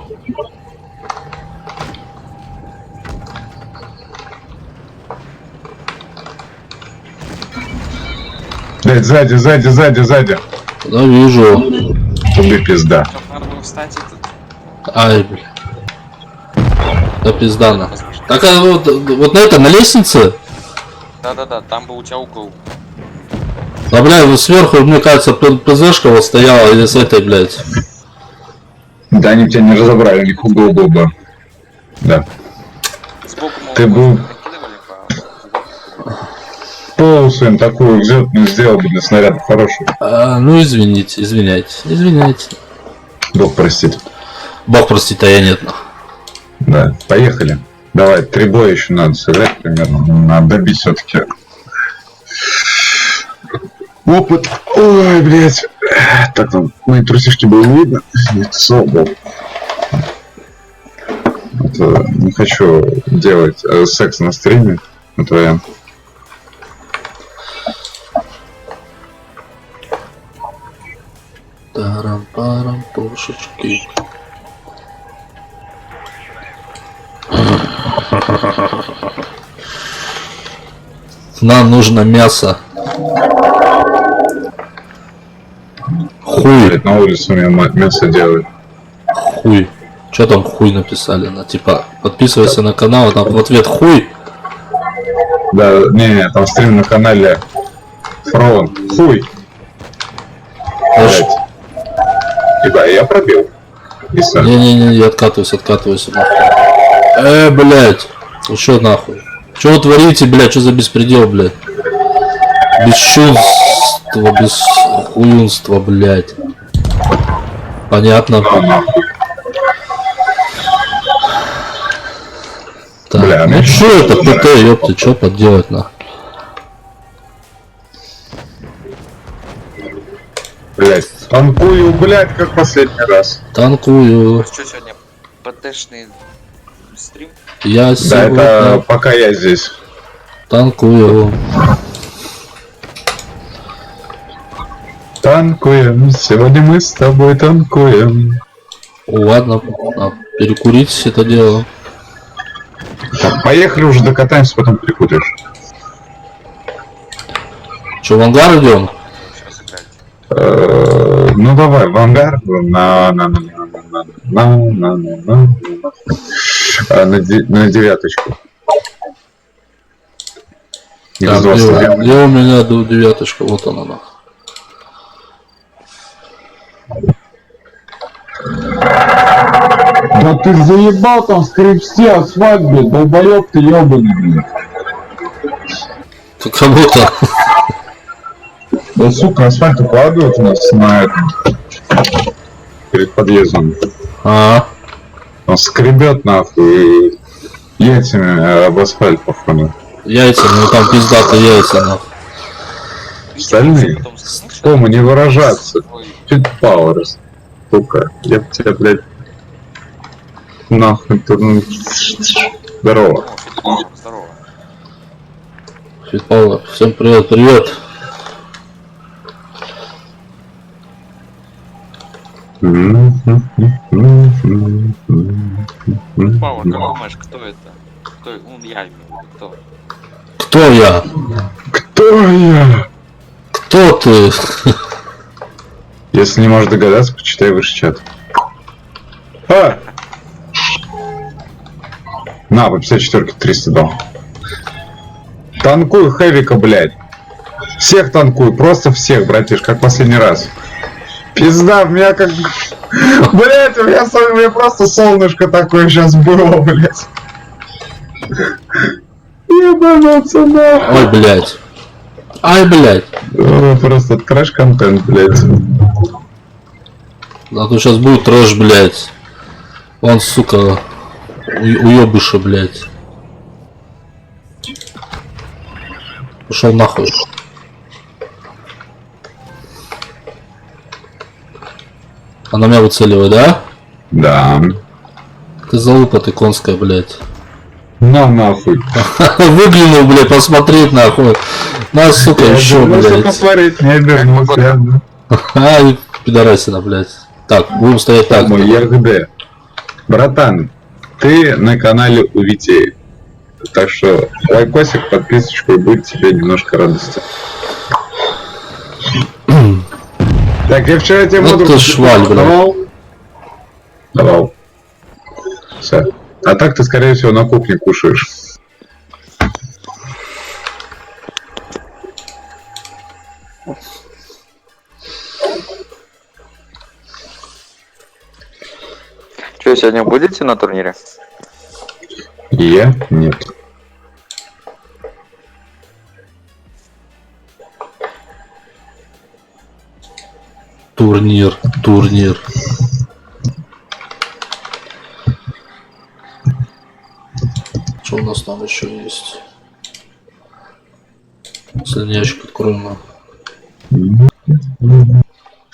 Блядь, сзади. Да вижу. Туби пизда. Чтоб надо было встать и тут. Ай, бля. Да пизда на. Так, а вот на это, на лестнице? Да-да-да, там был у тебя угол. Да, блядь, вот сверху, мне кажется, ПЗшка вот стояла, или с этой, блядь. Да, они тебя не разобрали, у них угол был бы. Да. Сбоку, мол, Ты был- накидывали по... Полосу им такую взлетную сделал, блин, снаряд хороший. Ну, извиняйте. Бог простит. Бог простит, а я нет. Да, поехали. Давай, 3 боя еще надо сыграть примерно. Надо добить все-таки. Опыт. Ой, блядь. Так, там мои трусишки было видно. Нет, слабо. Не хочу делать секс на стриме. Это вариант. Тарам-парам, пушечки. Нам нужно мясо. Хуй. На улице у меня мясо делают. Хуй. Что там хуй написали? Типа, подписывайся на канал, там в ответ хуй. Да, не, там стрим на канале Фрон. Хуй. Блять. Ебать, я пробил. Не-не-не, я откатываюсь. Нахуй. Блять. Ну что нахуй? Что вы творите, блядь? Что за беспредел, блядь? Бесчувство, бесхуюнство, блядь. Понятно. Так, Бля, ну мне что чё это надо? ПТ, ёпта, что поделать нахуй? Блять, танкую, блять, как последний раз. Танкую. Что сегодня? ПТшный стрим? Я Да, сегодня это пока я здесь. танкую. Танкуем, сегодня мы с тобой танкуем. Ладно, перекурить это дело. Так, поехали уже докатаемся, потом перекутишь. Че, в ангар идем? Сейчас играть. Ну давай, в ангар. На девяточку. Так, где у меня девяточка? Вот она нахуй. Да ты заебал там скрипсти асфальт, блядь, долбоёб ты ёбаный, блядь. Тут кого-то. Да сука, асфальт укладывают у нас на этом. Перед подъездом. Он скребет нахуй яйцами об асфальт, походу. Яйца, ну там пиздатые яйца нахуй. Остальные? Потом заснешь, Тома, не выражаться. ой, Чуть пауэрс. Сука, я б тебя, блядь, нахуй турну. Здорово. о, Федор, здорово. Фитпауэр. Всем привет, привет. Пауэр, как думаешь, кто это? Кто? Ну, я имею в виду, кто? Кто я? Кто я? Кто ты? Если не можешь догадаться, почитай выше чат. А! На, по 54 300 дал. Танкуй Хэвика, блядь. Всех танкуй, просто всех, братиш, как последний раз. Пизда, у меня как... Блядь, у меня просто солнышко такое сейчас было, блядь. Ебануться, нахуй. Ой, блядь. Ай, блядь. Просто трэш-контент, блядь. А то сейчас будет трэш, блядь. Он, сука, уебыша, блядь. Пошел нахуй. Она меня выцеливает, да? Да. Ты залупа, ты конская, блядь. На нахуй. Выглянул, блядь, посмотреть, нахуй. На, сука, еще, блядь. Посмотреть, не обернулся. Ай, пидорасина, блядь. Так, будем стоять так. Мой ЕГД. Братан, ты на канале у Витея. Так что лайкосик, подписочку, и будет тебе немножко радости. Так, я вчера тебе Вот ты шваль, давал. Давал. Все. А так ты, скорее всего, на кухне кушаешь. Что, сегодня будете на турнире? Я? Нет. Турнир. Что у нас там еще есть? Последний ящик откроем.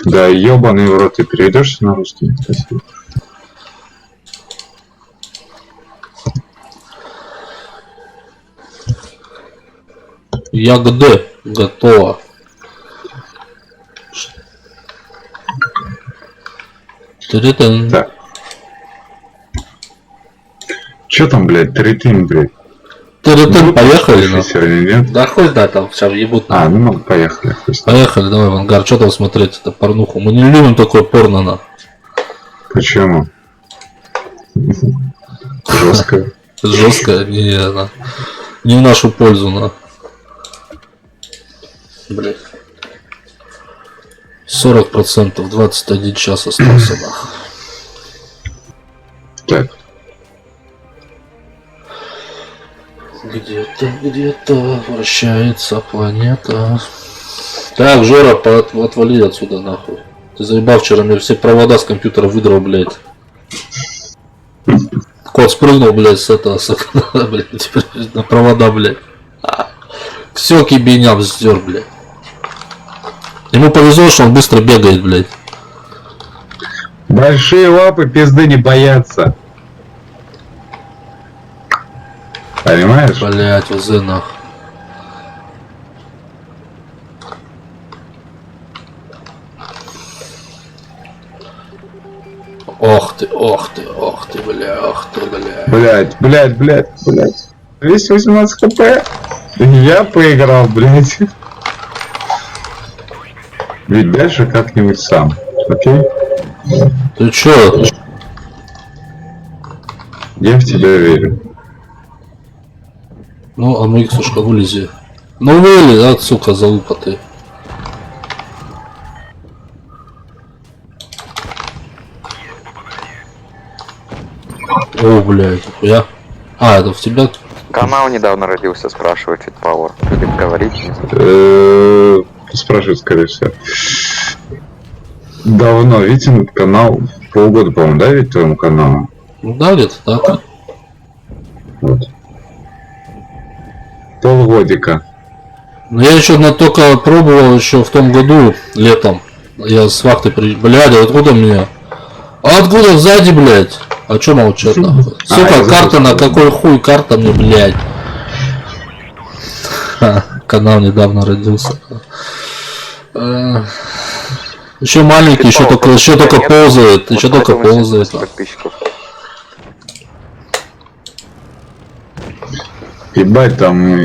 Да, ебаный в рот, ты перейдешься на русский? Спасибо. Ягоды готово. Тыры-тын. Так. Чё там, блядь, третин, блядь? Тыры-тын, поехали, ну. Сегодня нет? Да хоть да, там сейчас ебут. А, ну поехали. Поехали, давай, Вангар, что там смотреть, это порнуху. Мы не любим такое порно, на. Почему? Жестко. Жестко, не в нашу пользу, на. Блять. 40%, 21 час остался, на. Так. Где-то вращается планета. Так, Жора, отвали отсюда, нахуй. Ты заебал вчера, мне все провода с компьютера выдрал, блядь. Кот спрыгнул, блядь, с этого, с окна, блядь, теперь на провода, блядь. Все кибеням стер, блядь. Ему повезло, что он быстро бегает, блядь. Большие лапы пизды не боятся. Понимаешь? Блядь, ВЗ нахуй. Ох ты, бля, Блять. Весь 18 хп. Я поиграл, блять. Ведь дальше как-нибудь сам. Окей? Ты чё? Я в тебя верю. Ну, а мы Иксушка, вылези. Ну вылез, а, сука, залупа ты. О, блядь, я. А, это в тебя? Канал недавно родился, спрашивает Фитпауэр. Любит говорить. Не знаю. Спрашивает, скорее всего. Давно, видите, канал полгода, по-моему, да, ведь твоему каналу? Ну да, где-то так. Вот. Полгодика. Ну я еще только пробовал еще в том году, летом. Я с вахты Блядь, откуда меня? А откуда сзади, блядь? А чё молчат, нахуй? Сука, карта на какой хуй карта мне, блядь? Канал недавно родился. Еще маленький, еще только ползает, еще только ползает. Подписчиков. Ебать, там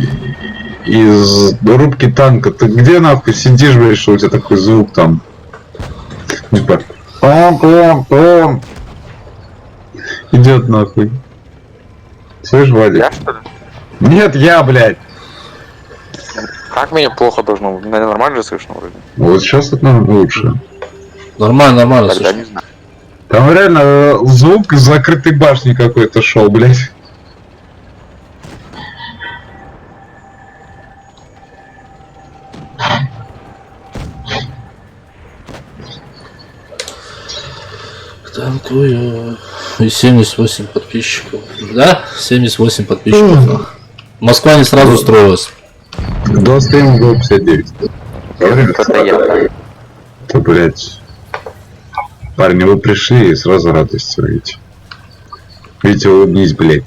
из рубки танка. Ты где нахуй сидишь, блядь, что у тебя такой звук там? Типа. Том. Идет нахуй. Слышь, Вадик? Я что ли? Нет, я, блядь. Как меня плохо должно быть? Наверное, нормально же слышно вроде. Вот сейчас это лучше. Нормально, Тогда слушай. не знаю. Там реально звук из закрытой башни какой-то шел, блядь. Танкую. И 78 подписчиков. Да? 78 подписчиков. Москва не сразу строилась. До стрима было 59. Говорили? Это я. То, блядь. Парни, вы пришли и сразу радость видите. Видите, улыбнись, блядь.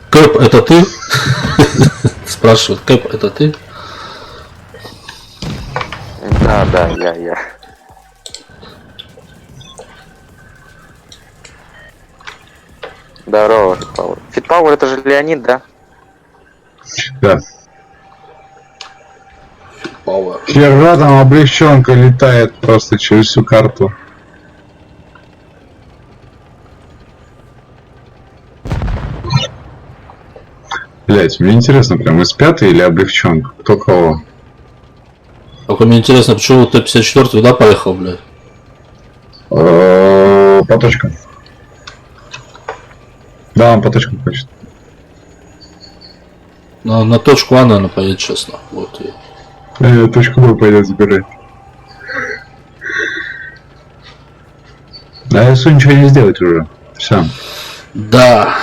Кэп, это ты? Спрашивают, Кэп, это ты? Да, я. Здорово, Фитпауэр. Фитпауэр это же Леонид, да? Да. Пауэр. Хера там облегченка летает просто через всю карту. Блять, мне интересно, прям из пятой или облегченка? Кто кого? Только мне интересно, почему Т-54 туда поехал, блядь? По точкам. Да, он по точкам хочет. На точку А, наверное, поедет, честно. Вот и... Точку Б пойдет забирать. А СУ ничего не сделать уже. Все. Да.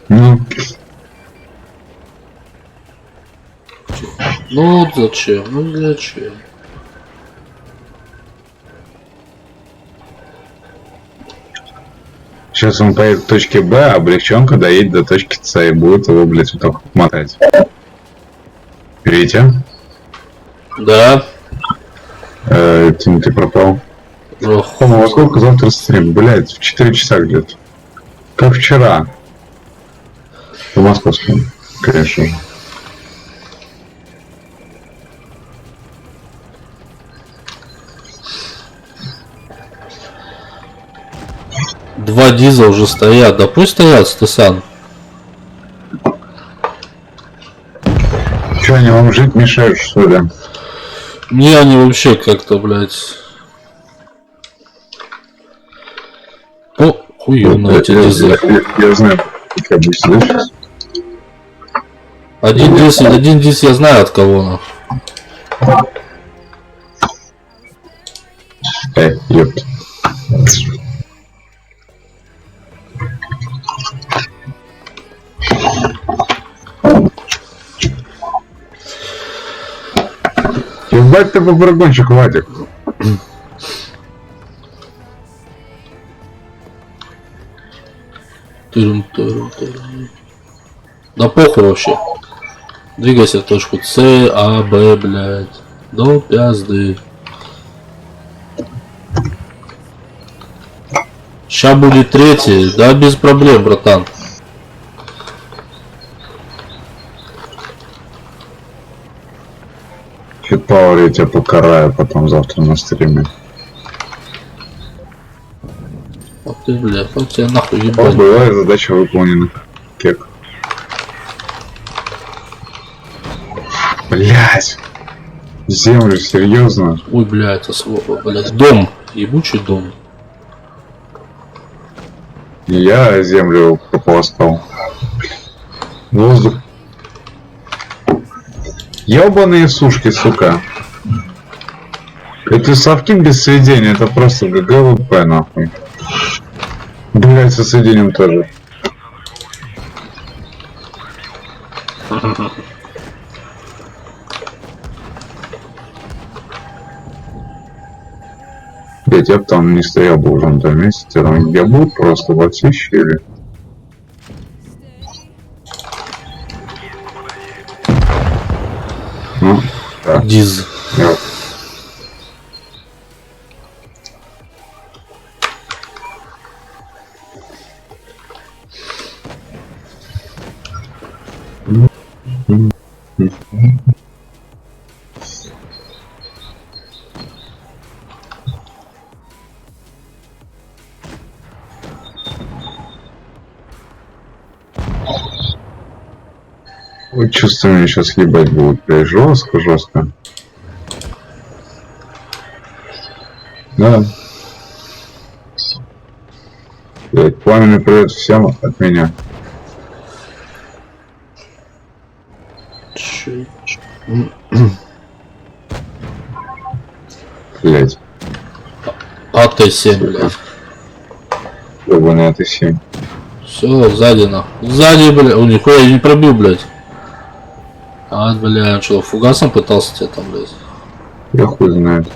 Ну, Ну вот зачем? Ну зачем? сейчас он поедет к точке Б, а облегченка доедет до точки С и будет его, блядь, вот так вот мотать. Витя? Да. Ты пропал. Ох, Хома, во сколько завтра стрим? Блядь, в 4 часа где-то. Как вчера. По московскому, конечно же. два диза уже стоят. Да пусть стоят, Стесан. Че, они вам жить мешают, что ли? Не, они вообще как-то, блядь... О, хуёвно эти дизы. Я знаю, как я буду слышать. Один диз я знаю от кого, нахуй. Ёпт. Ебать ты попрыгунчик, Вадик. Тырым. Да похуй вообще. Двигайся в точку С, А, Б, блядь. До пизды. Ща будет третий, да без проблем, братан. Фитпауэр, я тебя покараю потом завтра на стриме. Вот ты, блядь, вот тебя нахуй О, ебать. бывает, задача выполнена. Кек. Блять. Землю, серьезно? Ой, блядь, блядь, дом, ебучий дом. Я землю пополоскал. Воздух. Ёбаные сушки, сука. Это совки без сведения, это просто ГГВП, нахуй. Блять, со сведением тоже. Блять, я бы там не стоял бы уже на том месте, я там где был просто во все щели. Ну, так, Диз. я... Вот чувствую, меня сейчас ебать будут, блядь, жестко. Да. Блядь, пламенный привет всем от меня. Блядь, АТ-7, блядь. ёбаный это 7. Все, сзади на. Сзади, блядь. О, нихуя я не пробил, блядь. А, блядь, что, фугасом пытался тебя там, блядь? Я хуй знает.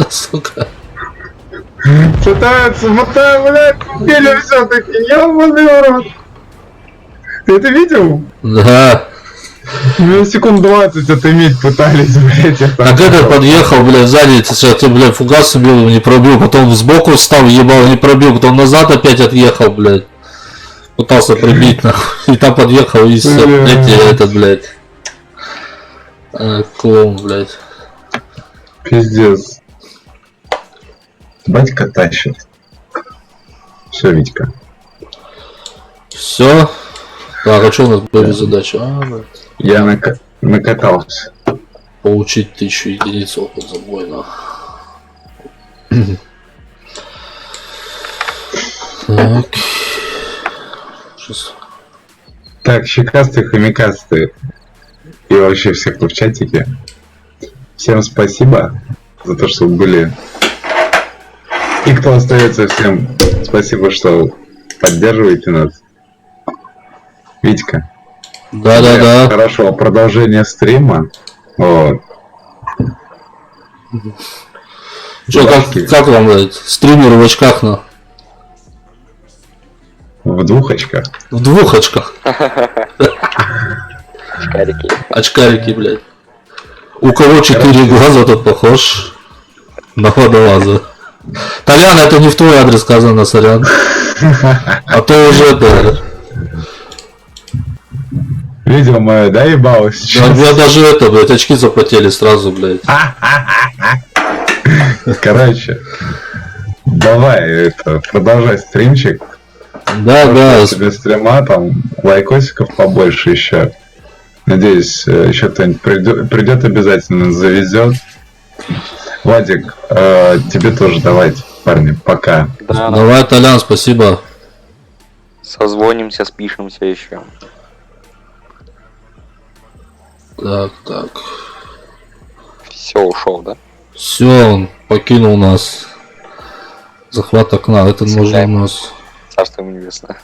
Сука. Пытаются, блядь, убили все-таки, ёбаный урод. Ты это видел? Да. Меня секунд 20 отыметь пытались, блядь. Так этот подъехал, блядь, сзади, ты, блядь, фугас убил, не пробил, потом сбоку встал, ебал, не пробил, потом назад опять отъехал, блядь. Пытался прибить, нахуй. И там подъехал, и все, блядь, и этот, блядь. Клоун, блядь. Пиздец. Батька тащит. Все, Витька. Все. Так, а что у нас были задачи? Блядь. Я накатался. Получить 1000 единиц опыт забойно. Так. Сейчас. Так, щекастые, хомякастые. И вообще все, кто в чатике. Всем спасибо за то, что были. И кто остается, всем спасибо, что поддерживаете нас. Витька. Да. Хорошо, продолжение стрима. Вот. Че, как вам, блядь, стримеры в очках, на? В 2 очках. В 2 очках. Очкарики. Очкарики, блядь. У кого 4 глаза, тот похож на водолаза. Толян, это не в твой адрес сказано, сорян. А то уже это... Видео мое, да, ебалось Да, сейчас? у меня даже это, блядь, очки запотели сразу, блядь. Короче, давай, это, продолжай стримчик. Да. Тебе стрима, там, лайкосиков побольше еще. Надеюсь, еще кто-нибудь придет обязательно, завезет. Владик, тебе тоже давайте, парни, пока. Да, Давай, Толян, спасибо. созвонимся, спишемся еще. Так. Все, ушел, да? Все, он покинул нас. Захват окна. Это нужно у нас. Царство ему небесное.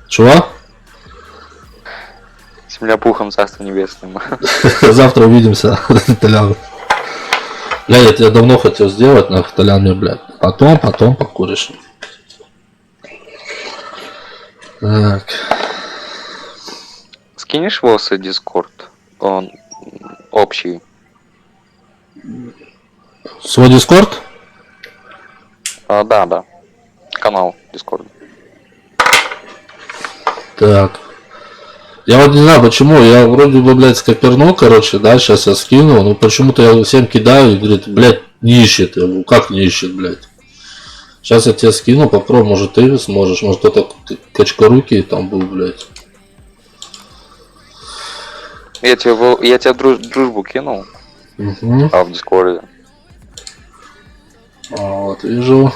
Чего? Земля пухом, царство небесным. Завтра увидимся, Толян. Бля, я тебя давно хотел сделать, на Толян мне, блядь. Потом покуришь. Так. Скинешь волосы Дискорд? Он общий. Свой Дискорд? Да. Канал Дискорд. Так. Я вот не знаю почему, я вроде бы, блядь, скопернул, короче, да, сейчас я скину, но почему-то я всем кидаю и говорит, блядь, не ищет. Я говорю, как не ищет, блядь? Сейчас я тебе скину, попробуй, может ты сможешь, может кто-то качкорукий там был, блядь. Я тебе дружбу кинул, Угу. в Дискорде. Вот, вижу.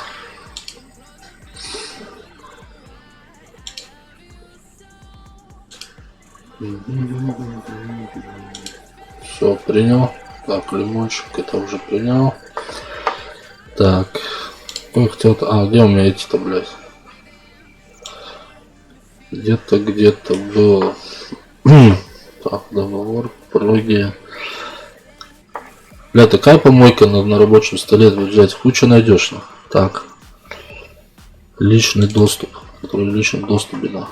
Все, принял. Так, лимончик, это уже принял. Так. Ой, хотел... где у меня эти-то, блядь? Где-то было. Так, договор, проги. Бля, такая помойка на рабочем столе, блядь, кучу найдешь. Ну. Так. Личный доступ. Который в личном доступе, да.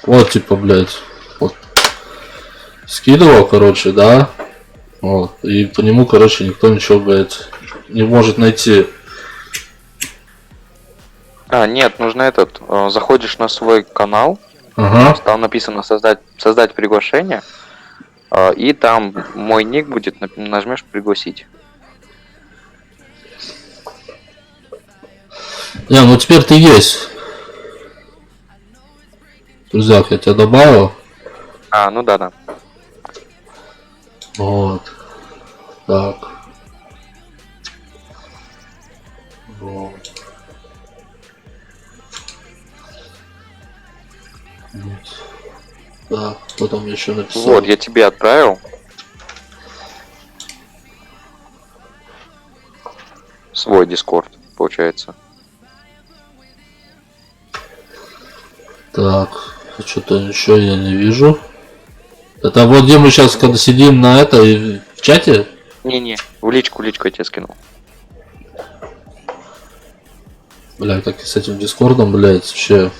Вот, типа, блядь. Вот. Скидывал, короче, да. Вот. И по нему, короче, никто ничего, блядь, не может найти. А, нет, нужно этот. Заходишь на свой канал, Ага. там написано создать приглашение, и там мой ник будет, нажмешь пригласить. Не, ну теперь ты есть. Друзья, я тебя добавил. А, ну да. Вот. Так. Вот. Вот. Так, потом я еще написал. Вот, я тебе отправил. Свой дискорд, получается. Так, что-то еще я не вижу. Это вот где мы сейчас, когда сидим на это, и в чате? Не-не, в личку я тебе скинул. Бля, как с этим дискордом, блядь, вообще.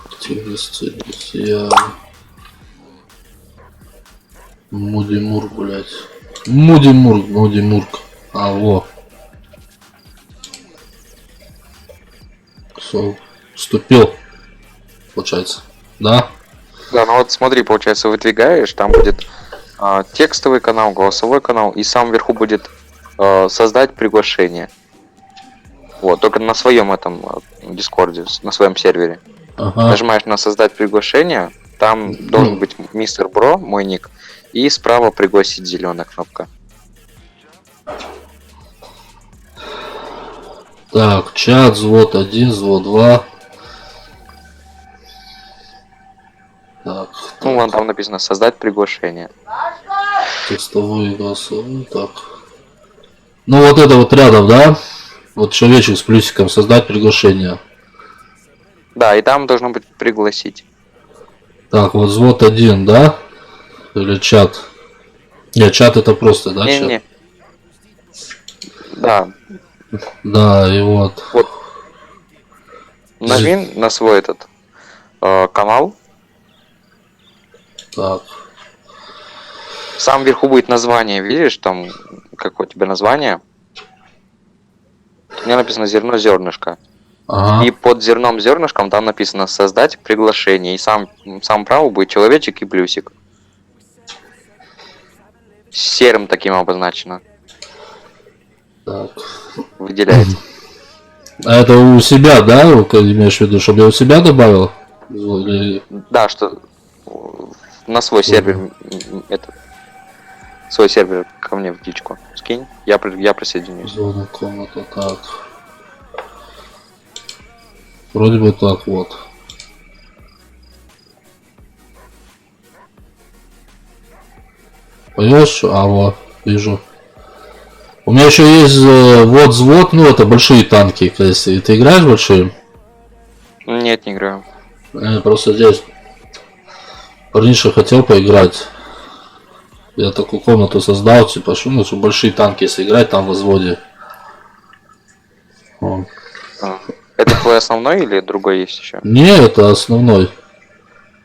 Активности, друзья. Муди-мурк, блядь. Муди-мурк. А, во. Все, вступил. Получается. Да? Да, ну вот смотри, получается, выдвигаешь, там будет текстовый канал, голосовой канал, и сам вверху будет создать приглашение. Вот, только на своем этом дискорде, на своем сервере. Ага. Нажимаешь на создать приглашение, там должен быть мистер Бро, мой ник, и справа пригласить зеленая кнопка. Так, чат, взвод 1, взвод 2. Так, Ну, вон там написано создать приглашение. текстовые голосовые, так. Ну вот это вот рядом, да? Вот человечек с плюсиком, создать приглашение. Да, и там должно быть пригласить. Так, вот взвод 1, да? Или чат? Нет, чат это просто, да, чат? Не-не. Да, Да, и вот. вот. Нажми на свой этот канал. Так. Сам вверху будет название, видишь, там какое у тебя название. У меня написано зерно зернышко. Ага. И под зерном зернышком там написано создать приглашение. И сам право будет человечек и плюсик. Серым таким обозначено. Так. Выделяется. А это у себя, да? Имеешь в виду, чтобы я у себя добавил? Или... Да, что на свой сервер это свой сервер ко мне в личку скинь, я присоединюсь. Зона комната, так. Вроде бы так вот. Понимаешь? А вот, вижу. У меня еще есть вот взвод, ну это большие танки, если ты играешь большие? Нет, не играю. Просто здесь парниша хотел поиграть. Я такую комнату создал, типа, ну, чтобы большие танки, если играть там в взводе. Вот. Это твой основной или другой есть еще? Не, это основной.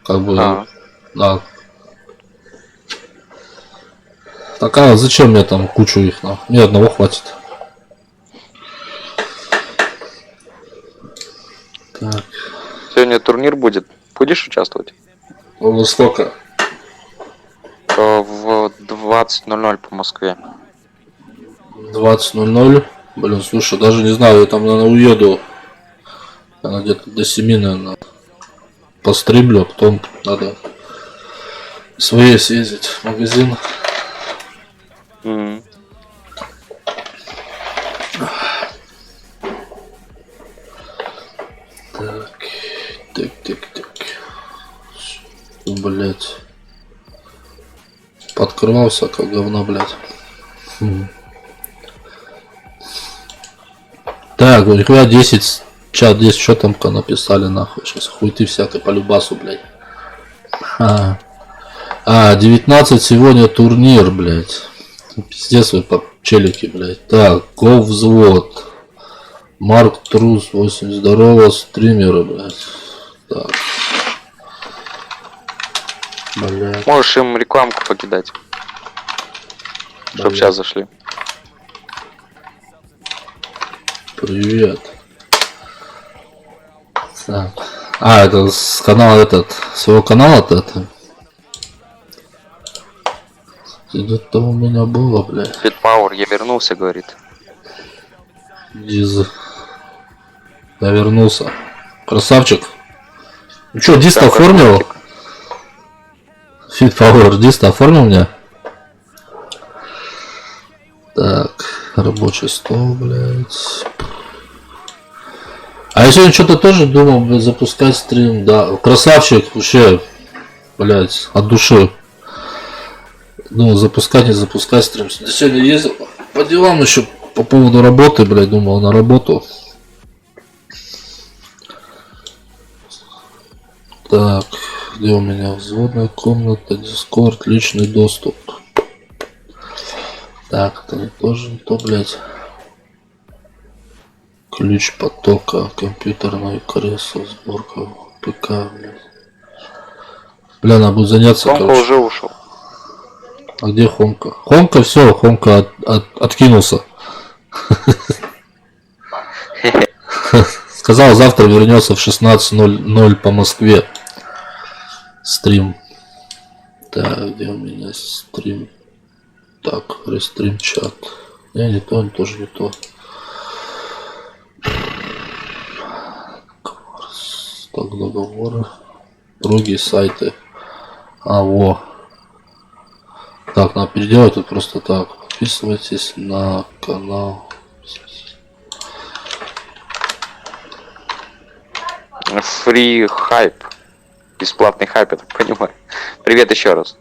Как бы, да. Так, а зачем мне там кучу их? Мне одного хватит. Так. Сегодня турнир будет. Будешь участвовать? Во сколько? В 20:00 по Москве. 20:00. Блин, слушай, даже не знаю, я там, наверное, уеду. Она где-то до 7, наверное. Постриблю, а потом надо своей съездить в магазин. Так. Блять. подкрывал всякое говно, блядь. Так, у них 10, чат 10, что там написали, нахуй. Сейчас хуй ты всякой по любасу, блядь. 19 сегодня турнир, блядь. Пиздец вы по челике, блядь. Так, го взвод. Марк Трус, 8, здорово, стримеры, блядь. Так. Блядь. Можешь им рекламку покидать. Чтоб Блядь. сейчас зашли. Привет. Так. Это с канала этот. Своего канала-то это. Где-то у меня было, блядь. Фитпауэр, я вернулся, говорит. Диз. Я вернулся. Красавчик. Ну что, дист Прям как оформил? мультик. Fit Power дист оформил мне? Так, рабочий стол, блядь. А я сегодня что-то тоже думал, блядь, запускать стрим, да. Красавчик, вообще, блядь, от души. Ну, запускать, не запускать стрим. Сегодня ездил по делам еще по поводу работы, блядь, думал на работу. Так, где у меня взводная комната, дискорд, личный доступ. Так, это тоже не то, блядь. Ключ потока, компьютерное кресло, сборка, ПК, блядь. Бля, надо будет заняться, Томка короче. уже ушел. А где Хомка? Хомка, все, Хомка откинулся. Сказал, завтра вернется в 16:00 по Москве. Стрим. Так, где у меня стрим? Так, рестрим чат. Не то, тоже не то. Так, договоры. Другие сайты. Во. Так, надо переделать тут просто так. Подписывайтесь на канал. Фри хайп. Бесплатный хайп, я так понимаю. Привет еще раз.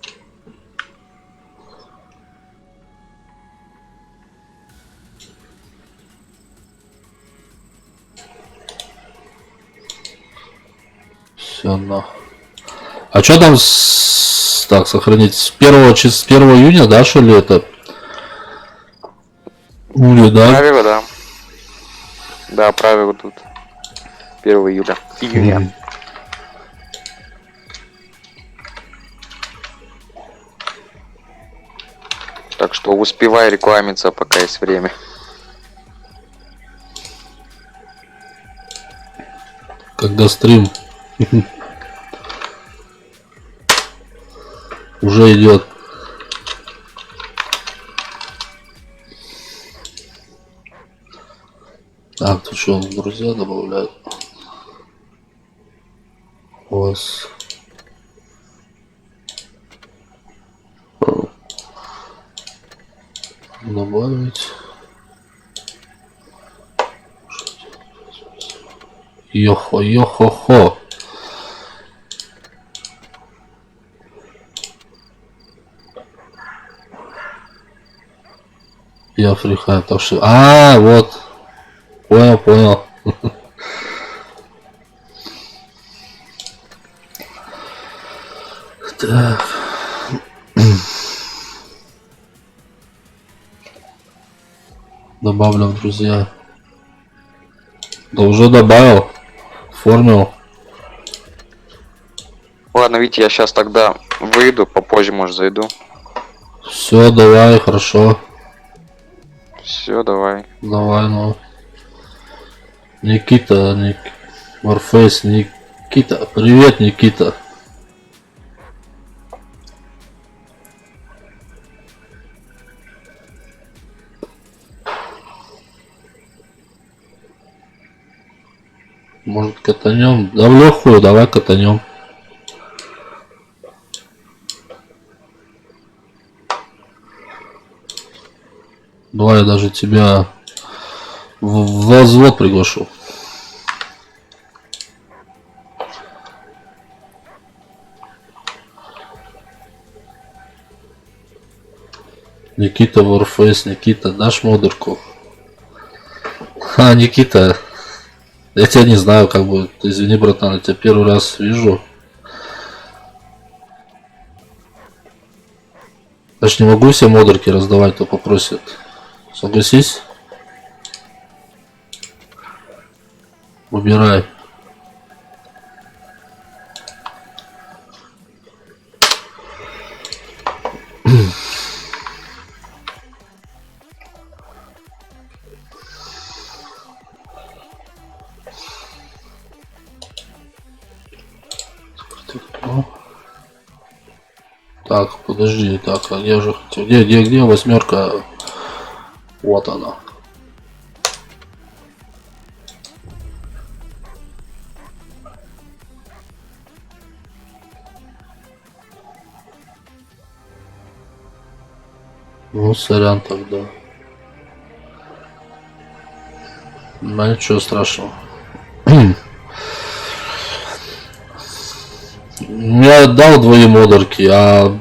Все на. А что там так, сохранить? С 1 июня, да, что ли это? Да? Правила, да. Да, правила тут. 1 июля. Июня. Так что успевай рекламиться, пока есть время. Когда стрим уже идет. Так, тут что, друзья добавляют? У вас добавить. Йохо-йохо-хо. Я фрихаю, так что... вот. Понял. Так. Добавлю в друзья. Да уже добавил. Оформил. Ладно, Витя, я сейчас тогда выйду, попозже, может, зайду. Все, давай, хорошо. Все, давай. Давай, ну. Никита, Warface, Никита. Привет, Никита. Может, катанем? Да в легкую, давай катанем. Давай я даже тебя в взвод приглашу. Никита Warface, Никита, дашь модерку? А, Никита, я тебя не знаю, как бы, извини, братан, я тебя первый раз вижу. Я ж не могу все модерки раздавать, кто попросит. Согласись? Выбирай. Так, подожди, так, а где же, где восьмерка? Вот она. Ну, сорян тогда. Ну, ничего страшного. Я отдал двое модерки, а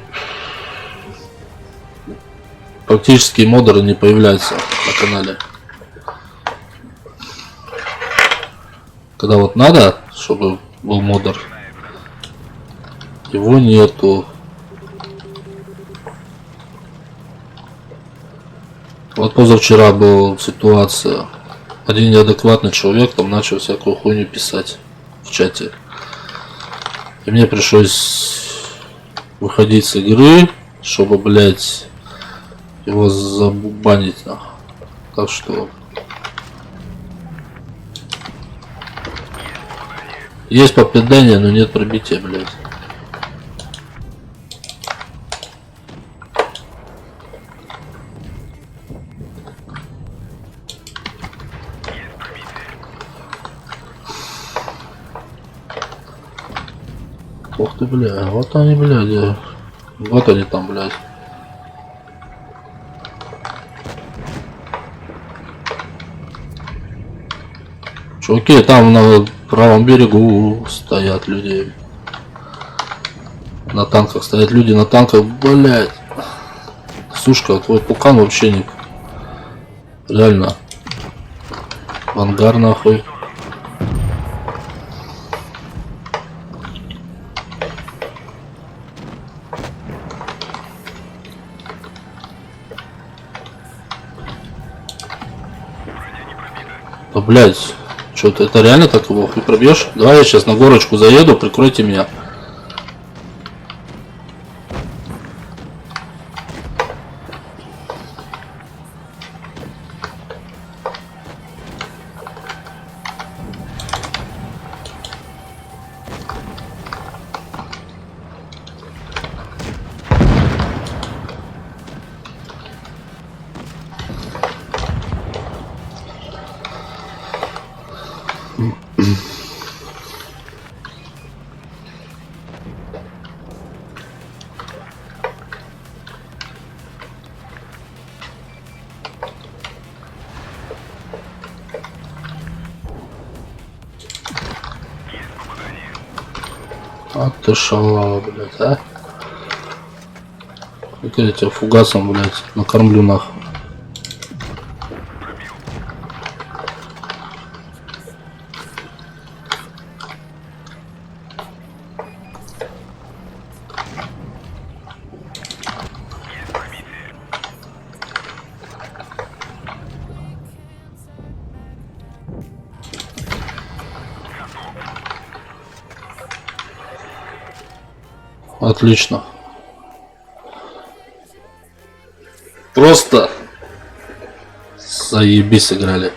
практически модеры не появляются на канале. Когда вот надо, чтобы был модер, его нету. Вот позавчера была ситуация. Один неадекватный человек там начал всякую хуйню писать в чате. И мне пришлось выходить с игры, чтобы, блять, его забанить. Так что есть попадание, но нет пробития, блять. Ух ты, бля, вот они, блядь, вот они там, блядь. Чуваки, там на правом берегу стоят люди. На танках стоят люди, на танках, блядь. Сушка, твой пукан вообще не... Реально. В ангар, нахуй. Да, блядь, что-то это реально так его хуй пробьешь? Давай я сейчас на горочку заеду, прикройте меня. А ты шалава, блядь, а? Как я тебя фугасом, блядь, накормлю нахуй. Отлично. Просто заебись сыграли.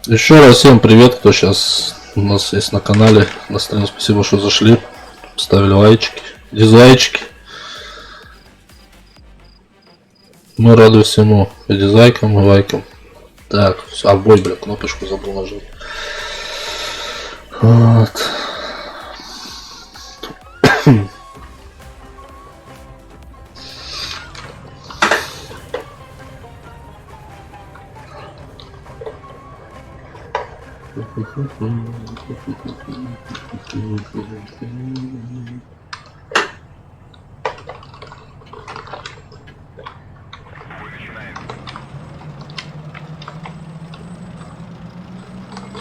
Еще раз всем привет, кто сейчас у нас есть на канале, на стриме. Спасибо, что зашли, ставили лайчики. Дизлайчики. Мы рады всему. И дизлайкам, и лайкам. Так, все, бой, бля, кнопочку забыл нажать. Вот.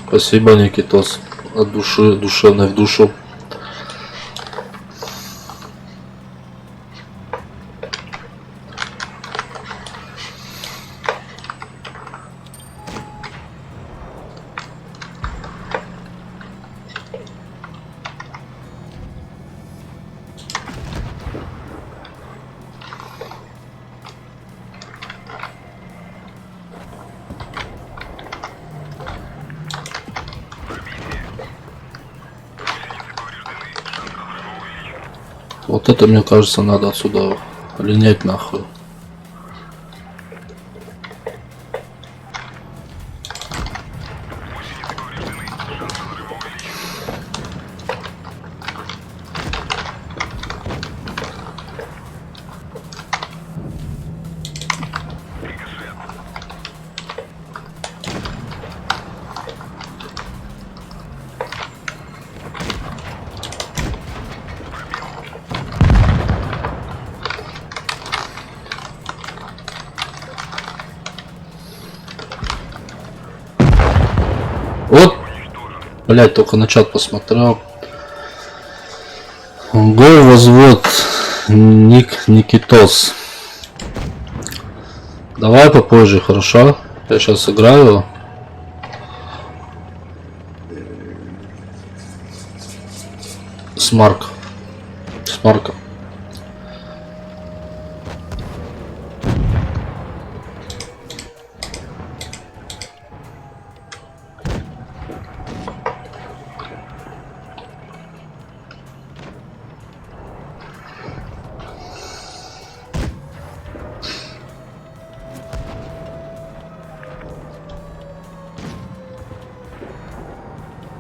Спасибо, Никитос. От души, душевной в душу. Вот это, мне кажется, надо отсюда линять нахуй. Вот, блять, только на чат посмотрел. Гол возвод Никитос. Давай попозже, хорошо? Я сейчас играю. С Марком.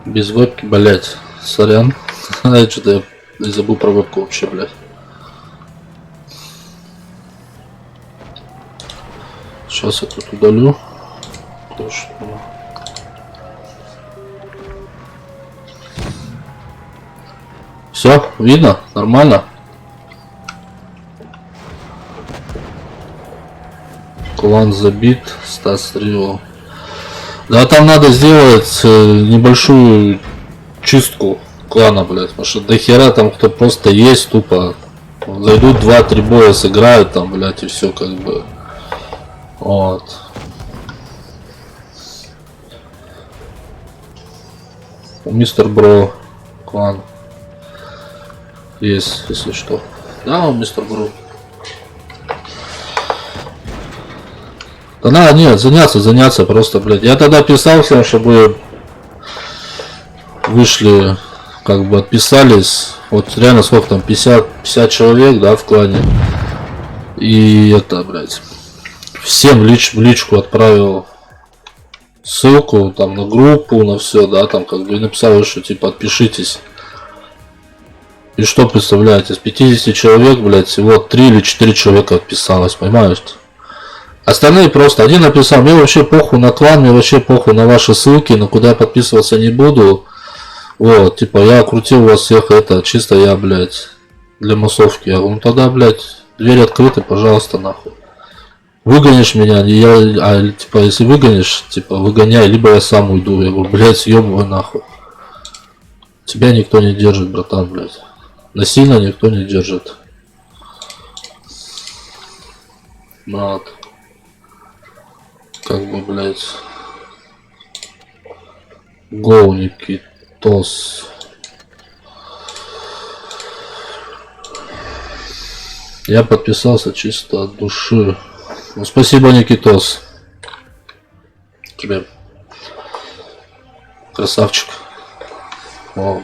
Без вебки, блять. Сорян. Что-то я забыл про вебку вообще, блять. Сейчас я тут удалю. Все, видно? Нормально? Клан забит. Стас Рио. Да, там надо сделать небольшую чистку клана, блядь. Потому что до хера там кто просто есть, тупо. Зайдут 2-3 боя, сыграют там, блядь, и все как бы. Вот. Мистер Бро клан есть, если что. Да, он мистер Бро. Да надо, нет, заняться просто, блядь. Я тогда писал всем, чтобы вышли, как бы отписались. Вот реально сколько там, 50 человек, да, в клане. И это, блядь, всем в личку отправил ссылку там на группу, на все, да, там как бы и написал, что типа отпишитесь. И что представляете, с 50 человек, блядь, всего 3 или 4 человека отписалось, понимаешь? Остальные просто, один написал, мне вообще похуй на клан, мне вообще похуй на ваши ссылки, на куда я подписываться не буду. Вот, типа, я крутил вас всех, это, чисто я, блядь, для массовки. Я говорю, ну тогда, блядь, дверь открыта, пожалуйста, нахуй. Выгонишь меня, типа, если выгонишь, типа, выгоняй, либо я сам уйду. Я говорю, блядь, съебывай нахуй. Тебя никто не держит, братан, блядь. Насильно никто не держит. Вот. Как бы, блядь. Гоу, Никитос. Я подписался чисто от души. Ну, спасибо, Никитос. Тебе. Красавчик. О.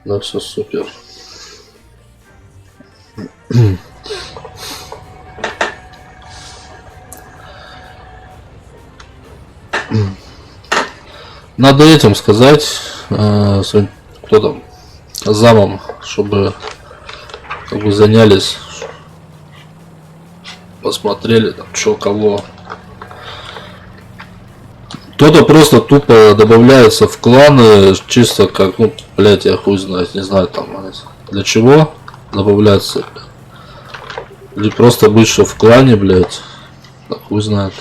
Да, все супер. Надо этим сказать, своим, кто там, замом, чтобы как бы занялись, посмотрели там, что кого. Кто-то просто тупо добавляется в кланы, чисто как, ну, блять, я хуй знает, не знаю там для чего добавляться. Или просто быть, что в клане, блять, хуй знает.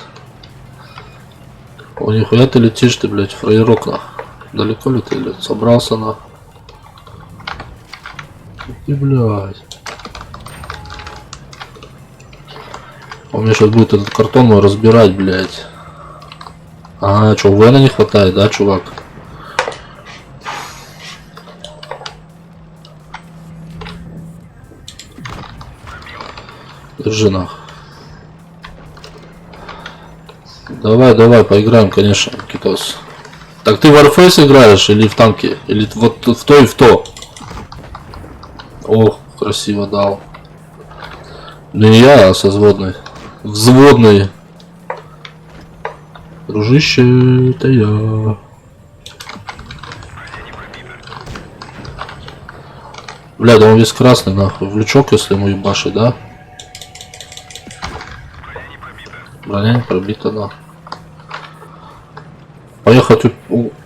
О, нихуя ты летишь, ты, блять, фраерок, на. Далеко ли ты, блядь, собрался, на? И, блядь. Он мне сейчас будет этот картон мой разбирать, блядь. А, что, Вена не хватает, да, чувак? Держи, нах. Давай, давай, поиграем, конечно, Китос. Так ты в Warface играешь или в танки? Или вот в то и в то? Ох, красиво дал. Не я, а созводный. Взводный. Дружище, это я. Бля, да он весь красный, нахуй. В лючок, если ему ебашить, да? Броня не пробита, нахуй. Поехать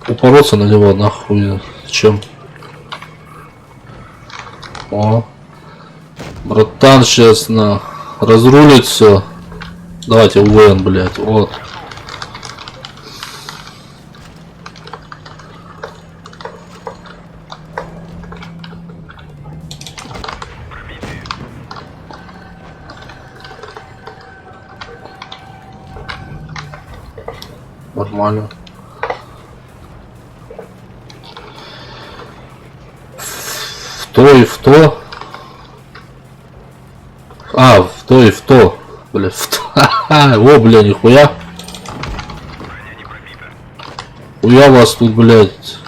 упороться на него, нахуй. Чем? О. Братан сейчас на разрулит все. Давайте УВН, блять. Вот. Нормально. В то и в то. А, в то и в то. Бля, в то. О, бля, нихуя. Хуя вас тут, блядь.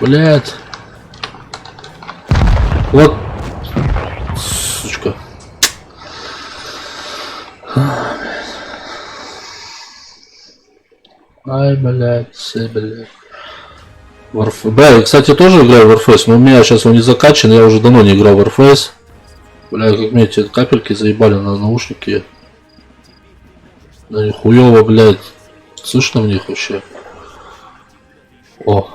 Блять. Вот. Сучка. Ай, блять, все, блять. Бля, я, кстати, тоже играю в Warface, но у меня сейчас он не закачан, я уже давно не играл в Warface. Бля, как мне эти капельки заебали на наушники. Да нихуево, блять. Слышно в них вообще? О.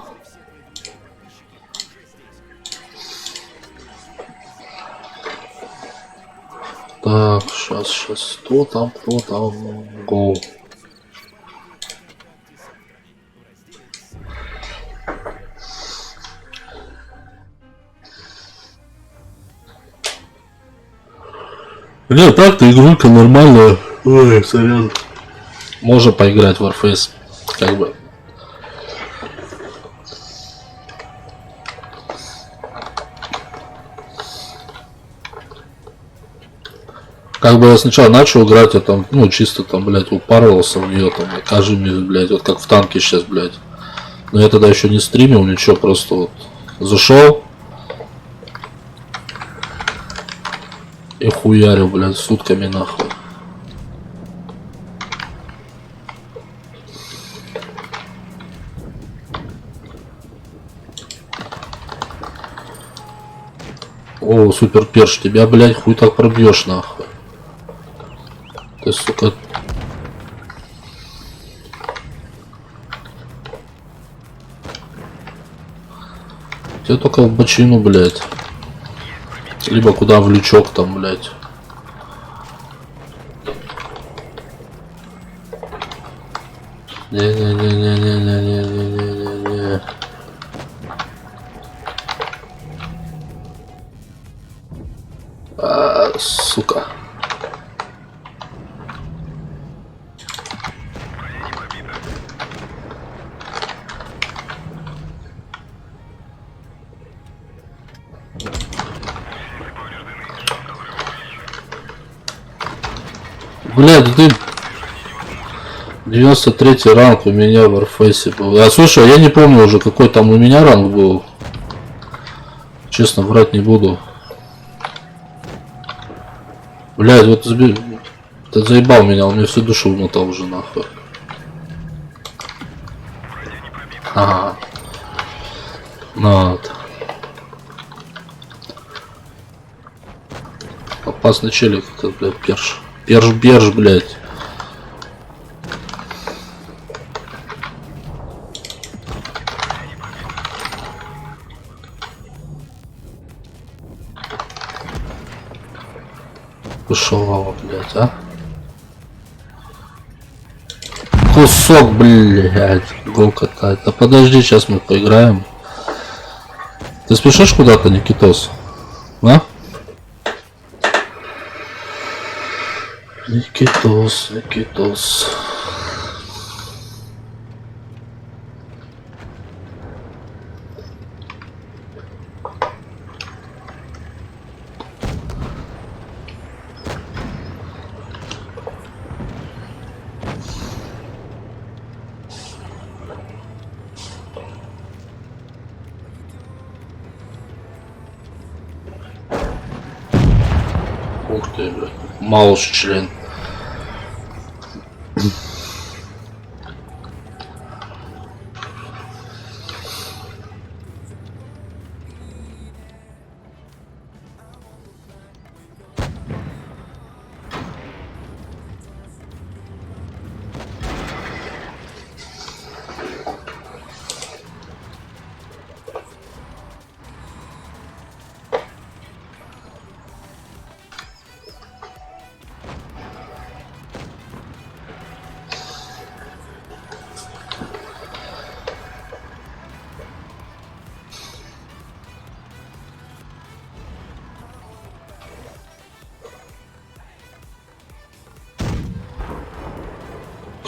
Так, сейчас, кто там, go. Бля, так-то игрулька нормальная. Ой, сорян. Можно поиграть в Warface, как бы. Как бы я сначала начал играть, я там, ну, чисто там, блядь, упарывался в нее, там, каждый, блядь, вот как в танке сейчас, блядь. Но я тогда еще не стримил, ничего, просто вот зашел и хуярил, блядь, сутками нахуй. О, супер перш, тебя, блядь, хуй так пробьешь нахуй. Ты, сука. Тебе только в бочину, блядь. Либо куда в лючок там, блядь. Не-не-не-не-не-не-не-не-не-не. А, сука. Блядь, ты... 93 ранг у меня в Warface был. А слушай, я не помню уже, какой там у меня ранг был. Честно, врать не буду. Блядь, вот ты заебал меня, он мне всю душу умотал уже нахуй. Ага. Ну вот. Опасный челик, это, блядь, перш. Перш, блядь. Пошел, блядь, а? Кусок, блядь, гол катает. Да подожди, сейчас мы поиграем. Ты спешишь куда-то, Никитос? А? Никитос. Ух ты, блядь. Маус член.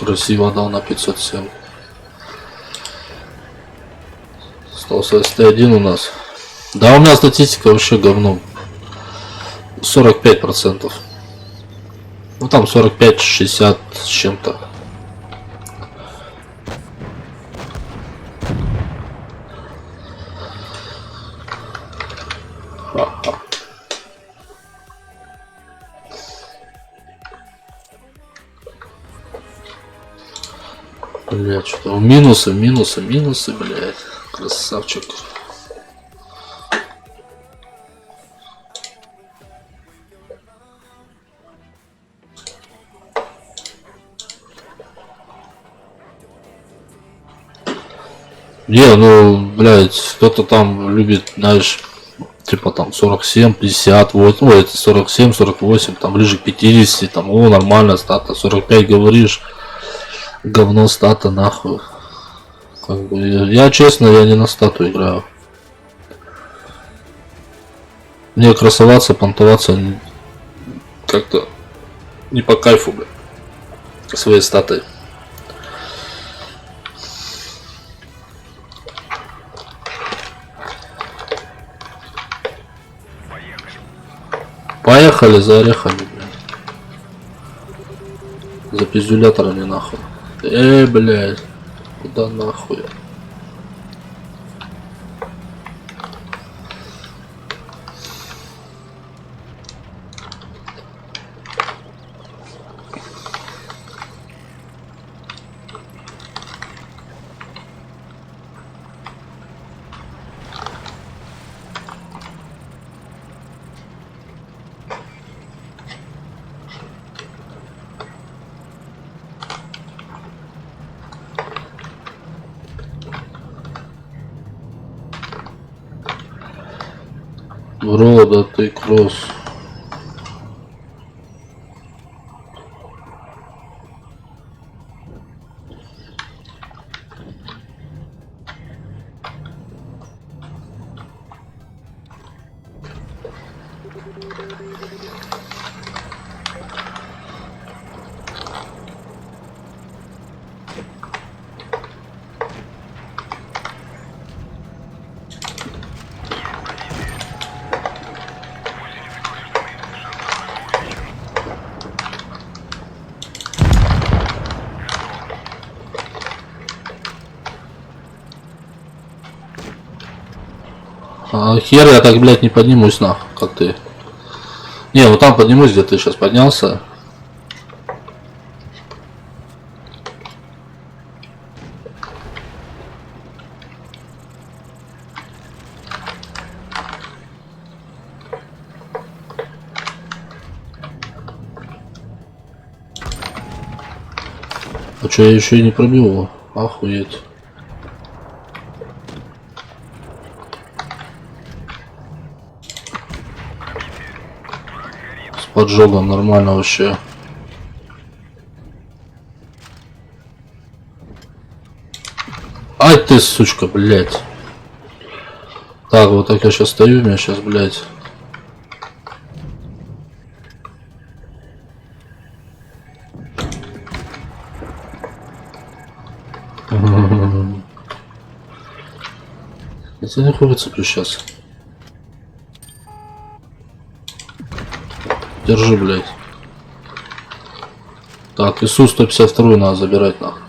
Красиво дал на 507. Остался ST1 у нас. Да, у меня статистика вообще говно. 45%. Ну там 45-60 с чем-то. Блять, что-то минусы, блять. Красавчик. Не, ну, блять, кто-то там любит, знаешь, типа там 47, 50, вот, ну, это 47, 48, там ближе к 50, там, о, нормально, стата, 45 говоришь, говно стата, нахуй. Как бы, я честно, я не на стату играю. Мне красоваться, понтоваться как-то не по кайфу, бля, своей статой. Поехали за орехами, блядь. За пиздюляторами, нахуй. Блядь. Куда нахуй? Бро, да ты кросс. А хер я так, блядь, не поднимусь нахуй, как ты. Не, вот там поднимусь, где ты сейчас поднялся. А что, я еще и не пробил его? Охуеть. С поджогом нормально вообще. Ай ты, сучка, блядь. Так, вот так я сейчас стою, меня сейчас, блядь. Это не хуй выцеплю сейчас. Держи, блядь. Так, ИСУ-152 надо забирать нахуй.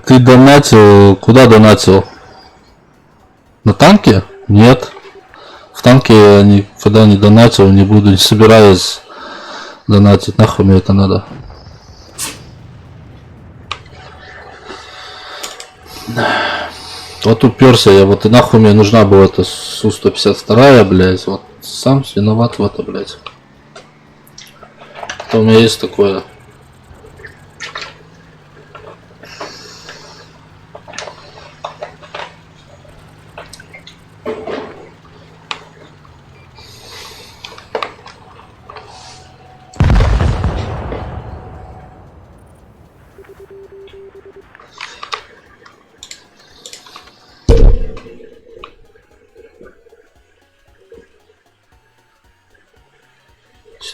Ты донатил? Куда донатил? На танке? Нет. В танке я никогда не донатил, не буду, не собираюсь донатить. Нахуй мне это надо? Вот уперся я, вот и нахуй мне нужна была эта Су-152, блядь. Вот сам виноват в это, блядь. Это у меня есть такое.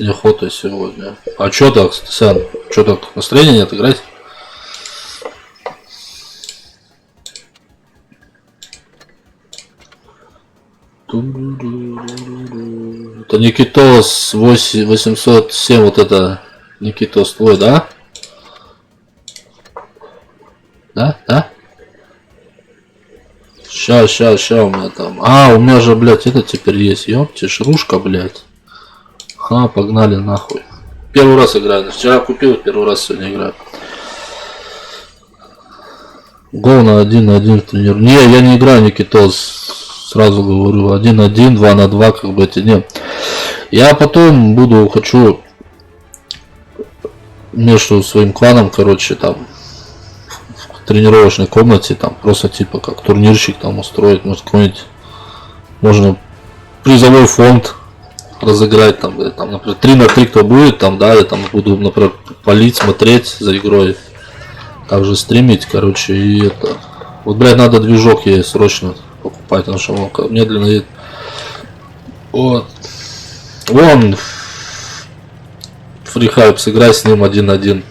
Охота сегодня. А чё так, Сан? Чё так, настроения нет играть? Это Никитос 807, вот это Никитос твой, да? Да? Ща у меня там. А, у меня же, блядь, это теперь есть, ёпти, шрушка, блядь. Ха, погнали нахуй. Первый раз играю. Вчера купил, первый раз сегодня играю. Гол на 1-1 тренер. Не, я не играю Никитос. Сразу говорю, 1-1, 2 на 2, как бы эти не. Я потом хочу между своим кланом, короче, там в тренировочной комнате, там просто типа как турнирчик там устроить, может какой-нибудь, можно призовой фонд разыграть там, например, 3 на 3 кто будет там, да, я там буду, например, палить, смотреть за игрой, также стримить, короче, и это, вот, блядь, надо движок ей срочно покупать, потому что он медленно едет. Вот, вон, фрихайп, сыграй с ним 1-1.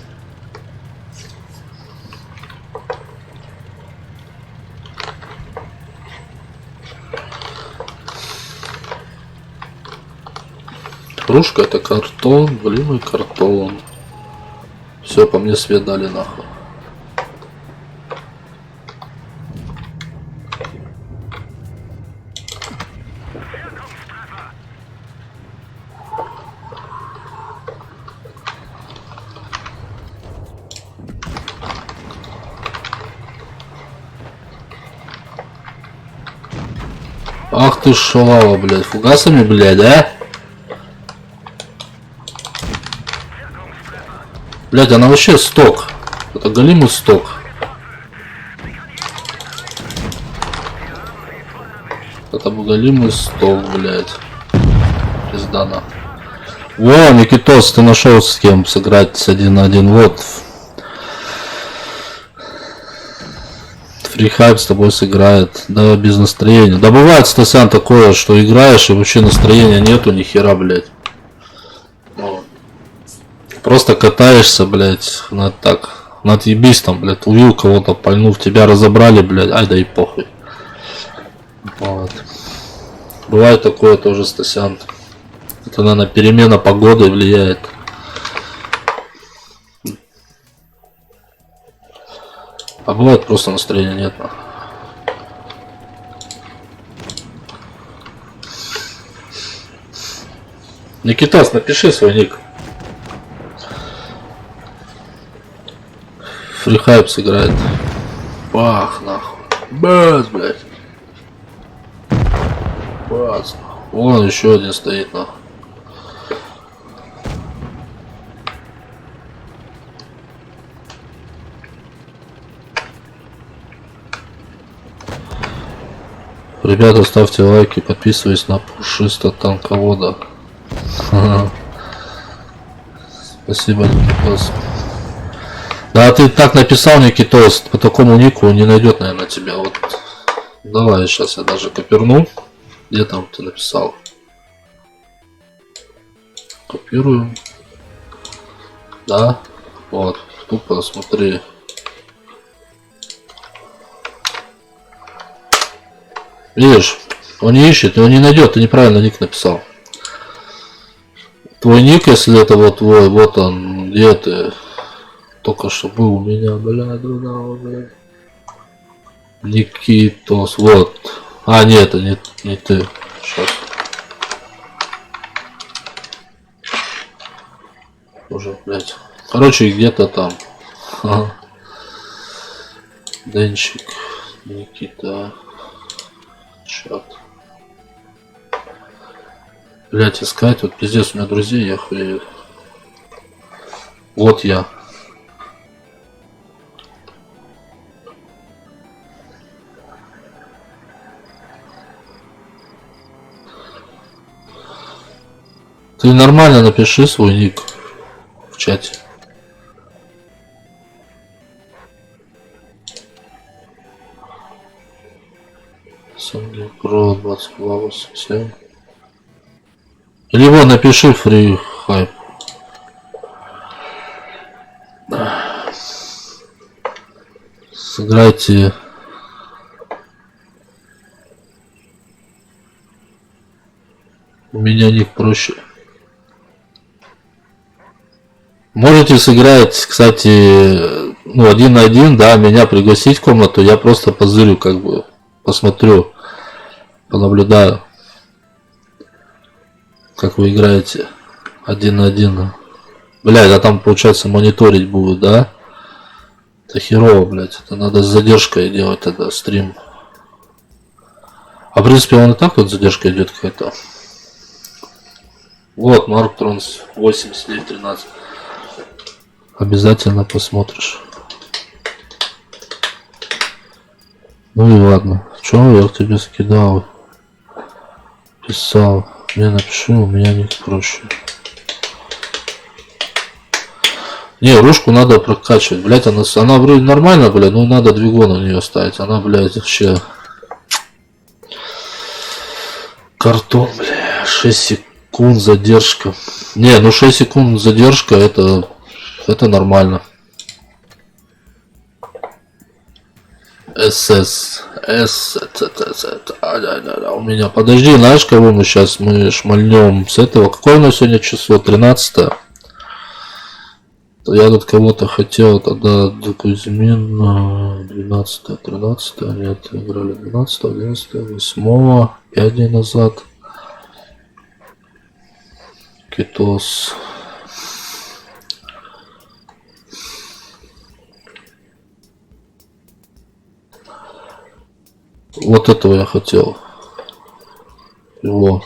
Кружка это картон, блин, и картон. Все, по мне свет дали нахуй. Ах ты шалава, блядь, фугасами, блядь, да? Блядь, она вообще сток. Это голимый сток. Это голимый сток, блядь. Пиздана. Во, Никитос, ты нашел с кем сыграть с 1-1. Вот. Фрихайп с тобой сыграет. Да, без настроения. Да бывает, Стасян, такое, что играешь и вообще настроения нету, ни хера, блядь. Просто катаешься, блядь, на так Ну отъебись там, блядь, убил кого-то, пальнув, тебя разобрали, блядь, ай да и похуй. Вот. Бывает такое тоже, Стасян. Это, наверное, перемена погоды влияет. А бывает просто настроения нет. Никитас, напиши свой ник. Фрихайп сыграет. Бах, нахуй. Бац, блядь. Бац. Вон еще один стоит, нахуй. Ребята, ставьте лайки, подписывайтесь на пушисто танковода. Спасибо, Никитос. Да, ты так написал, Никитос, по такому нику он не найдет, наверное, тебя. Вот. Давай, сейчас я даже коперну. Где там ты написал? Копирую. Да. Вот. Тупо смотри. Видишь, он не ищет, он не найдет, ты неправильно ник написал. Твой ник, если это вот твой, вот он, где ты? Только что был у меня, бля. Никитос, вот. А, нет, это не ты. Сейчас. Уже, блядь. Короче, где-то там. Ага. Денчик. Никита. Чат. Блять, искать, вот пиздец, у меня друзей, я хуею. Вот я. Ты нормально напиши свой ник в чате. Санги Про 2287. Или вот напиши фри хайп. Сыграйте. У меня ник проще. Можете сыграть, кстати, ну, 1 на 1, да, меня пригласить в комнату, я просто позырю, как бы, посмотрю, понаблюдаю, как вы играете 1 на 1. Блядь, а там, получается, мониторить будет, да? Это херово, блядь, это надо с задержкой делать тогда стрим. А в принципе он и так вот задержка идет какая-то. Вот, Марк Тронс 80 обязательно посмотришь. Ну и ладно. Чё я тебе скидал? Писал. Мне напиши, у меня ник проще. Не, ружку надо прокачивать. Блять, она вроде нормально, блядь, но надо двигун у нее ставить. Она, блядь, вообще... Картон, бля, 6 секунд задержка. Не, ну 6 секунд задержка, это нормально. СС. У меня. Подожди, знаешь, кого мы сейчас шмальнем с этого? Какое у нас сегодня число? 13. Я тут кого-то хотел тогда Кузьмин 12, 13, нет, играли 12, 11, 8, 5 дней назад. Китос. Вот этого я хотел его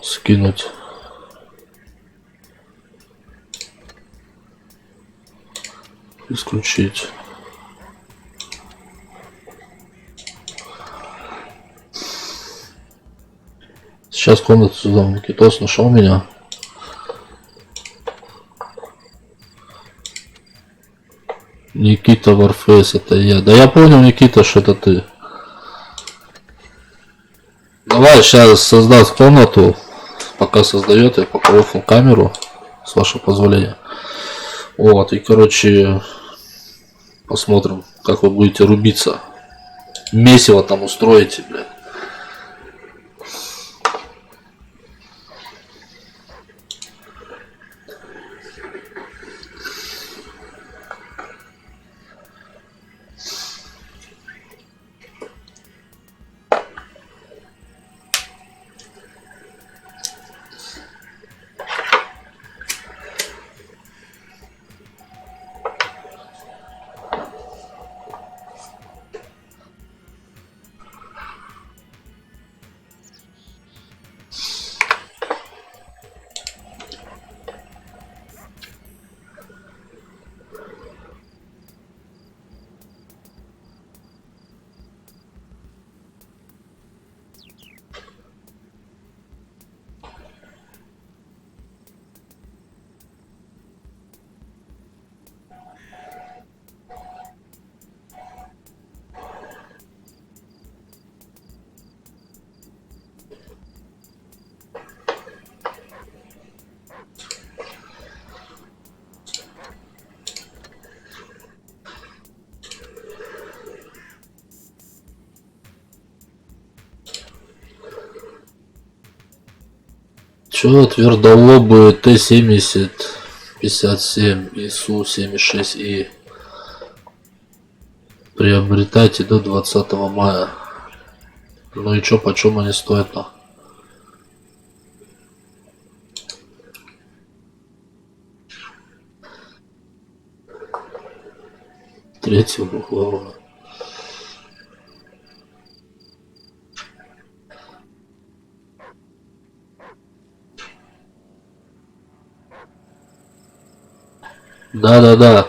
скинуть. Исключить. Сейчас комнату сюда. Никитос нашел меня. Никита Warface, это я. Да я понял, Никита, что это ты. Давай сейчас создаст комнату. Пока создает, я пока камеру, с вашего позволения. Вот, и короче, посмотрим, как вы будете рубиться. Месиво там устроите, блядь. Чё, твердолобые Т-70, 57 и Су-76 и приобретайте до 20 мая. Ну и чё, почем они стоят-то? Третьего углового. Да-да-да.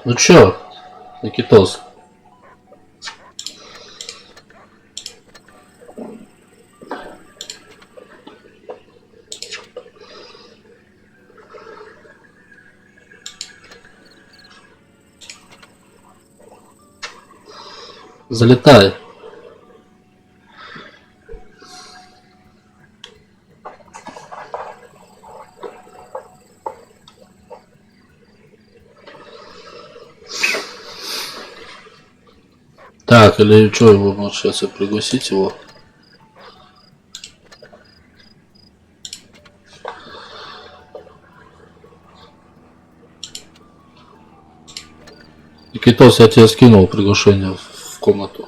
Ну чё, Никитос? Залетай. Так, или что его, может сейчас и пригласить его? Никитос, я тебе скинул приглашение в комнату.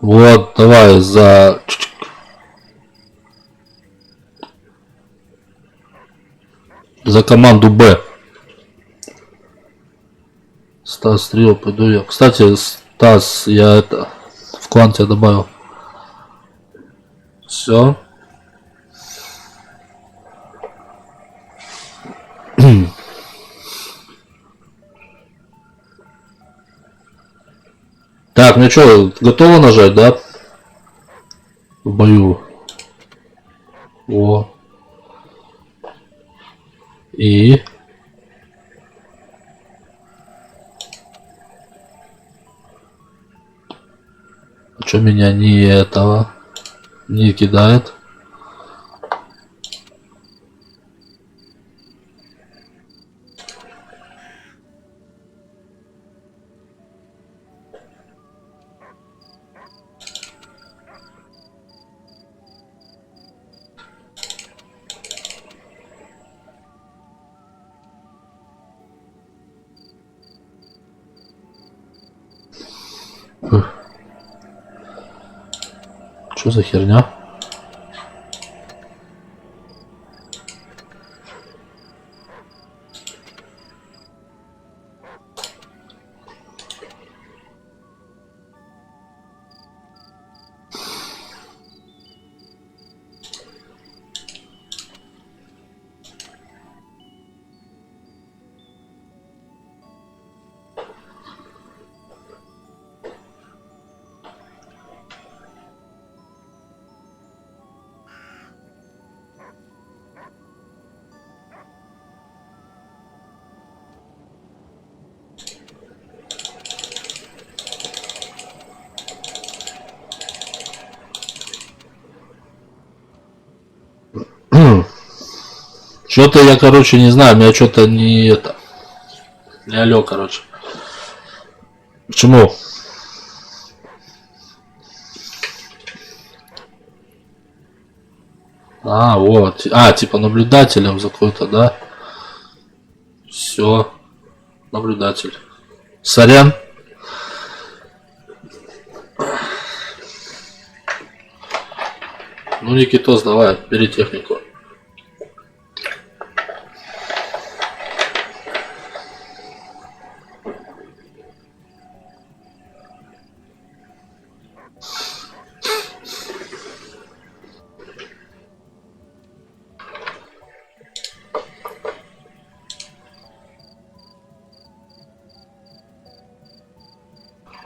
Вот, давай за команду Б. Стас Стрел, пойду я. Кстати, Стас, я это в клан тебя добавил. Все. Так, ну что, готово нажать, да? В бою. О. И... Что меня не этого не кидает? Что за херня? Что-то я, короче, не знаю, меня что-то не это. Не алло, короче. Почему? А, вот. А, типа наблюдателем за какой-то, да? Все. Наблюдатель. Сорян. Ну, Никитос, давай, бери технику.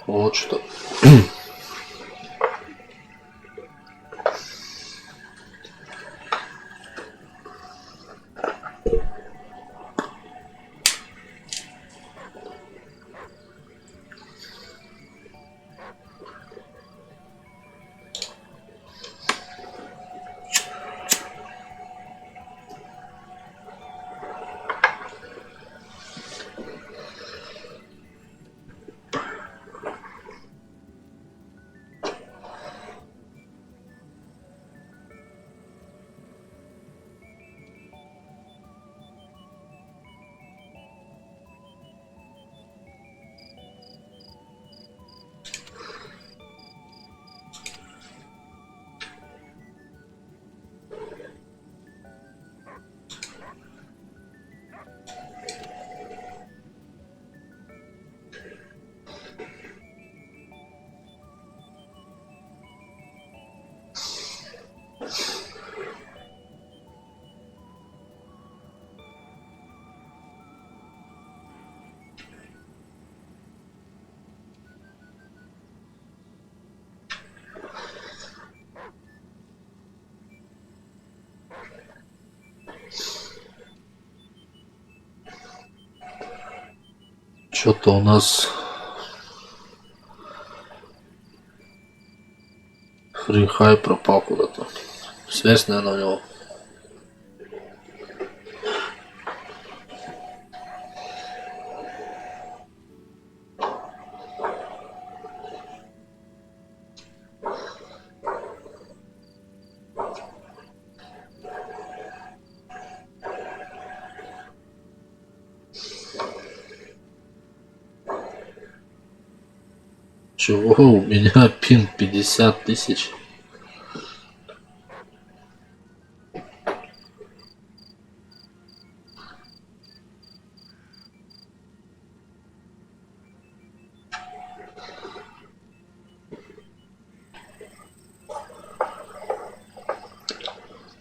Вот что. Что-то у нас фрихай пропал куда-то. Связь, наверное, у него. Чего у меня пинг 50 тысяч?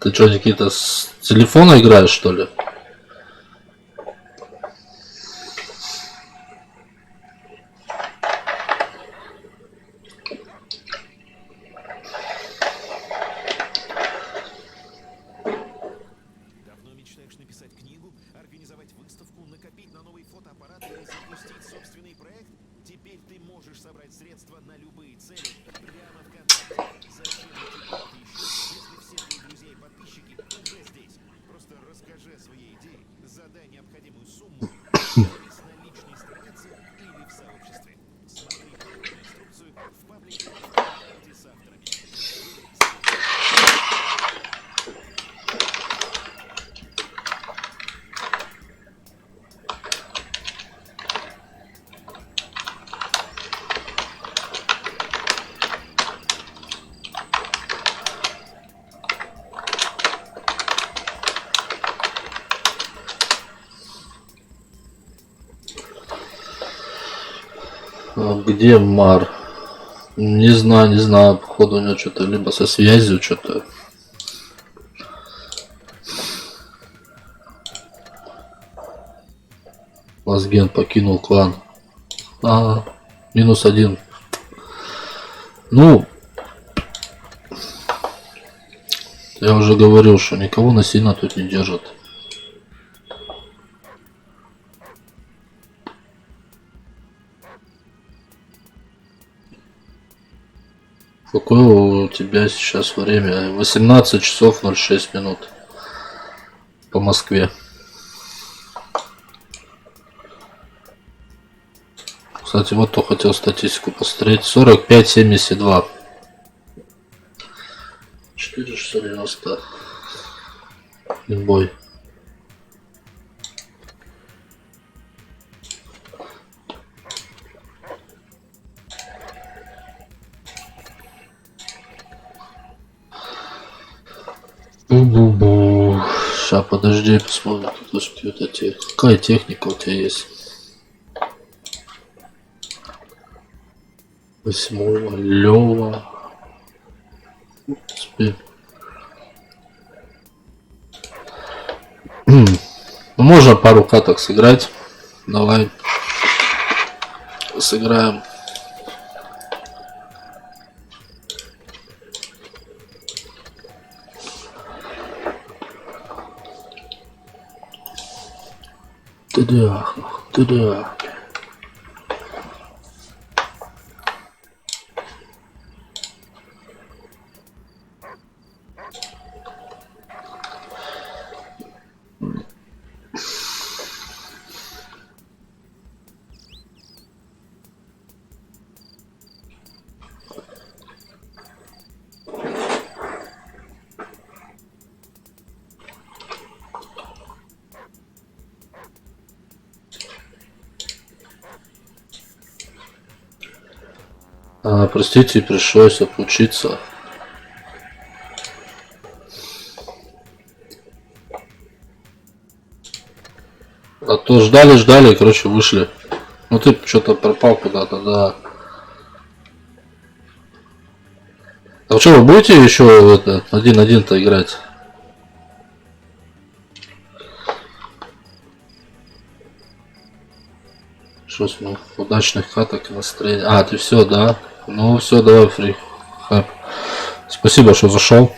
Ты что, Никита, с телефона играешь, что ли? Давно мечтаешь написать книгу, организовать выставку, накопить на новый фотоаппарат или запустить собственный проект? Теперь ты можешь собрать средства на любые цели прямо ВКонтакте. Зачем тебе это еще, если все твои друзья и подписчики уже здесь? Просто расскажи о своей идее, задай необходимую сумму, поделись на личной странице или в сообществе. Смотри подробную инструкцию в паблике ВКонтакте с авторами. А где Мар? Не знаю, не знаю. Походу у него что-то либо со связью что-то. Лазген покинул клан. А, -1. Ну, я уже говорил, что никого насильно тут не держат. Какое у тебя сейчас время? 18 часов 06 минут. По Москве. Кстати, вот кто хотел статистику посмотреть. 45-72. 490. Бой. Бу-бу-бу. Сейчас, подожди, посмотрим. Какая техника у тебя есть? 8 Лёва. Ну, можно пару каток сыграть. Давай. Сыграем. Туда. Простите, пришлось отключиться. А то ждали, короче, вышли. Ну ты что-то пропал куда-то, да. А что, вы будете еще это 1-1-то играть? Что с ним? Удачных каток и настроения. А, ты все, да? Ну все, давай, фри. Спасибо, что зашел.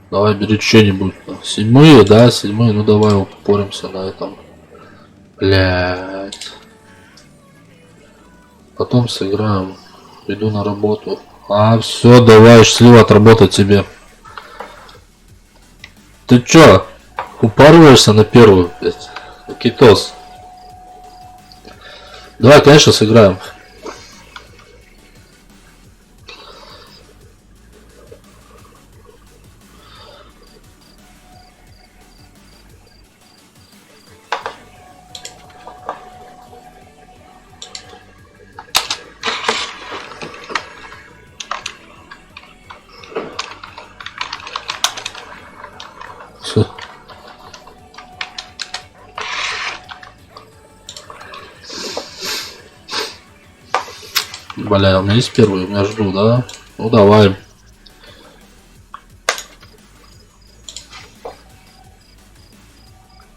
Давай, бери что-нибудь. Седьмые, да, седьмые. Ну давай упоримся на этом. Блять. Потом сыграем. Иду на работу. А, все, давай, счастливо отработать тебе. Ты чё? Упарываешься на первую, блядь? Китос. Давай, конечно, сыграем. Бля, у меня есть первый, я жду, да? Ну давай.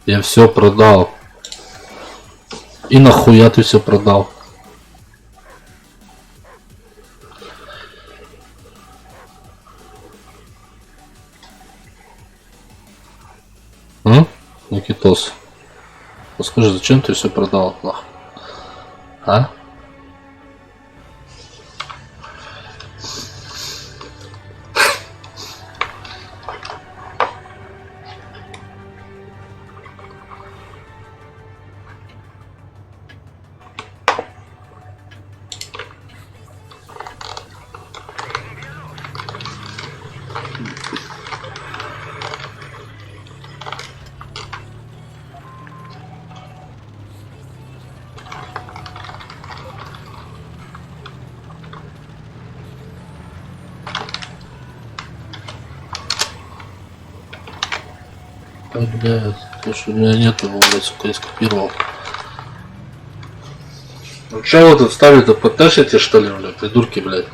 Я все продал. И нахуя ты все продал? Никитос. Скажи, зачем ты все продал? Нахуй? А? Блядь, слушай, у меня нету его, блядь, сука, я скопировал. Ну чё вы тут ставили-то, подтащите, что ли, блядь, придурки, блядь?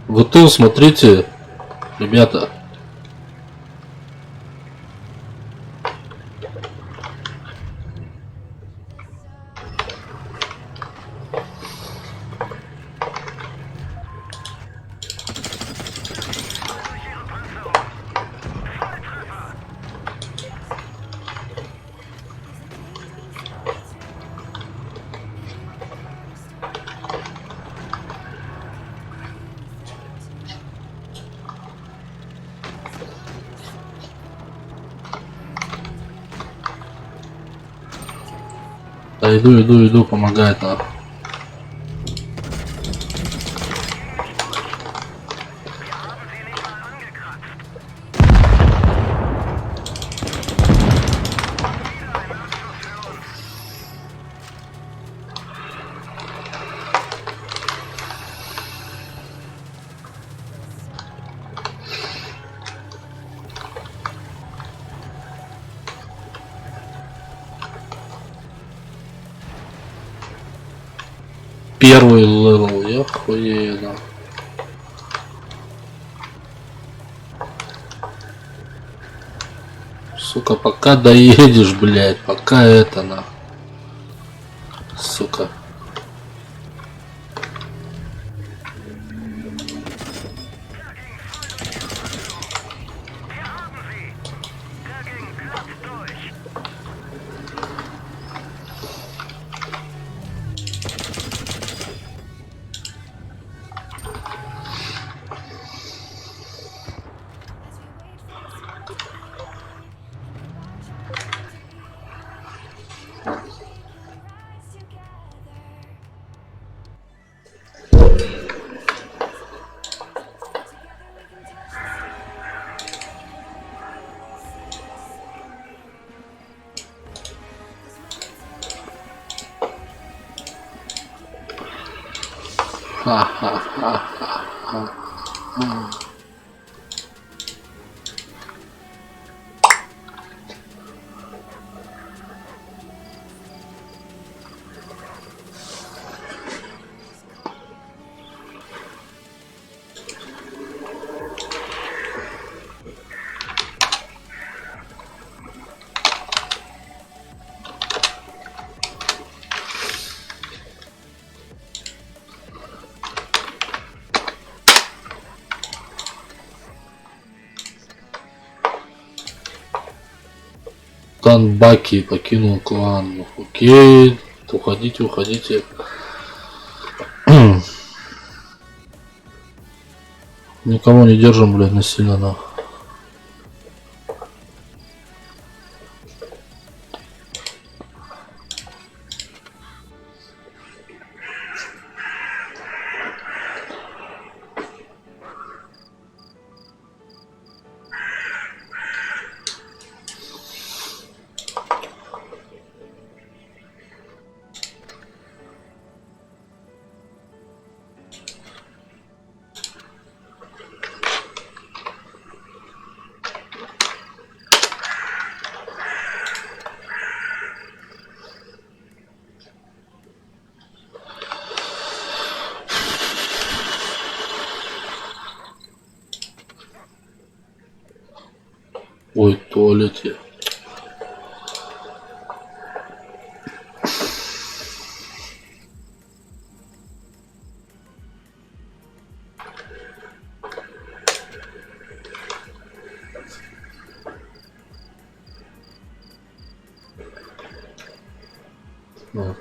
В тыл смотрите, ребята. Да иду, помогает надо. Первый левел, я хуею. Сука, пока доедешь, блядь, пока это на. Сука. Клан Баки покинул клан. Окей, уходите. Никого не держим, блядь, насильно, на. Ой, в туалете. Так.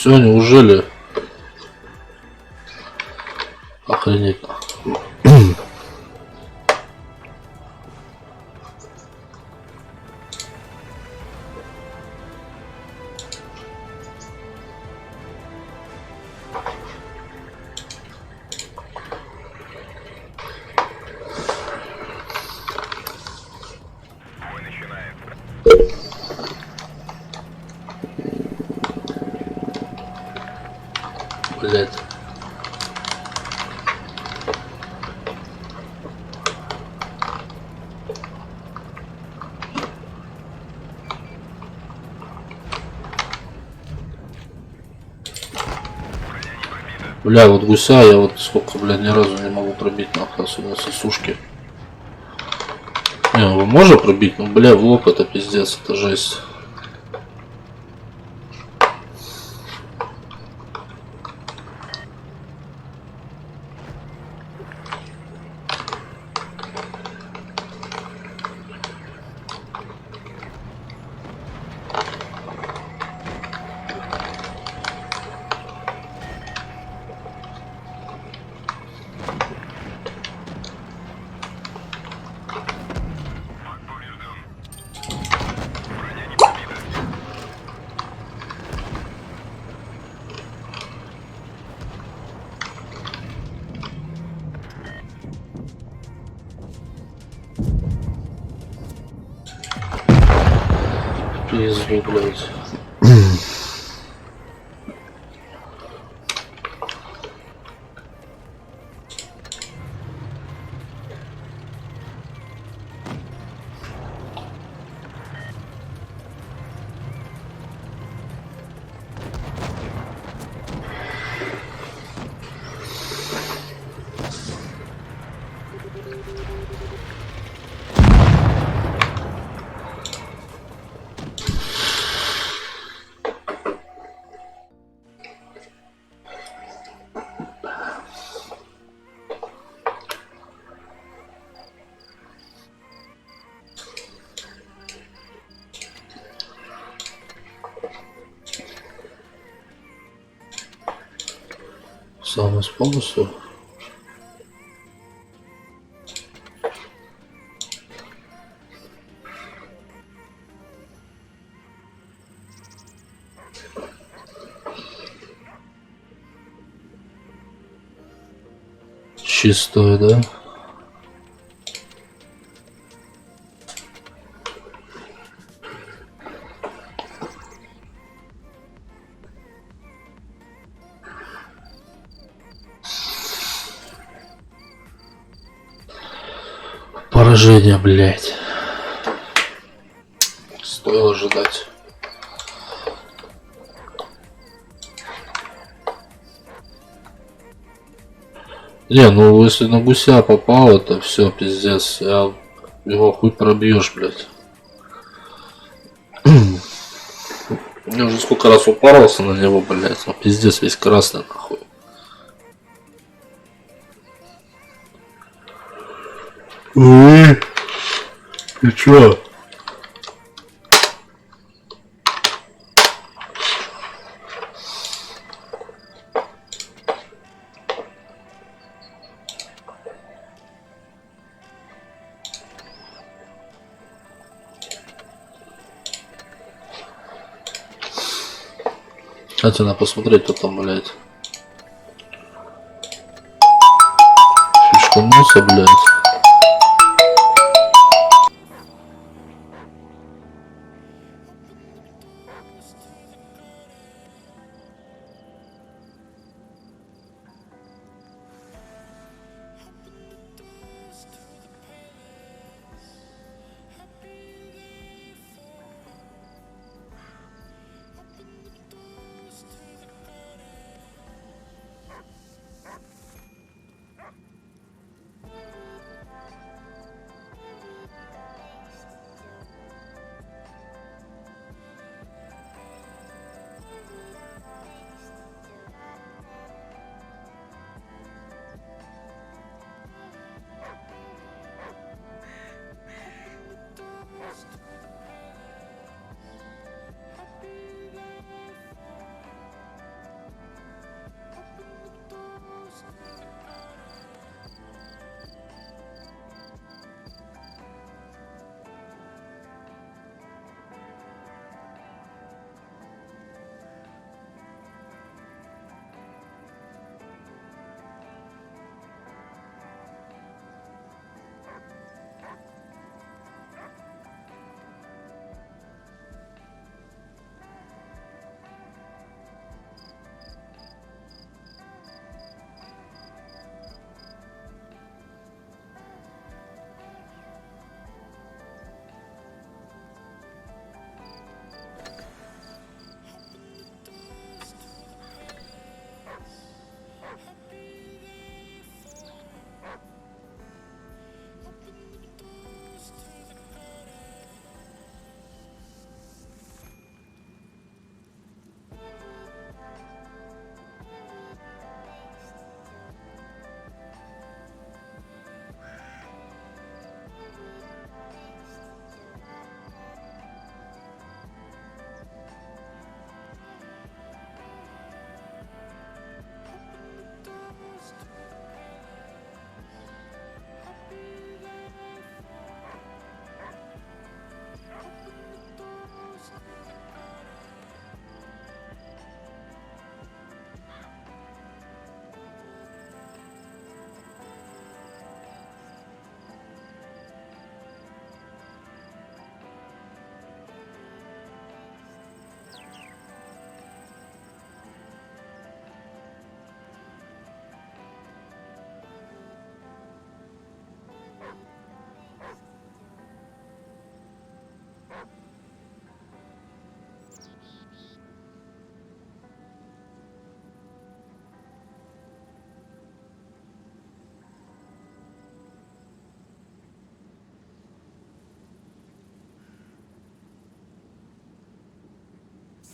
Все, неужели? Охренеть. Блять. Бля, вот гуся я вот сколько, бля, ни разу не могу пробить, нахуй, особенно сосушки. Не, его можно пробить, но, бля, в лоб это пиздец, это жесть. Пизду, блядь. Самое полностью. Чистое, да? Поражение, блядь. Стоило ожидать. Не, ну если на гуся попал, это все пиздец. Я его хуй пробьешь, блядь. Я уже сколько раз упарывался на него, блядь. Ну пиздец, весь красный, нахуй. Ты чё? Хотя надо посмотреть, кто там, блядь. Фишка носа, блядь.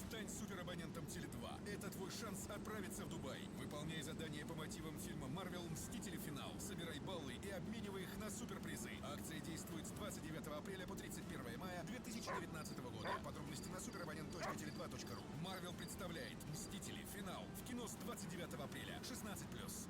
Стань суперабонентом Теле2. Это твой шанс отправиться в Дубай. Выполняй задания по мотивам фильма Marvel «Мстители. Финал». Собирай баллы и обменивай их на суперпризы. Акция действует с 29 апреля по 31 мая 2019 года. Подробности на superabonent.tele2.ru. Marvel представляет «Мстители. Финал» в кино с 29 апреля. 16+.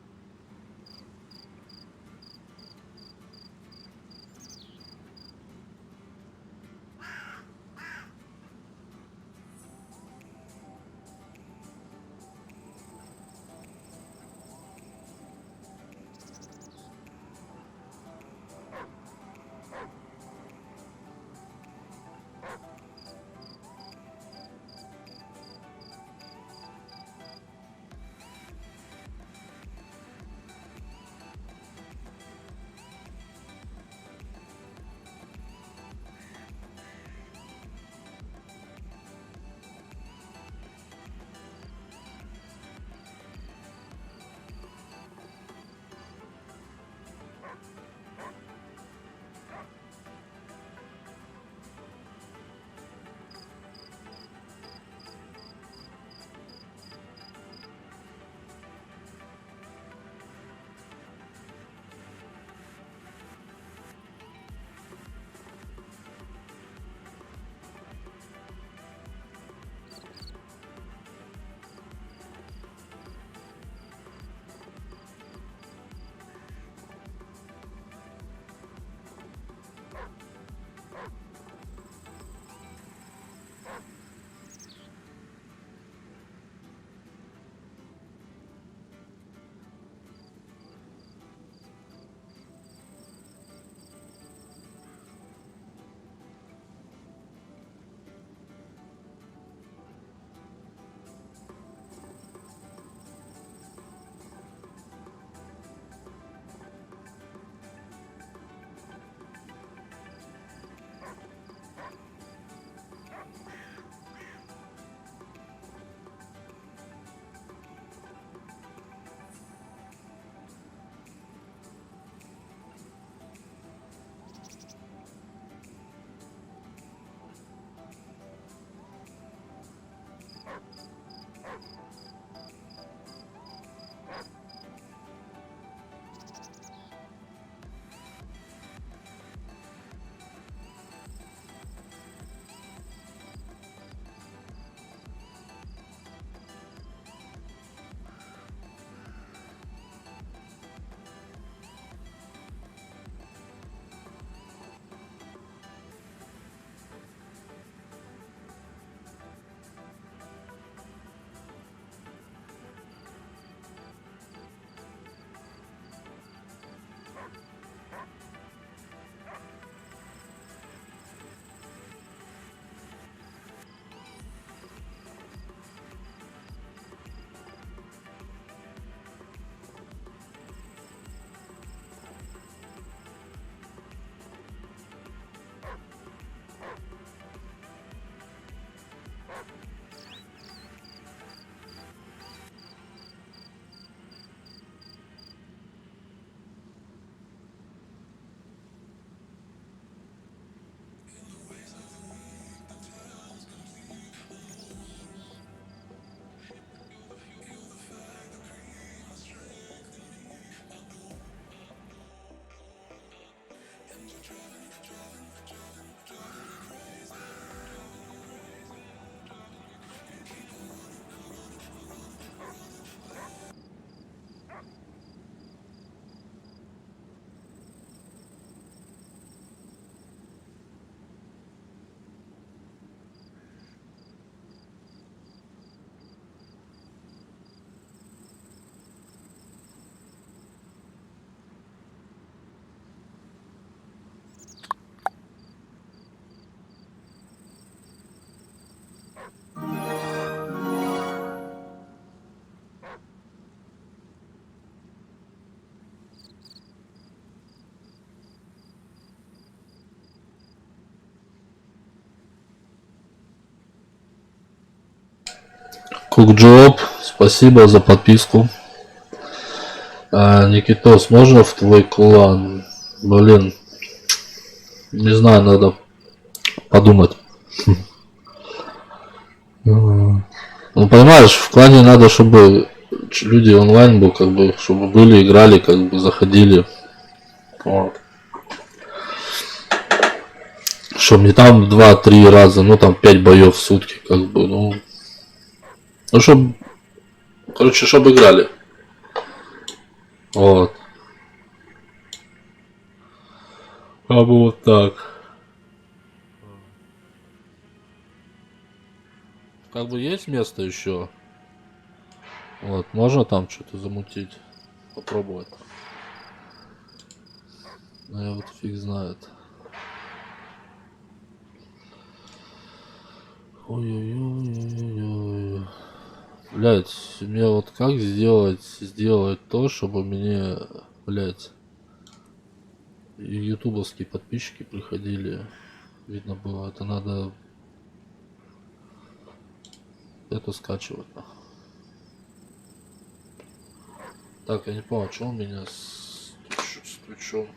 Кукджоп, спасибо за подписку. Никитос, можно в твой клан? Блин, не знаю, надо подумать. Ну понимаешь, в клане надо, чтобы люди онлайн был, как бы, чтобы были, играли, как бы заходили. Вот. Чтобы не там 2-3 раза, ну там 5 боев в сутки, как бы, ну. Ну чтобы. Короче, чтобы играли. Вот. А вот так. Как бы есть место еще. Вот, можно там что-то замутить. Попробовать. Но я вот фиг знает. Ой-ой-ой-ой-ой. Блять, мне вот как сделать то, чтобы мне, блять, ютубовские подписчики приходили. Видно было, это надо это скачивать. Так, я не понял, что у меня с Твичом.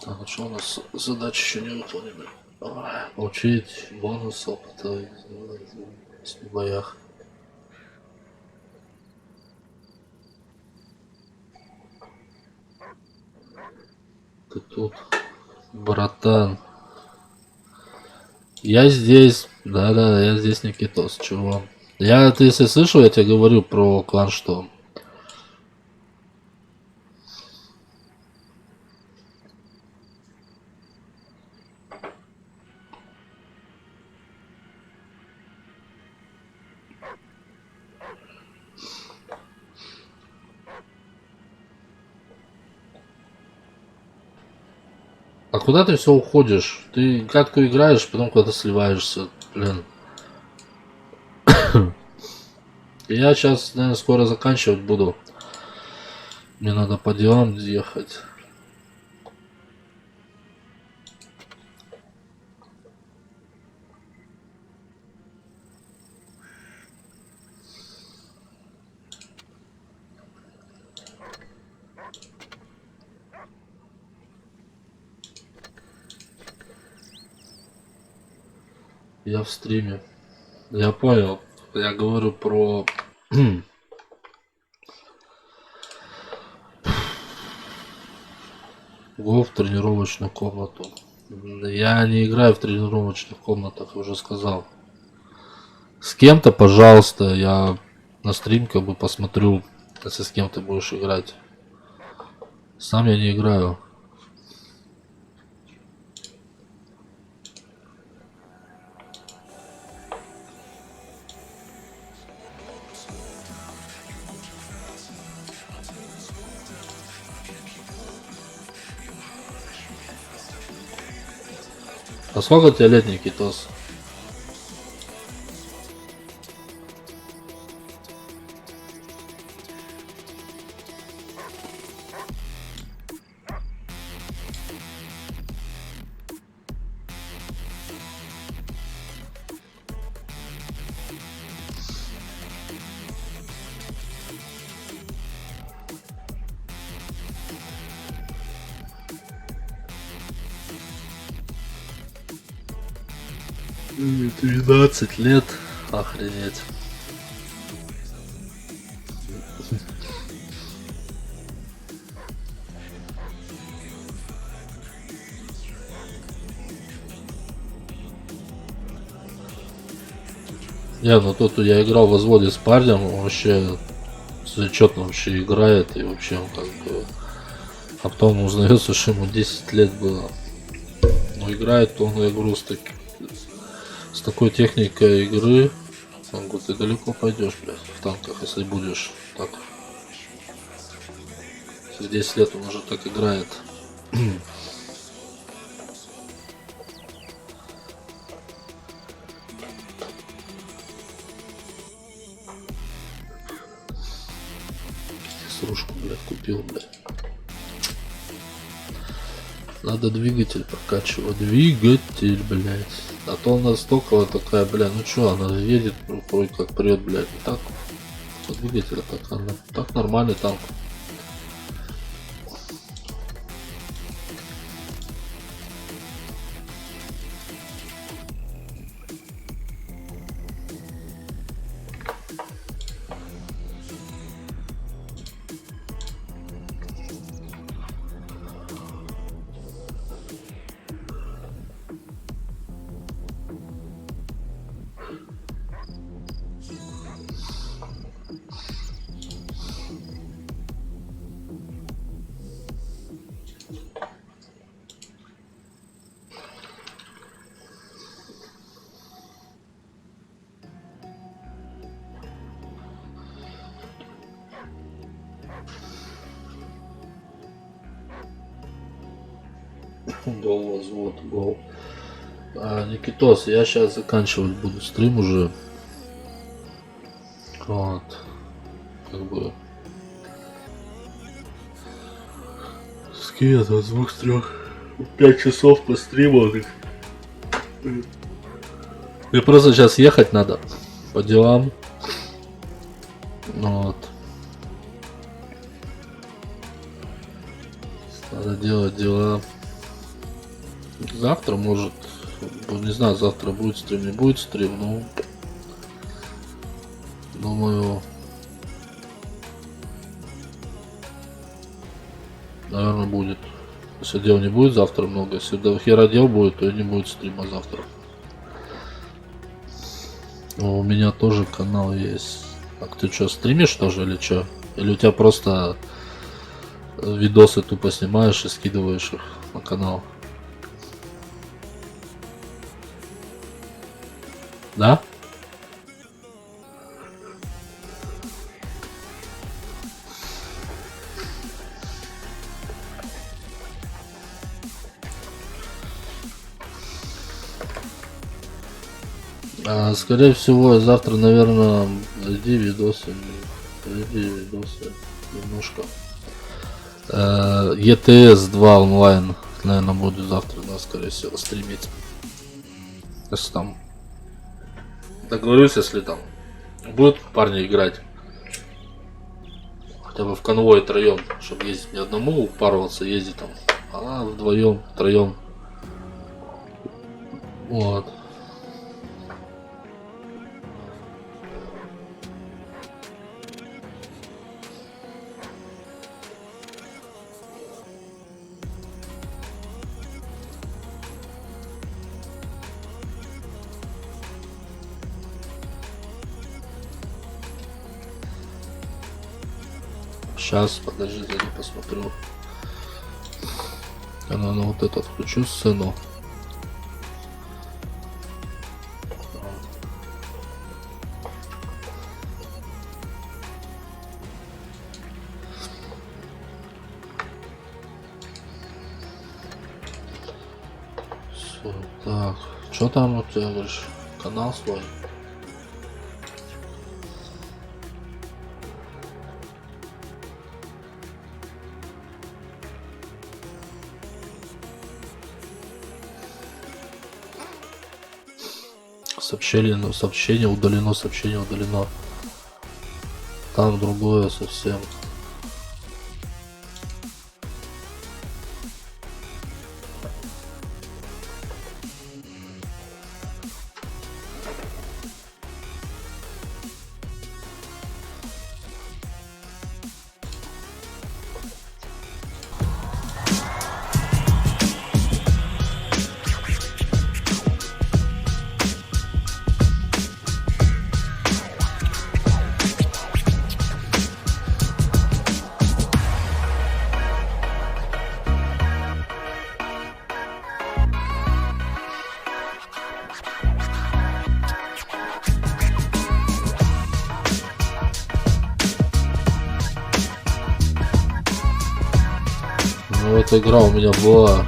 Так, а что у нас задачи еще не выполнены? Получить бонус опыта в боях. Ты тут, братан. Я здесь. Да-да, я здесь, Никитос. Чего? Ты если слышал, я тебе говорю про клан что. А куда ты все уходишь? Ты катку играешь, потом куда-то сливаешься. Блин. Я сейчас, наверное, скоро заканчивать буду. Мне надо по делам ехать. Я в стриме. Я понял. Я говорю про... Го в тренировочную комнату. Я не играю в тренировочных комнатах, уже сказал. С кем-то, пожалуйста, я на стрим как бы посмотрю, если с кем ты будешь играть. Сам я не играю. А сколько тебе лет, Никитос? М, 12 лет. Охренеть. Не, ну тут я играл в возводе с парнем, он вообще зачетно вообще играет и вообще он как бы... А потом узнается, что ему 10 лет было. Но играет он, я говорю, с такой техникой игры. Он говорит, ты далеко пойдешь, блядь, в танках, если будешь так. В 10 лет он уже так играет. Срушку, блядь, купил, блядь. Надо двигатель прокачивать. Двигатель, блядь. А то у нас стоковая такая, блядь, ну чё, она едет, ну, вроде как прет, блядь. И так, двигатель так, она, так нормальный танк. Гол, возвод, гол. Никитос, я сейчас заканчивать буду стрим уже. Вот. Как бы. Скинь это с 2-3. 5 часов по стриму. Мне просто сейчас ехать надо. По делам. Вот. Надо делать дела. Завтра может, не знаю, завтра будет стрим, не будет стрим, но думаю, наверное, будет. Если дел не будет завтра много, если до хера дел будет, то и не будет стрима завтра. Но у меня тоже канал есть. Так ты что, стримишь тоже или что? Или у тебя просто видосы тупо снимаешь и скидываешь их на канал? Да? Скорее всего, завтра, наверное, зайди видосы немножко. ETS 2 онлайн, наверное, буду завтра, да, скорее всего, стримить. Если там договорюсь, если там будут парни играть. Хотя бы в конвой троем, чтобы ездить не одному, упарываться, ездить там, а вдвоем, троем. Вот. Сейчас, подождите, я посмотрю. Я, наверное, вот это включу сцену. Всё, так, что там у тебя, говоришь, канал свой? Сообщение, ну, сообщение удалено, сообщение удалено. Там другое совсем. Ну, эта игра у меня была.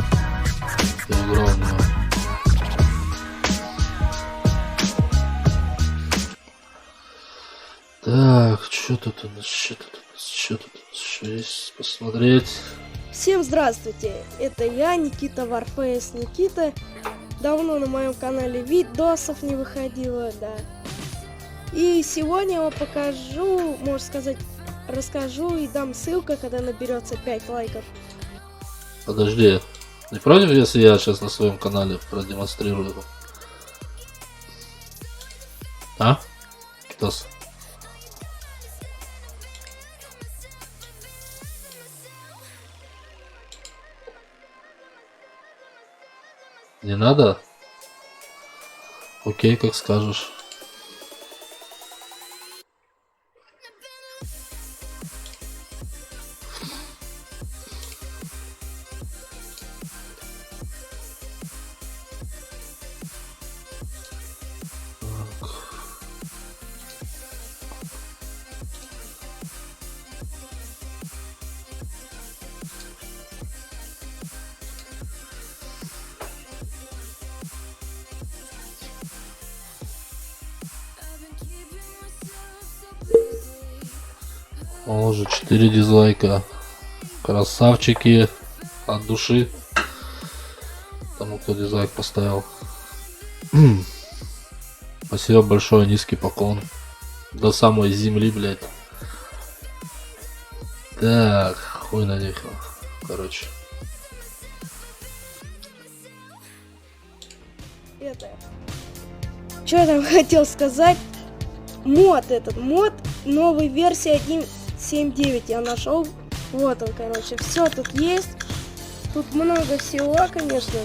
Я играл в неё. Так, что тут у нас, что тут у нас, что тут у нас еще есть посмотреть? Всем здравствуйте, это я, Никита Warface Никита. Давно на моем канале видосов не выходило, да. И сегодня я вам покажу, можно сказать, расскажу и дам ссылку, когда наберется 5 лайков. Подожди, не против, если я сейчас на своем канале продемонстрирую? А? Китос? Не надо? Окей, как скажешь. Так. О, уже 4 дизлайка. Красавчики от души. Тому, кто дизлайк поставил. Спасибо большое, низкий поклон. До самой земли, блядь. Так, хуй на них. Короче. Что я там хотел сказать? Мод, новой версии 1.7.9 я нашел. Вот он, короче, все тут есть. Тут много всего, конечно.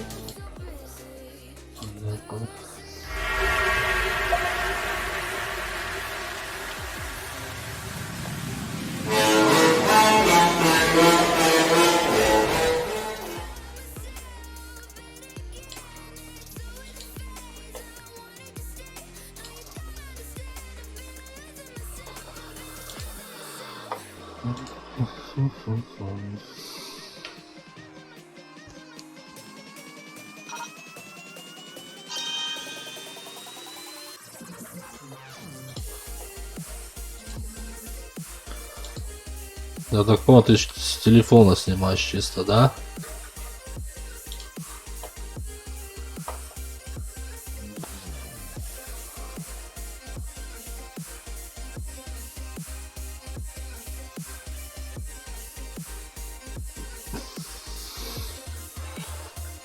Я так понял, ты с телефона снимаешь чисто, да?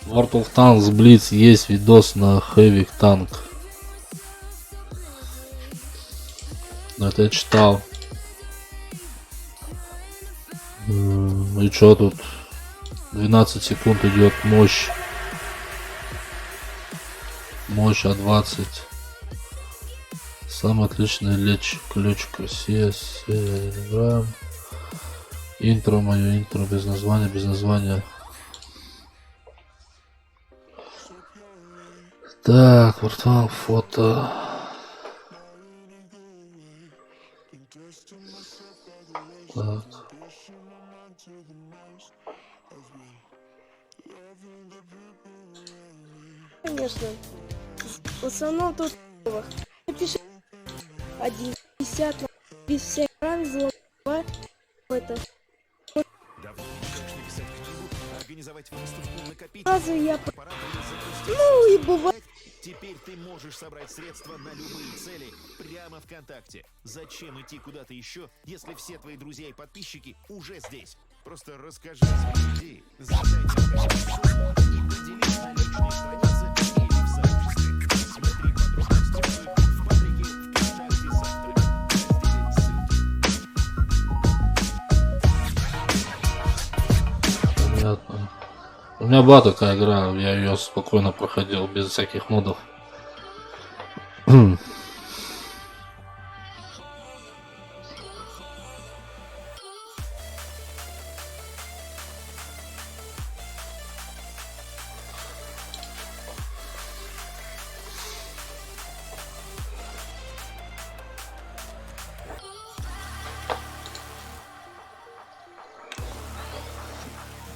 World of Tanks Blitz есть видос на Heavy Tank. Но это я читал. И чё тут? 12 секунд идет мощь. Мощь А20. Самый отличный ключ к России. Играем. Интро мое, интро без названия, без названия. Так, виртуал фото. Так. Конечно. В основном тут напиши 1.50 без всяких ран, зло, это. Давно мечтаешь написать книгу, организовать выставку, накопить Сразу я... аппарат или запустить Ну и бывает. Теперь ты можешь собрать средства на любые цели прямо ВКонтакте. Зачем идти куда-то еще, если все твои друзья и подписчики уже здесь? Просто расскажи свои идеи, задай необходимую сумму и поделись на личной странице или в сообществе. Смотри подробности в паблике ВКонтакте завтра. Разделить ссылки. Понятно. У меня была такая игра, я ее спокойно проходил, без всяких модов.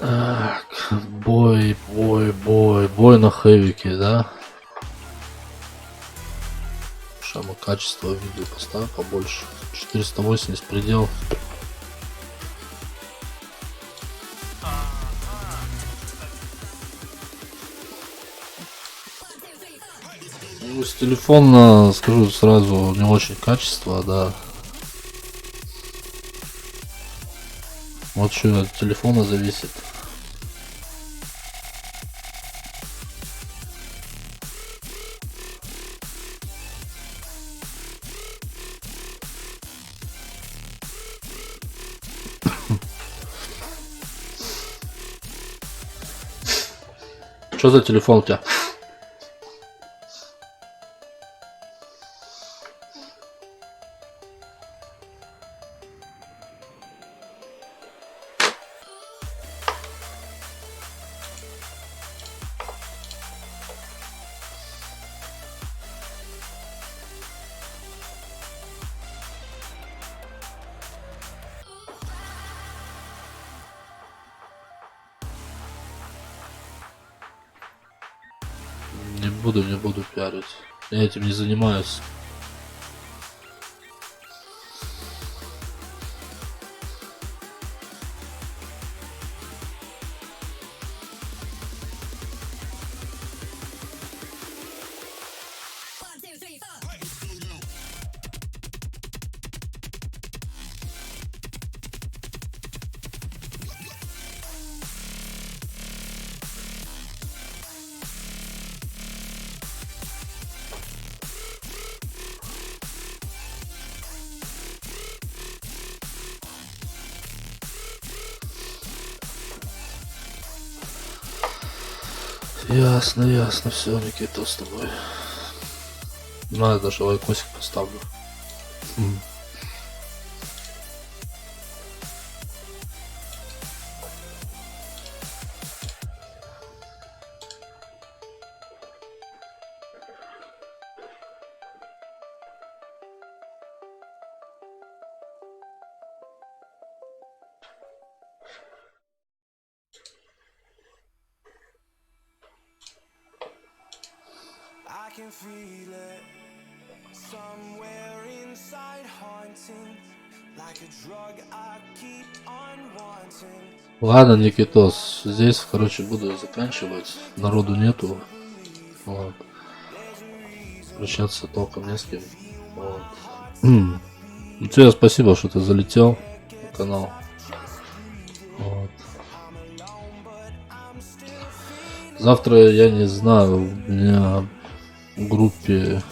Так, бой на хэвике, да? Шама качество видео поставь побольше. 480 предел. Ну, с телефона, скажу сразу, не очень качество, да. Вот что от телефона зависит. Что за телефон у тебя? Не буду пиарить. Я этим не занимаюсь. Ясно, все, Никита, с тобой. Ну, я даже лайкосик поставлю. I can feel it somewhere inside, haunting like a drug I keep on wanting. Ладно, Никитос, здесь, короче, буду заканчивать. Народу нету. Вот. Прощаться толком не с кем. Вот. Ну, тебе спасибо, что ты залетел на канал. Вот. Завтра, я не знаю, у меня в группе...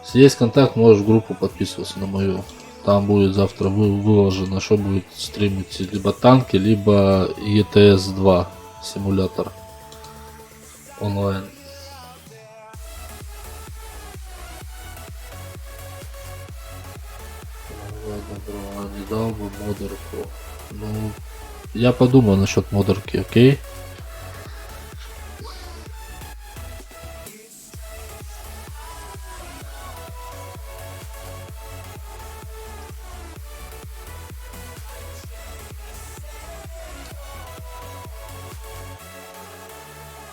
Если есть контакт, можешь в группу подписываться на мою. Там будет завтра выложено, что будет стримить либо танки, либо ETS 2 симулятор онлайн. Ладно, Не дал бы модерку. Ну, я подумаю насчет модерки, окей?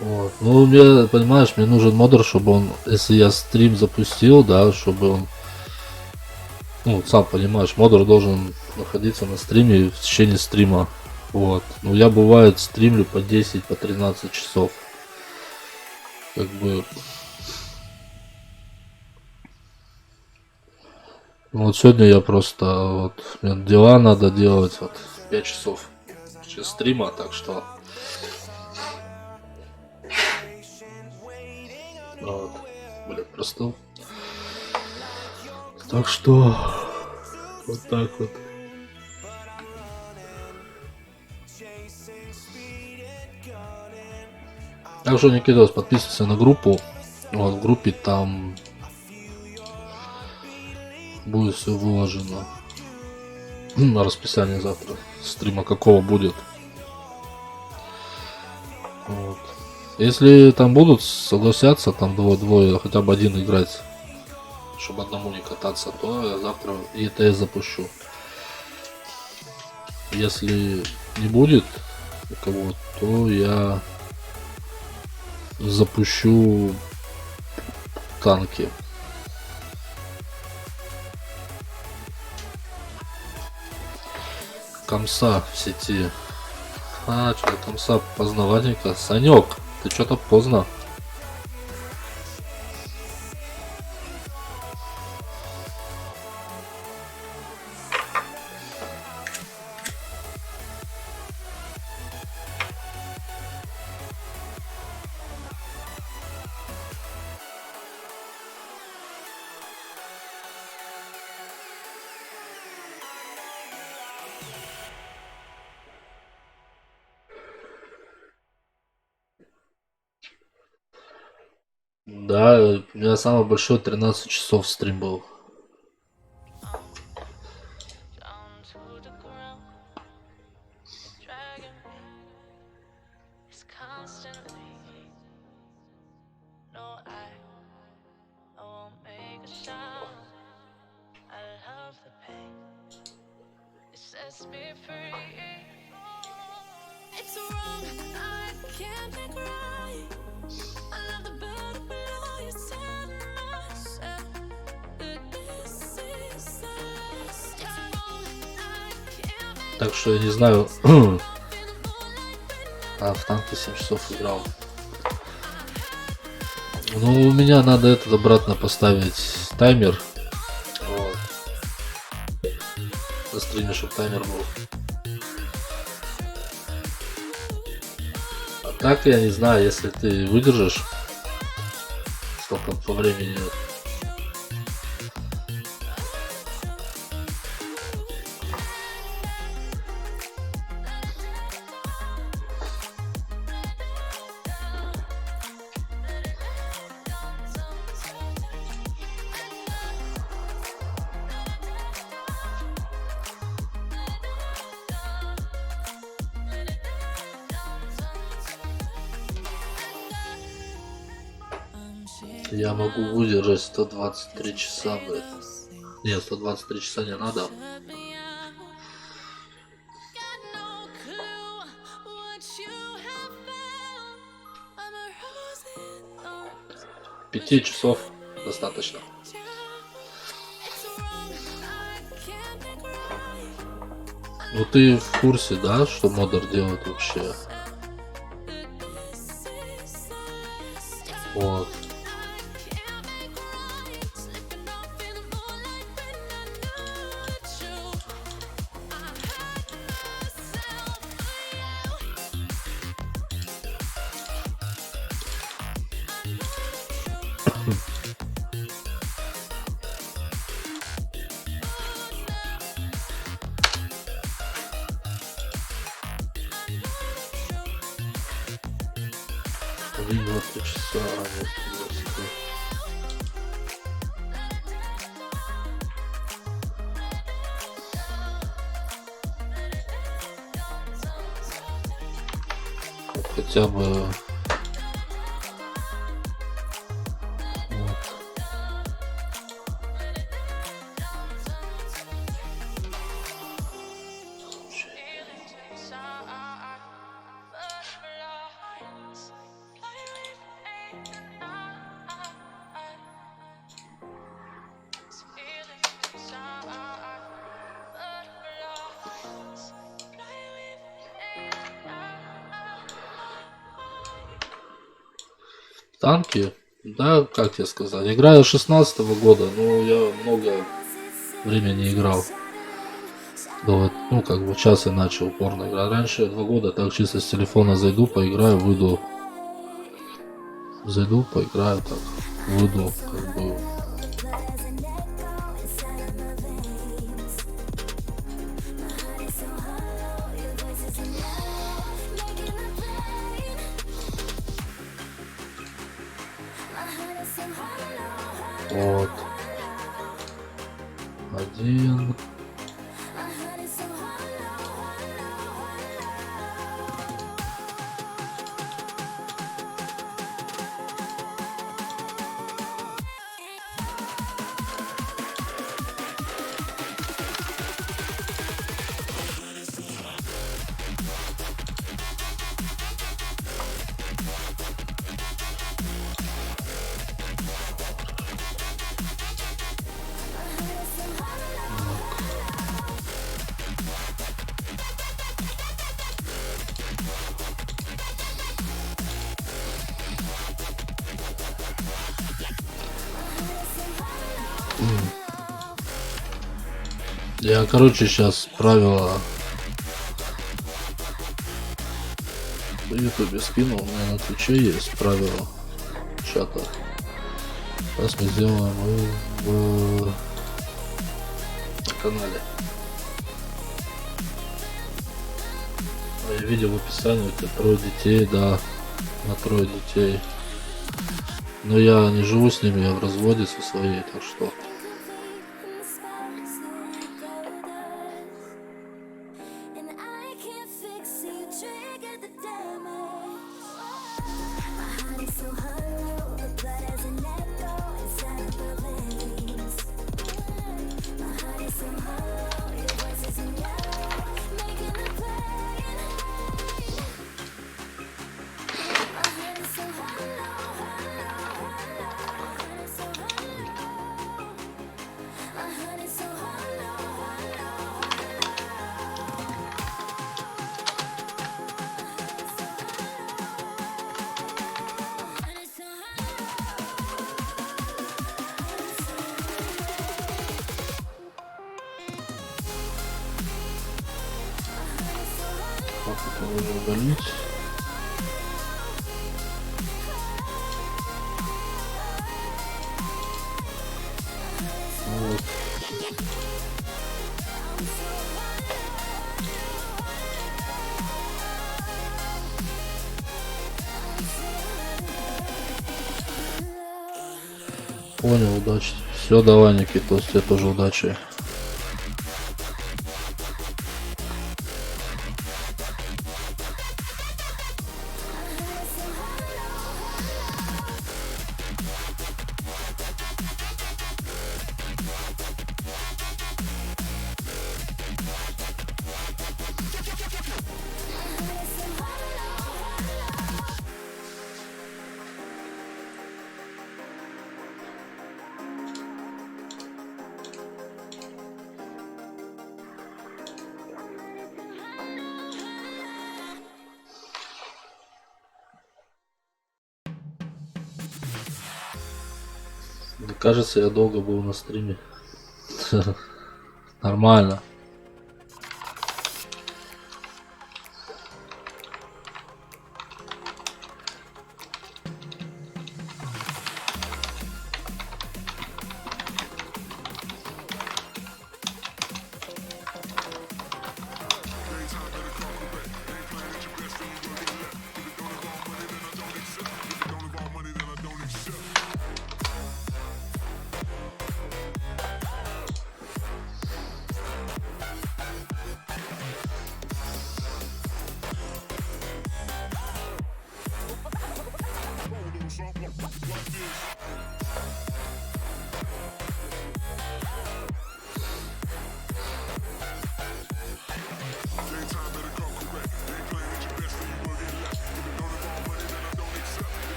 Вот. Ну, мне, понимаешь, мне нужен модер, чтобы он, если я стрим запустил, да, чтобы он, ну, сам понимаешь, модер должен находиться на стриме в течение стрима. Вот. Ну, я бывает стримлю по 10, по 13 часов. Как бы... Вот сегодня я просто, вот, мне дела надо делать, вот, 5 часов сейчас стрима, так что... Вот, блин, просто... Так что... Вот так вот. Также, Никитос, подписывайся на группу. Вот, в группе там будет все выложено. На расписание завтра. Стрима какого будет. Вот. Если там будут согласятся, там двое, хотя бы один играть, чтобы одному не кататься, то я завтра ЕТС запущу. Если не будет никого, то я запущу танки. Комса в сети. А, что комса познавальника. Санек, ты что-то поздно. Да, у меня самый большой 13 часов стрим был. Так что я не знаю. А, в танке 7 часов играл. Ну, у меня надо этот обратно поставить таймер. Вот. На стриме, чтобы таймер был. А так я не знаю, если ты выдержишь столько по времени. Я могу выдержать 123 часа, блядь. Нет, 123 часа не надо. 5 часов достаточно. Ну ты в курсе, да, что модер делает вообще? Вот. Один 20 часа, а нет, 20. хотя бы... Вот. Танки, да, как тебе сказать, играю с 16-го года, но я много времени не играл. Да вот, ну, как бы сейчас я начал упорно играть. Раньше 2 года так чисто с телефона зайду, поиграю, выйду. Зайду, поиграю, так, выйду, как бы. Вот. Один. Я, короче, сейчас правила в ютубе скинул, у меня на твиче есть правила чата. Сейчас мы сделаем и на канале. Я видел в описании, у тебя 3 детей, да, на 3 детей. Но я не живу с ними, я в разводе со своей, так что... Как это можно удалить? Вот. Понял, удачи. Все, давай, Никитос, тебе тоже удачи. Мне кажется, я долго был на стриме. Нормально.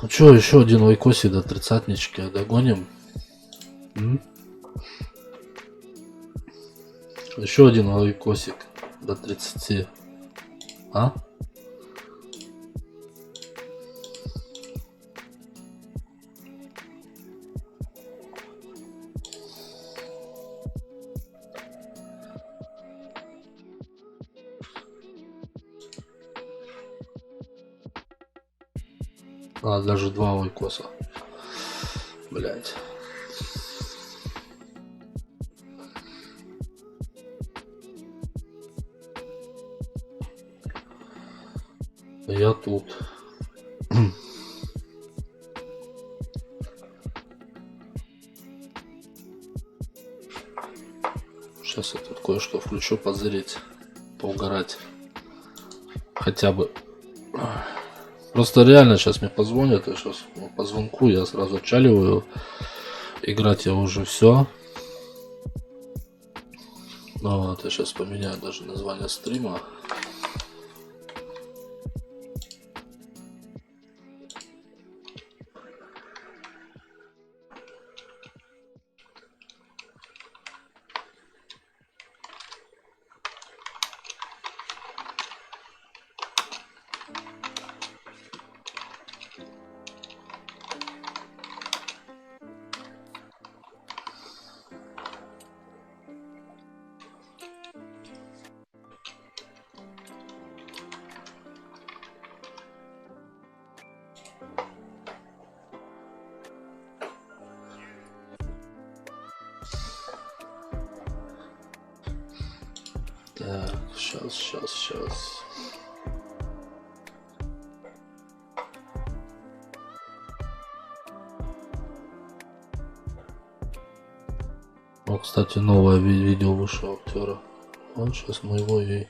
Ну чё, еще один лайкосик до тридцатнички догоним? Еще один лайкосик до 30. А? А, даже 2 лайкоса. Блять. Я тут. Сейчас я тут кое-что включу, позырить, поугарать. Хотя бы. Просто реально сейчас мне позвонят, и сейчас по звонку я сразу отчаливаю. Играть я уже все. Ну вот, я сейчас поменяю даже название стрима. Так, сейчас. О, кстати, новое видео вышло актера. Вот сейчас мы его и...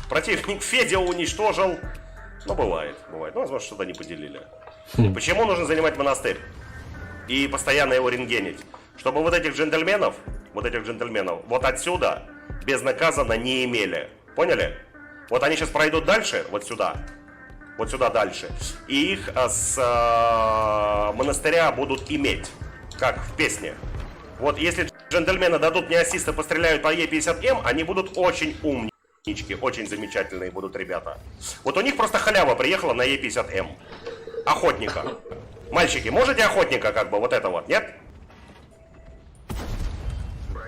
Противник Федя уничтожил. Ну, бывает. Ну, возможно, что-то не поделили. Почему нужно занимать монастырь? И постоянно его рентгенить? Чтобы вот этих джентльменов, вот отсюда безнаказанно не имели. Поняли? Вот они сейчас пройдут дальше, вот сюда дальше. И их с монастыря будут иметь. Как в песне. Вот если... джентльмены дадут мне ассист и постреляют по Е50М, они будут очень умнички, очень замечательные будут ребята. Вот у них просто халява приехала на Е50М. Охотника. Мальчики, можете охотника как бы вот это вот, нет?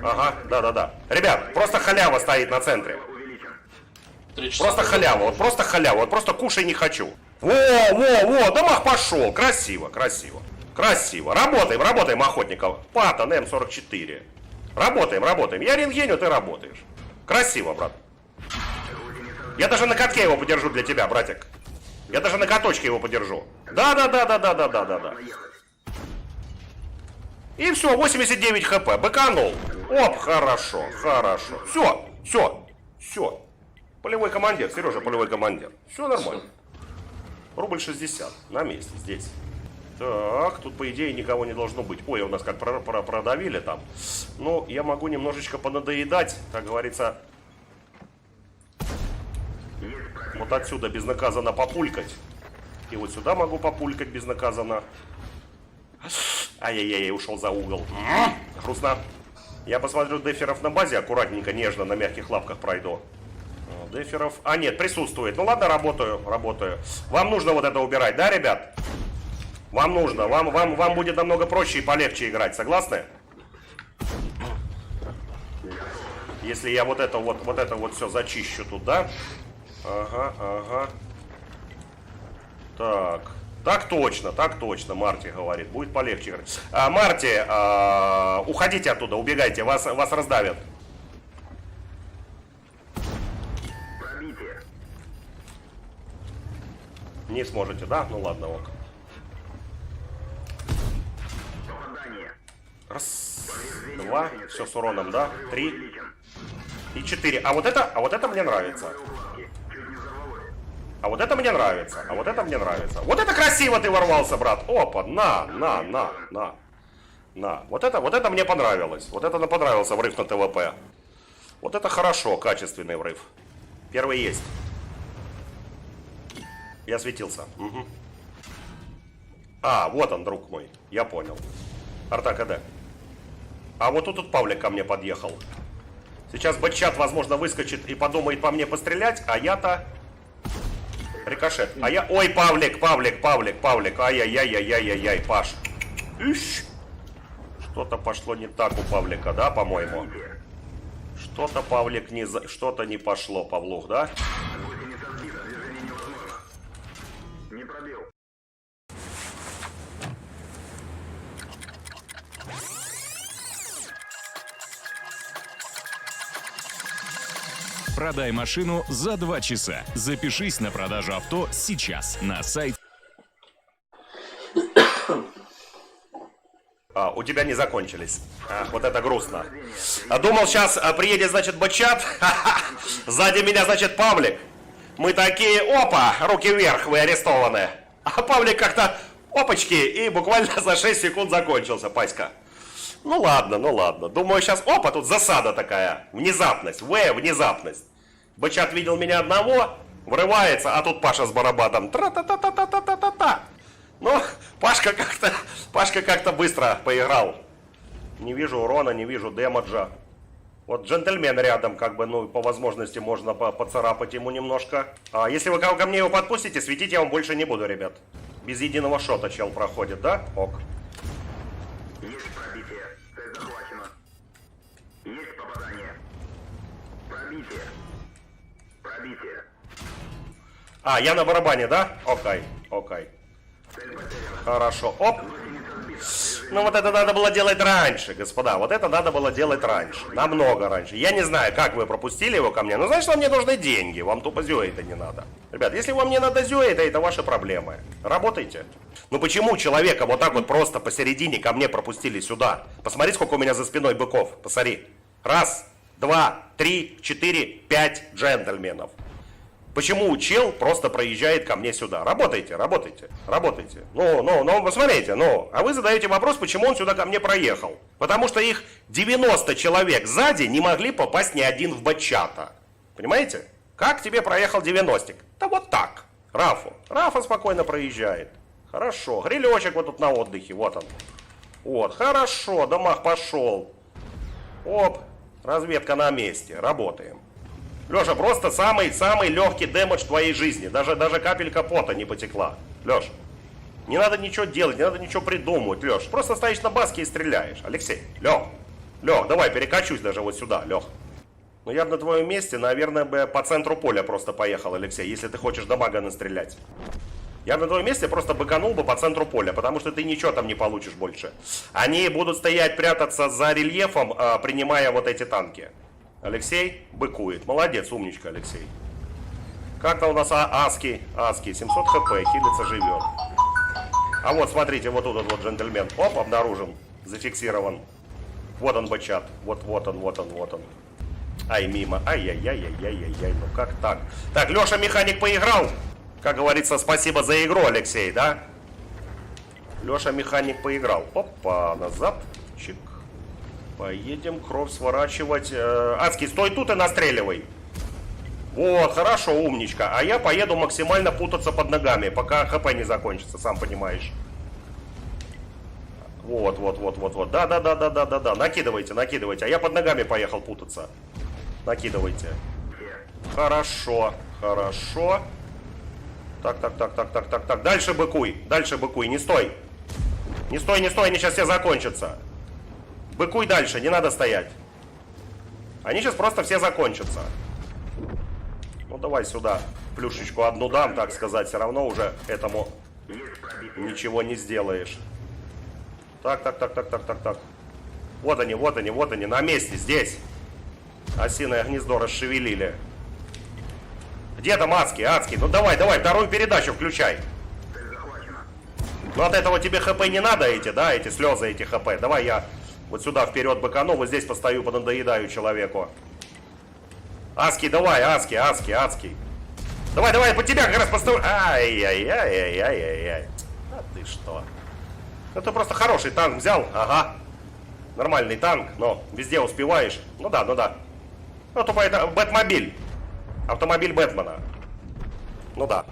Ага, да-да-да. Ребят, просто халява стоит на центре. Просто халява, вот просто кушай не хочу. Во, дамаг пошел, красиво. Красиво. Работаем, охотников. Паттон М44. Работаем. Я рентгеню, ты работаешь. Красиво, брат. Я даже на катке его подержу для тебя, братик. Я даже на каточке его подержу. Да. И все, 89 хп. Быканул. Оп, хорошо. Все. Полевой командир, Сережа, полевой командир. Все нормально. Рубль 60. На месте, здесь. Так, тут по идее никого не должно быть. Ой, у нас как продавили там. Ну, я могу немножечко понадоедать, как говорится. Вот отсюда безнаказанно популькать. И вот сюда могу популькать безнаказанно. Ай-яй-яй, ушел за угол. Грустно. Я посмотрю деферов на базе, аккуратненько, нежно, на мягких лапках пройду. Деферов... А, нет, присутствует. Ну ладно, работаю. Вам нужно вот это убирать, да, ребят? Вам нужно. Вам будет намного проще и полегче играть. Согласны? Если я вот это вот все зачищу тут, да? Ага. Так точно, Марти говорит. Будет полегче играть. Марти, уходите оттуда, убегайте, вас раздавят. Не сможете, да? Ну ладно, ок. Раз, два, все с уроном, да? 3 и 4. А вот это мне нравится. А вот это мне нравится. Вот это красиво ты ворвался, брат. Опа, на. Вот это мне понравилось. Вот это мне понравился врыв на ТВП. Вот это хорошо, качественный врыв. Первый есть. Я светился. Угу. А, вот он, друг мой. Я понял. Арта КД. А вот тут Павлик ко мне подъехал. Сейчас бэтчат, возможно, выскочит и подумает по мне пострелять, а я-то... Рикошет. А я... Ой, Павлик. Ай-яй-яй-яй-яй-яй, Паш. Ищ. Что-то пошло не так у Павлика, да, по-моему? Что-то Павлик не... Что-то не пошло, Павлух, да? Продай машину за 2 часа. Запишись на продажу авто сейчас на сайт. У тебя не закончились. Вот это грустно. Думал, сейчас приедет, значит, бычат. Сзади меня, значит, Павлик. Мы такие, опа, руки вверх, вы арестованы. А Павлик как-то, опачки, и буквально за 6 секунд закончился, Паська. Ну ладно. Думаю, сейчас, опа, тут засада такая. Внезапность, внезапность. Бычат видел меня одного, врывается, а тут Паша с барабаном. Тра-та-та-та-та-та-та-та. Ну, Пашка как-то быстро поиграл. Не вижу урона, не вижу демеджа. Вот джентльмен рядом, как бы, ну, по возможности можно поцарапать ему немножко. А если вы ко мне его подпустите, светить я вам больше не буду, ребят. Без единого шота чел проходит, да? Ок. Есть пробитие. Цель захвачена. Есть попадание. Пробитие. А, я на барабане, да? Окей. Хорошо. Оп. Ну вот это надо было делать раньше, господа. Вот это надо было делать раньше. Намного раньше. Я не знаю, как вы пропустили его ко мне. Но значит, вам не нужны деньги. Вам тупо зюэйта не надо. Ребят, если вам не надо зюэйта, это ваши проблемы. Работайте. Ну почему человека вот так вот просто посередине ко мне пропустили сюда? Посмотри, сколько у меня за спиной быков. Посмотри. 1, 2, 3, 4, 5 джентльменов. Почему чел просто проезжает ко мне сюда? Работайте. Ну, посмотрите, А вы задаете вопрос, почему он сюда ко мне проехал. Потому что их 90 человек сзади не могли попасть ни один в бэтчата. Понимаете? Как тебе проехал 90-ик? Да вот так. Рафа спокойно проезжает. Хорошо. Грилечек вот тут на отдыхе, вот он. Вот, хорошо, дамаг пошел. Оп, разведка на месте, работаем. Леша, просто самый легкий дэмэдж твоей жизни. Даже капелька пота не потекла. Леш, не надо ничего делать, не надо ничего придумывать, Леш. Просто стоишь на баске и стреляешь. Алексей, Лех, давай перекачусь даже вот сюда, Лех. Ну я бы на твоем месте, наверное, бы по центру поля просто поехал, Алексей, если ты хочешь дамага настрелять. Я бы на твоем месте просто быканул бы по центру поля, потому что ты ничего там не получишь больше. Они будут стоять, прятаться за рельефом, принимая вот эти танки. Алексей быкует. Молодец, умничка, Алексей. Как-то у нас Аски, 700 хп, хилится, живет. А вот, смотрите, вот тут вот джентльмен. Оп, обнаружен, зафиксирован. Вот он, бычат. Вот он. Ай, мимо. Ай-яй-яй-яй-яй-яй. Ну как так? Так, Леша Механик поиграл. Как говорится, спасибо за игру, Алексей, да? Леша Механик поиграл. Опа, назад. Чик. Поедем кровь сворачивать. Адский, стой тут и настреливай. Вот, хорошо, умничка. А я поеду максимально путаться под ногами, пока ХП не закончится, сам понимаешь. Вот. Да. Накидывайте. А я под ногами поехал путаться. Накидывайте. Хорошо. Так. Дальше быкуй, не стой. Не стой, они сейчас все закончатся. Быкуй дальше, не надо стоять. Они сейчас просто все закончатся. Ну давай сюда плюшечку одну дам, так сказать. Все равно уже этому ничего не сделаешь. Так. Вот они, на месте, здесь. Осиное гнездо расшевелили. Где там Адский? Ну давай, вторую передачу включай. Ну от этого тебе ХП не надо эти слезы, эти ХП. Давай я вот сюда вперед быкану, вот здесь постою, понадоедаю человеку. Адский, давай, Адский. Давай, под тебя как раз постою. Ай-яй-яй-яй-яй-яй. А ты что? Ну ты просто хороший танк взял, ага. Нормальный танк, но везде успеваешь. Ну да. Ну тупо это Бэтмобиль. Автомобиль Бэтмена. Ну да.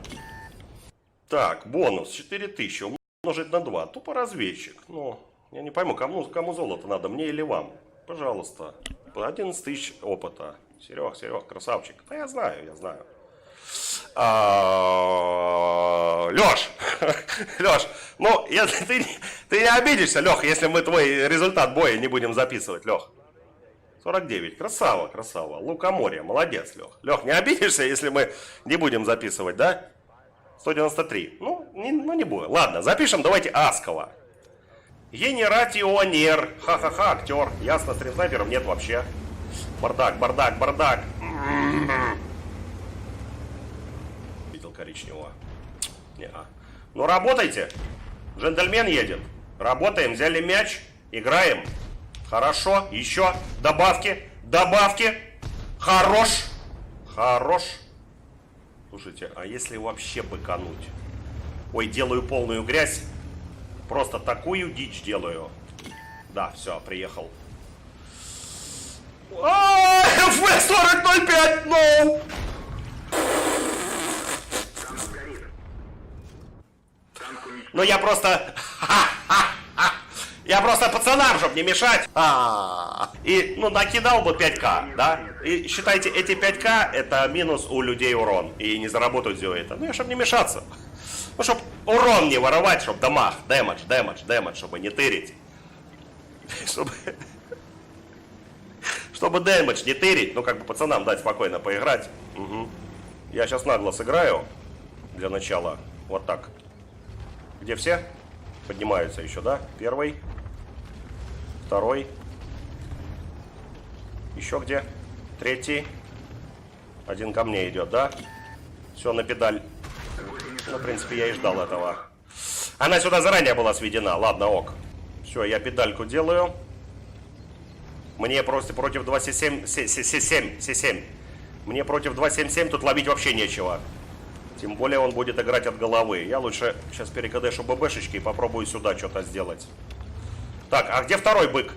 Так, бонус 4000 умножить на 2. Тупо разведчик. Ну, я не пойму, кому золото надо, мне или вам? Пожалуйста. 11 тысяч опыта. Серег, красавчик. Да я знаю. Леш, ну, ты не обидишься, Лех, если мы твой результат боя не будем записывать, Лех. 49, красава. Лукоморье, молодец, Лех. Лех, не обидишься, если мы не будем записывать, да? 193. Ну, не будем. Ладно, запишем, давайте Аскова. Генератионер. Ха-ха-ха, актер. Ясно, стримснайперов нет вообще. Бардак. Видел коричневого. Не-а. Ну, работайте. Джентльмен едет. Работаем, взяли мяч. Играем. Хорошо. Еще. Добавки. Хорош. Слушайте, а если вообще быкануть? Ой, делаю полную грязь. Просто такую дичь делаю. Да, все, приехал. ФВ-4005, no! Ну я просто... Я просто пацанам, чтобы не мешать. И, ну, накидал бы 5к, да? И считайте, эти 5к это минус у людей урон. И не заработают все это. Ну, я чтобы не мешаться. Ну, чтобы урон не воровать, чтобы дамаг, дэмэдж, чтобы не тырить. Чтобы дэмэдж не тырить, ну, как бы пацанам дать спокойно поиграть. Угу. Я сейчас нагло сыграю. Для начала. Вот так. Где все? Поднимаются еще, да? Первый. Второй. Еще где? Третий. Один ко мне идет, да? Все, на педаль. Ну, в принципе, я и ждал этого. Она сюда заранее была сведена. Ладно, ок. Все, я педальку делаю. Мне просто против 277. Мне против 277 тут ловить вообще нечего. Тем более он будет играть от головы. Я лучше сейчас перекадешу ББшечки и попробую сюда что-то сделать. Так, а где второй бык?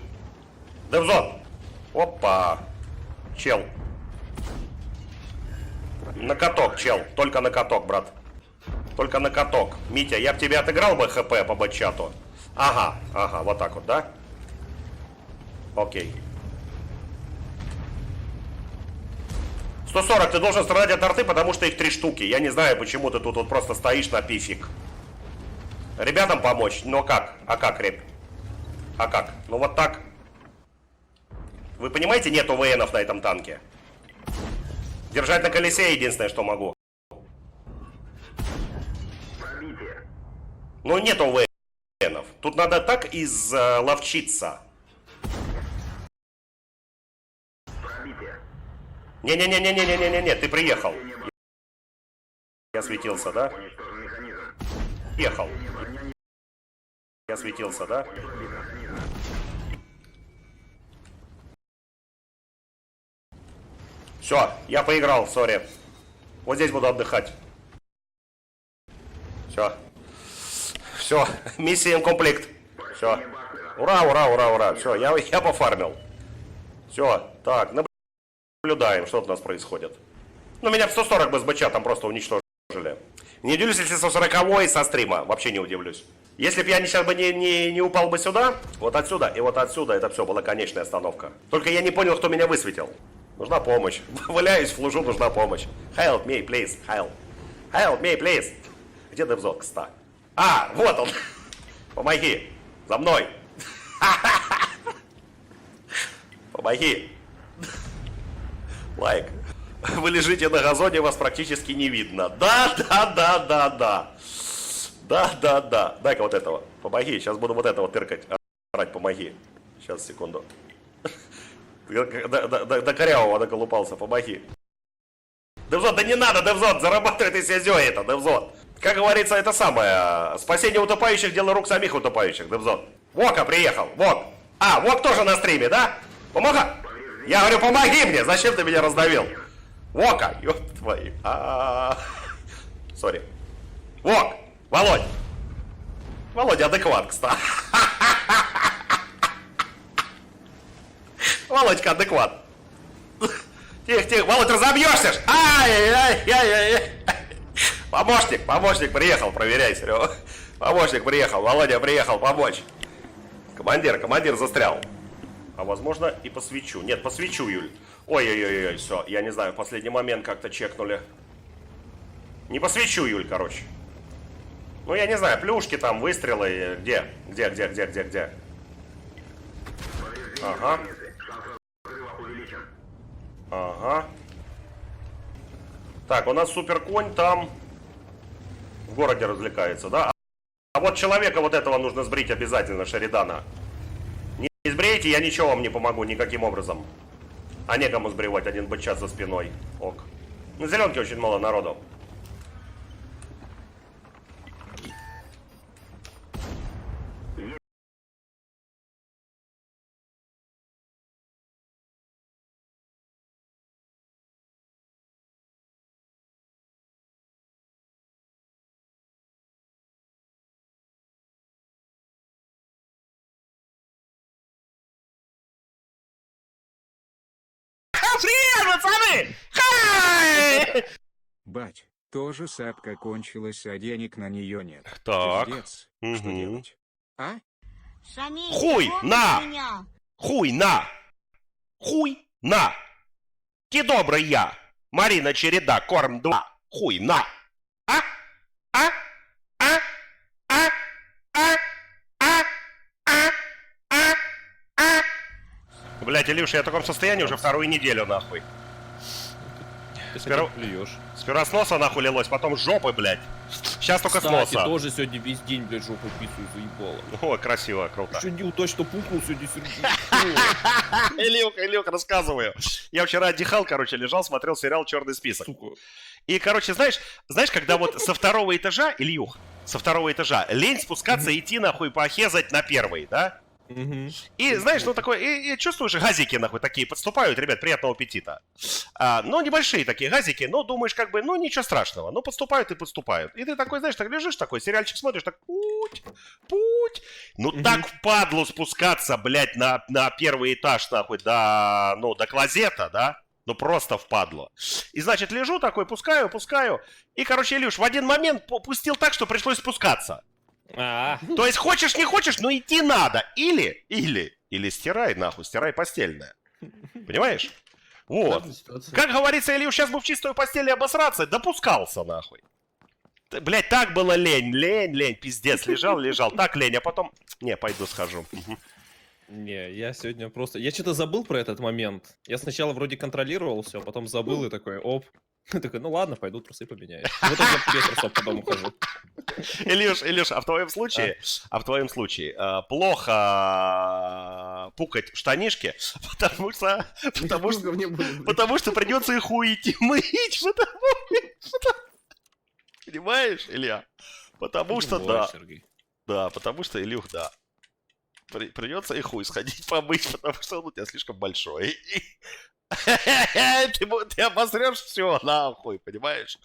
Девзон. Опа. Чел. На каток, чел. Только на каток, брат. Только на каток. Митя, я бы тебе отыграл бы ХП по бачату. Ага, вот так вот, да? Окей. 140, ты должен страдать от арты, потому что их 3 штуки. Я не знаю, почему ты тут вот просто стоишь на пифик. Ребятам помочь? Но как? А как, ребят? А как? Ну вот так. Вы понимаете, нету ВНов на этом танке? Держать на колесе единственное, что могу. Ну нету ВНов. Тут надо так изловчиться. Не-не-не-не-не-не-не-не, ты приехал. Я светился, да? Ехал. Я светился, да? Все, я поиграл, сори. Вот здесь буду отдыхать. Все. Все, миссия инкомплект. Все. Ура, ура, ура, ура. Все, я пофармил. Все, так, наблюдаем, что у нас происходит. Ну, меня в 140 без быча там просто уничтожили. Не удивлюсь, если 140-й со стрима. Вообще не удивлюсь. Если бы я сейчас бы не упал бы сюда, вот отсюда и вот отсюда, это все была конечная остановка. Только я не понял, кто меня высветил. Нужна помощь. Валяюсь в лужу, нужна помощь. Help me, please. Help. Help me, please. Где Девзот, кстати? А, вот он. Помоги. За мной. Помоги. Лайк. Вы лежите на газоне, вас практически не видно. Да. Да. Дай-ка вот этого. Помоги. Сейчас буду вот этого тыркать. Орать, помоги. Сейчас, секунду. До корявого доколупался. Помоги. Девзот, да не надо, Девзот. Зарабатывает и сязё это, Девзот. Как говорится, это самое. Спасение утопающих — дело рук самих утопающих, Девзот. Вока приехал. Вок. А, Вок тоже на стриме, да? Помога. Я говорю, помоги мне. Зачем ты меня раздавил? Вока. Ёб твою. Сори. Вок. Володь. Володя адекват, кстати. Володька адекват. Тихо. Володь, разобьешься ж. Ай-яй-яй-яй-яй. Помощник приехал, проверяй, Серега. Помощник приехал, Володя приехал помочь. Командир застрял. А возможно и посвечу. Нет, посвечу, Юль. Ой-ой-ой, все, я не знаю, в последний момент как-то чекнули. Не посвечу, Юль, короче. Ну, я не знаю, плюшки там, выстрелы, где? Ага. Так, у нас суперконь там в городе развлекается, да? А вот человека вот этого нужно сбрить обязательно, Шеридана. Не сбрейте, я ничего вам не помогу никаким образом. А некому сбривать, один бычат за спиной. Ок. На зеленке очень мало народу. Привет, пацаны! Хай! Бать, тоже сапка кончилась, а денег на нее нет. Так. Пиздец. Что делать? А? Хуй на! Хуй на! Хуй на! Ти добрый я! Марина Череда, корм 2. Хуй на! Блять, Илюша, я в таком состоянии уже вторую неделю, нахуй. Сперва с носа нахуй лилось, потом с жопы, блядь. Сейчас только с носа. Тоже сегодня весь день, блядь, жопу писаю, заебало. О, красиво, круто. Еще неудачно пукнул сегодня, Сергей. Илюха, рассказываю. Я вчера отдыхал, короче, лежал, смотрел сериал «Черный список». Сука. И, короче, знаешь, когда вот со второго этажа, Ильюх, со второго этажа, лень спускаться, идти нахуй похезать на первый, да? И знаешь, ну такое, и чувствуешь, газики нахуй такие подступают, ребят, приятного аппетита. Ну, небольшие такие газики, но думаешь, как бы, ну ничего страшного, ну подступают и подступают. И ты такой, знаешь, так лежишь такой, сериальчик смотришь, так путь. Ну так впадлу спускаться, блядь, на первый этаж нахуй до клозета, да? Ну просто впадло. И значит, лежу такой, пускаю. И, короче, Илюш, в один момент пустил так, что пришлось спускаться. То есть хочешь, не хочешь, но идти надо. Или стирай нахуй, стирай постельное. Понимаешь? Вот. Как говорится, Илюш, сейчас бы в чистую постели обосраться, допускался нахуй. Блять, так было лень, пиздец, лежал, так лень, а потом... Не, пойду схожу. Не, я сегодня просто... Я что-то забыл про этот момент. Я сначала вроде контролировал все, потом забыл и такой, оп. Такой, ну ладно, пойду трусы поменяю. Вот я без трусов по дому хожу. Илюш, а в твоем случае, плохо пукать в штанишки, потому что придется их уйти мыть, понимаешь, Илья? Потому что да, потому что, Илюх, да. Придется и хуй сходить помыть, потому что он у тебя слишком большой. Ты обосрешь все, нахуй, понимаешь?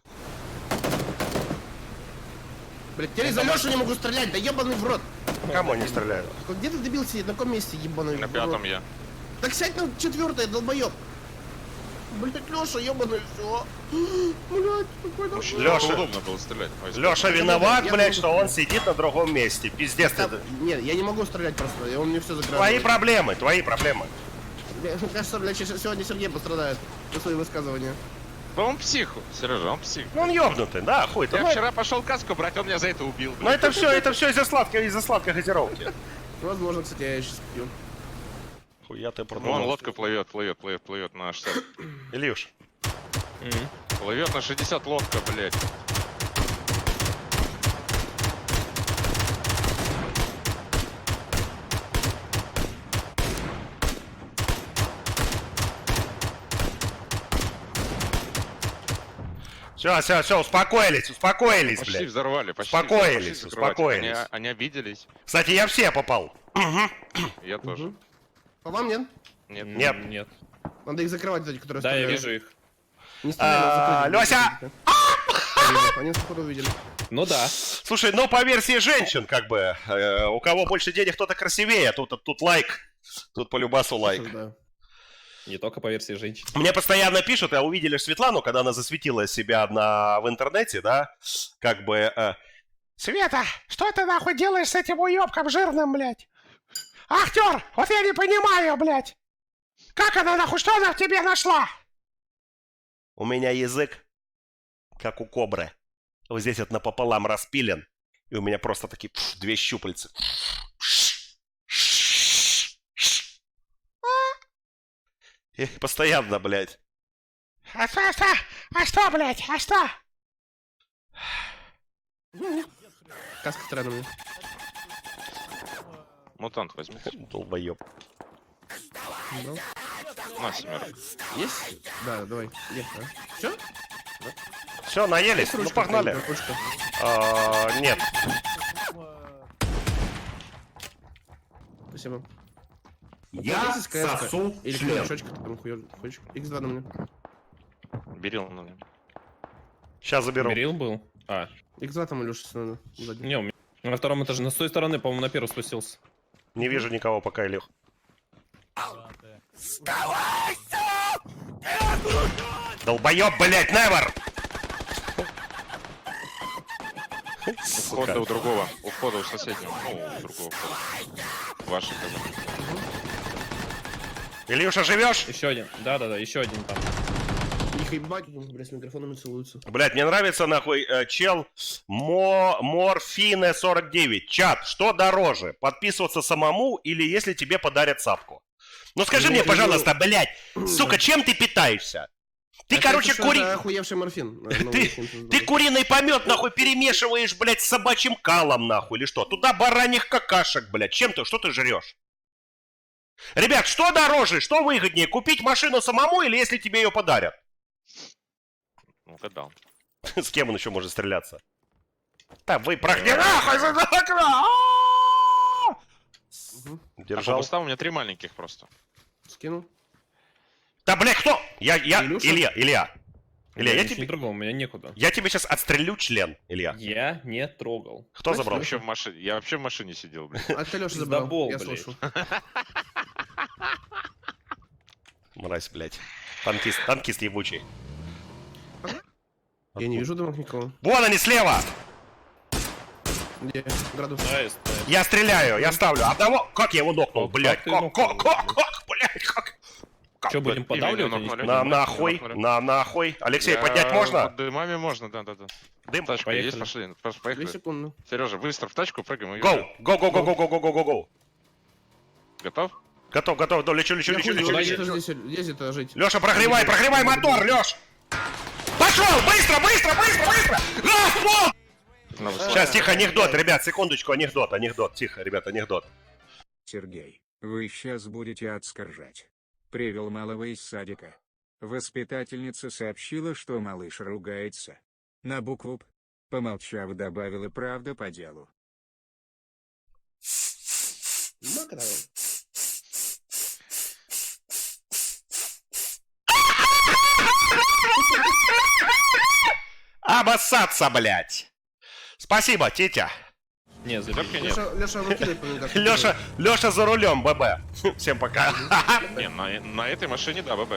Блять, теперь за Лешу не могу стрелять, да ебаный в рот. Кому они стреляют? Где ты добился? На каком месте ебаный в рот? На пятом я. Так сядь на 4-е, долбоеб. Блять, Леша, ебаный, все. Блять, какой там... Леша, удобно было стрелять. Леша виноват, блять, что он сидит на другом месте. Пиздец ты. Нет, я не могу стрелять просто, и он мне все закрывает. Твои проблемы. Мне кажется, блядь, сегодня Сергей пострадает за свои высказывания. Он псих, Сережа, он псих. Ну он ёбнутый, да, хуй ты. Я вчера пошел каску брать, он меня за это убил. Ну это все из-за сладкой газировки. Возможно, кстати, я сейчас пью. Хуя ты Вон продумал. лодка плывет на 60. Илюш. Плывет на 60 лодка, блядь. Все, успокоились, Почти блядь. взорвали, почти. Успокоились. Они обиделись. Кстати, я все попал. Я тоже. По вам нет? Нет. Надо их закрывать, эти, которые Да, я стреляют. вижу их. Не стреляй, Лёся! Они сходу увидели. Ну да. Слушай, ну по версии женщин, как бы, у кого больше денег, тот и красивее. Тут лайк. Тут по любасу лайк. Да. Не только по версии женщин. Мне постоянно пишут, а увидели Светлану, когда она засветила себя в интернете, да? Как бы... Света, что ты нахуй делаешь с этим уёбком жирным, блядь? Актер, вот я не понимаю, блядь. Как она нахуй, что она в тебе нашла? У меня язык, как у кобры. Вот здесь вот напополам распилен. И у меня просто такие две щупальца. И постоянно, блядь. А что, блядь, а что? Каска вторая на мне. Мутант возьми. Долбоёб. Брал. На, семерок. Есть? Да, давай. Есть, да. Все? Все, наелись? Ну погнали. Нет. Спасибо. Я сосу или член. мешочка, ты там хочешь. X2 на мне. Берил на меня. Сейчас заберу. Берил был? А. X2 там Илюша надо. Не, у меня на втором этаже, на с той стороны, по-моему, на первый спустился. Не вижу никого пока, Илюх. Долбоёб, блять, Невер! У входа у другого. У входа у соседнего. Ну, у другого входа. Ваши казаны. Илюша, живешь? Еще один. Да-да-да, еще один там. Их ебать, блядь, с микрофонами целуются. Блять, мне нравится нахуй чел Морфине 49. Чат, что дороже? Подписываться самому или если тебе подарят сапку? Ну скажи мне, пожалуйста, блять, сука, чем ты питаешься? Ты, короче, охуевший морфин. Ты куриный помет, нахуй, перемешиваешь, блядь, с собачьим калом, нахуй, или что? Туда бараньих какашек, блядь. Что ты жрешь? Ребят, что дороже, что выгоднее? Купить машину самому или если тебе ее подарят? Угадал. С кем он еще может стреляться? Да вы прохни нахуй за окна! Держал. А у меня 3 маленьких просто. Скинул. Да, блядь, кто? Илья, я тебе... тебе... не трогал, у меня некуда. Я тебе сейчас отстрелю член, Илья. Я не трогал. Кто забрал? Я вообще в машине сидел, блядь. А ты, Леша, забрал, я блядь. слышу. Мразь, блядь. Танкист ебучий. Я не вижу домов никого. Вон они слева! Где? Градус. Я стреляю, я ставлю. Одного... Как я его нокнул, блядь? Как, блядь, как? Что, будем подавливать? Именно нокнули. На нахуй, на нахуй. Алексей, поднять можно? Под дымами можно, да. Дым. Тачка Поехали. есть, пошли. Просто 2 поехали. секунды. Сережа, быстро в тачку, прыгаем. и Гоу, уезжаем. го. Готов? Готов, да, лечу. Я хуй знаю, где-то здесь это жить. Леша, прогревай мотор, Леш! Пошел, быстро! Сейчас, тихо, анекдот, ребят, секундочку, анекдот, тихо, ребят, анекдот. Сергей, вы сейчас будете отскоржать. Привел малого из садика. Воспитательница сообщила, что малыш ругается. На букву «П». Помолчав, добавила правда по делу. Ну-ка давай. Обоссаться, блядь! Спасибо, Титя. Не, заберки нет. Леша, выкидай по мне. Леша за рулем, ББ. Всем пока. Не, на этой машине, да, ББ.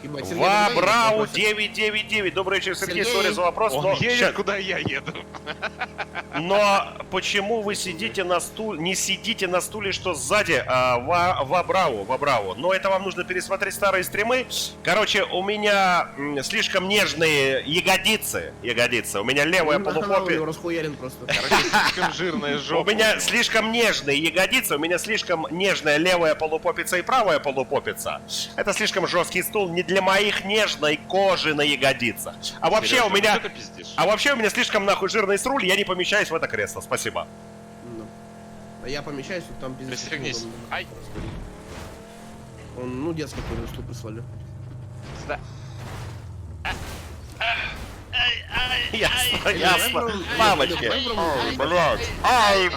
Вабрау 999. Добрый вечер, Сергей. Сори за вопрос. Он едет, куда я еду. Но почему вы сидите на стуле, не сидите на стуле, что сзади, Вабрау? Но это вам нужно пересмотреть старые стримы. Короче, у меня слишком нежные ягодицы. У меня левая полупопе. Расхуярен просто. Слишком жирная жопа. У меня слишком нежные ягодицы, у меня слишком нежная левая полупопица и правая полупопица. Это слишком жесткий стул не для моих нежной кожи на ягодицах. А вообще у меня слишком нахуй жирный сруль, я не помещаюсь в это кресло. Спасибо. А я помещаюсь, вот там пиздец. Пристегнись. Ай. Он, ну, детский какой-то стул прислали. Да. Ясно. Мамочки. Ай, блядь. Ай,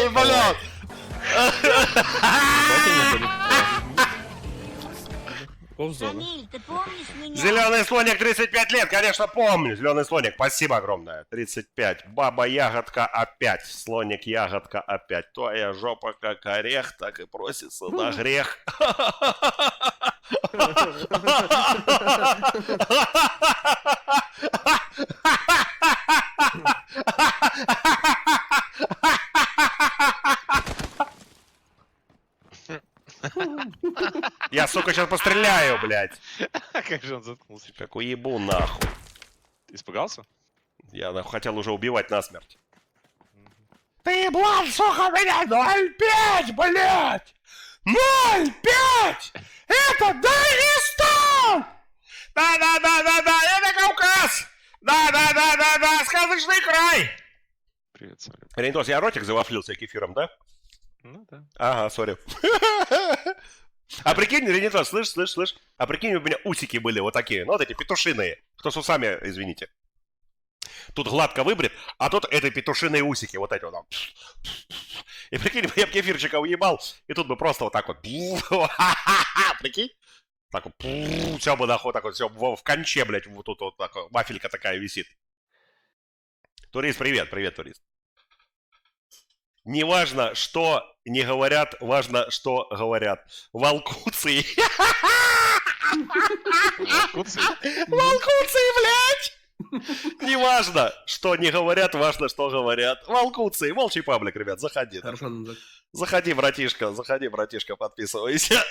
блядь. Зеленый слоник, 35 лет, конечно, помню. Зеленый слоник, спасибо огромное. 35. Баба ягодка опять. Слоник ягодка опять. Твоя жопа как орех, так и просится на грех. Я, сука, сейчас постреляю, блядь. Как же он заткнулся? Как уебу, нахуй. Ты испугался? Я нахуй хотел уже убивать насмерть. Ты, блядь, сука, меня 0,5, блядь! 0,5! Это Дагестан! Да, это Кавказ! Да, сказочный край! Привет, Соля. Рентос, я ротик завафлился кефиром, да? Ну да. Ага, сори. А прикинь, Ренитос, слышь, а прикинь, у меня усики были вот такие, ну вот эти петушиные, кто с усами, извините. Тут гладко выбрит, а тут это петушиные усики, вот эти вот там. И прикинь, я бы кефирчика уебал, и тут бы просто вот так вот. Прикинь? Так вот, все бы нахуй, так вот, все в конче, блядь, вот тут вот так, вафелька такая висит. Турист, привет, турист. Не важно, что не говорят, важно, что говорят. Волкуции. Волкуции, блядь! Не важно, что не говорят, важно, что говорят. Волкуции, волчий паблик, ребят, заходи. Заходи, братишка, подписывайся.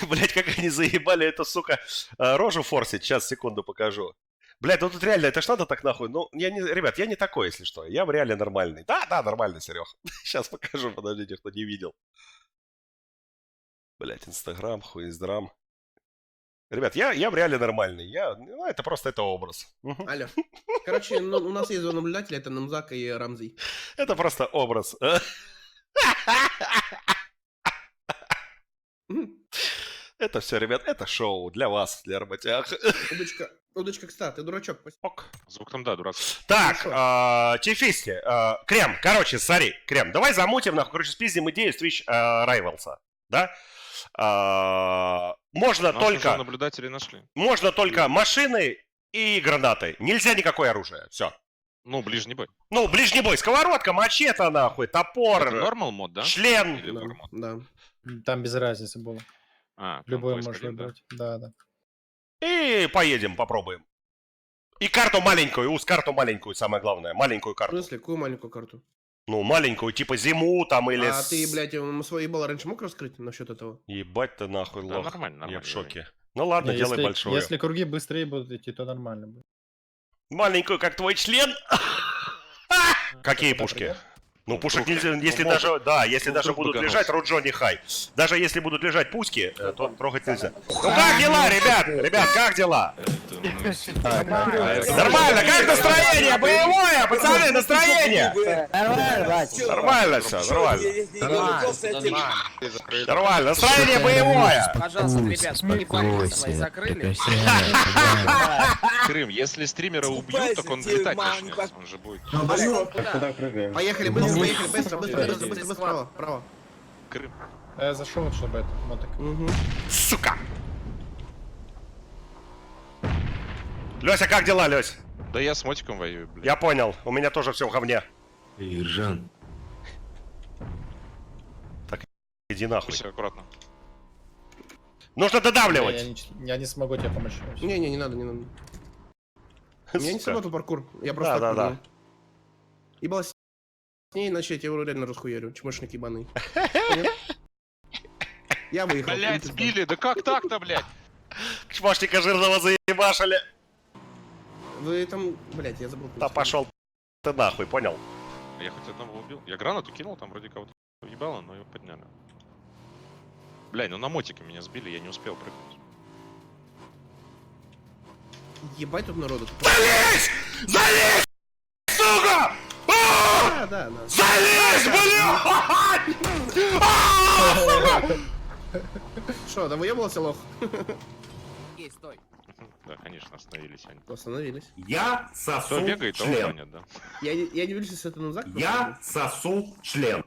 Блядь, как они заебали эту, сука, рожу форсить. Сейчас, секунду, покажу. Блядь, ну тут реально, это ж надо так нахуй. Ну, ребят, я не такой, если что. Я реально нормальный. Да, нормальный, Серег. Сейчас покажу, подождите, кто не видел. Блядь, Инстаграм, хуиздрам. Ребят, я реально нормальный. Ну, это просто образ. Алло. Короче, ну, у нас есть два наблюдателя, это Намзак и Рамзий. Это просто образ. Это все, ребят, это шоу для вас, для работяг. Удочка, кстати, ты дурачок. Ок. Звук там, да, дурацкий. Так, Тифисти, Крем, короче, смотри, Крем, давай замутим, нахуй, короче, спиздим идею с Twitch Rivals, да? Можно только... наблюдатели нашли. Можно только машины и гранаты. Нельзя никакое оружие, все. Ну, ближний бой. Ну, ближний бой, сковородка, мачете, нахуй, топор, Это нормал мод, да? член. Да. Там без разницы было. Любой может выбрать. Да. И поедем, попробуем. И карту маленькую, карту маленькую, самое главное, маленькую карту. В смысле, какую маленькую карту? Ну, маленькую, типа зиму там или... А ты, блядь, свой ебало раньше мог раскрыть насчет этого? Ебать ты нахуй, Да, лох. нормально, Я в нормально, шоке. Ну ладно, Не, делай если, большую. Если круги быстрее будут идти, то нормально будет. Маленькую, как твой член? Какие пушки? Ну, пушек нельзя, если даже, да, если даже будут лежать Руджони Хай. Даже если будут лежать пуски, то трогать нельзя. Ну как дела, ребят? Ребят, как дела? Нормально, как настроение? Боевое, пацаны, настроение! Нормально все, нормально. Нормально, настроение боевое! Пожалуйста, ребят, ебальники свои закрыли. Крым, если стримера убьют, так он летать начнет. Он же будет. Поехали, быстро, поехали, быстро, быстро, справа, право. Крым. Я зашел, чтобы это, моток. Сука! Лёся, как дела, Лёсь? Да я с мотиком воюю, блядь. Я понял, у меня тоже все в говне. Ержан. Так, иди нахуй. Все аккуратно. Нужно додавливать. Я не смогу тебе помочь. Не-не, не надо, не надо. У меня не Сука. сработал паркур. Я просто Да, так да, прыгнул. Ебало с ней, иначе я тебя реально расхуярю. Чмошник ебаный. Понял? Я выехал. Блять, сбили, да как так-то, блять? Чмошника жирного заебашили. Вы там, блять, я забыл. Да пошел ты нахуй, понял? Я хоть одного убил. Я гранату кинул, там вроде кого-то ебало, но его подняли. Блядь, ну на мотике меня сбили, я не успел прыгнуть. Ебать тут народу. Залезь! Залезь! Сука! Да, да, да. Залезь, блядь! Что, да выебался, лох? Ей, стой. Да, конечно, остановились они. Остановились. Я сосу Кто бегает, того член. гонят, да. Я не вижу, если это назад. Я сосу член.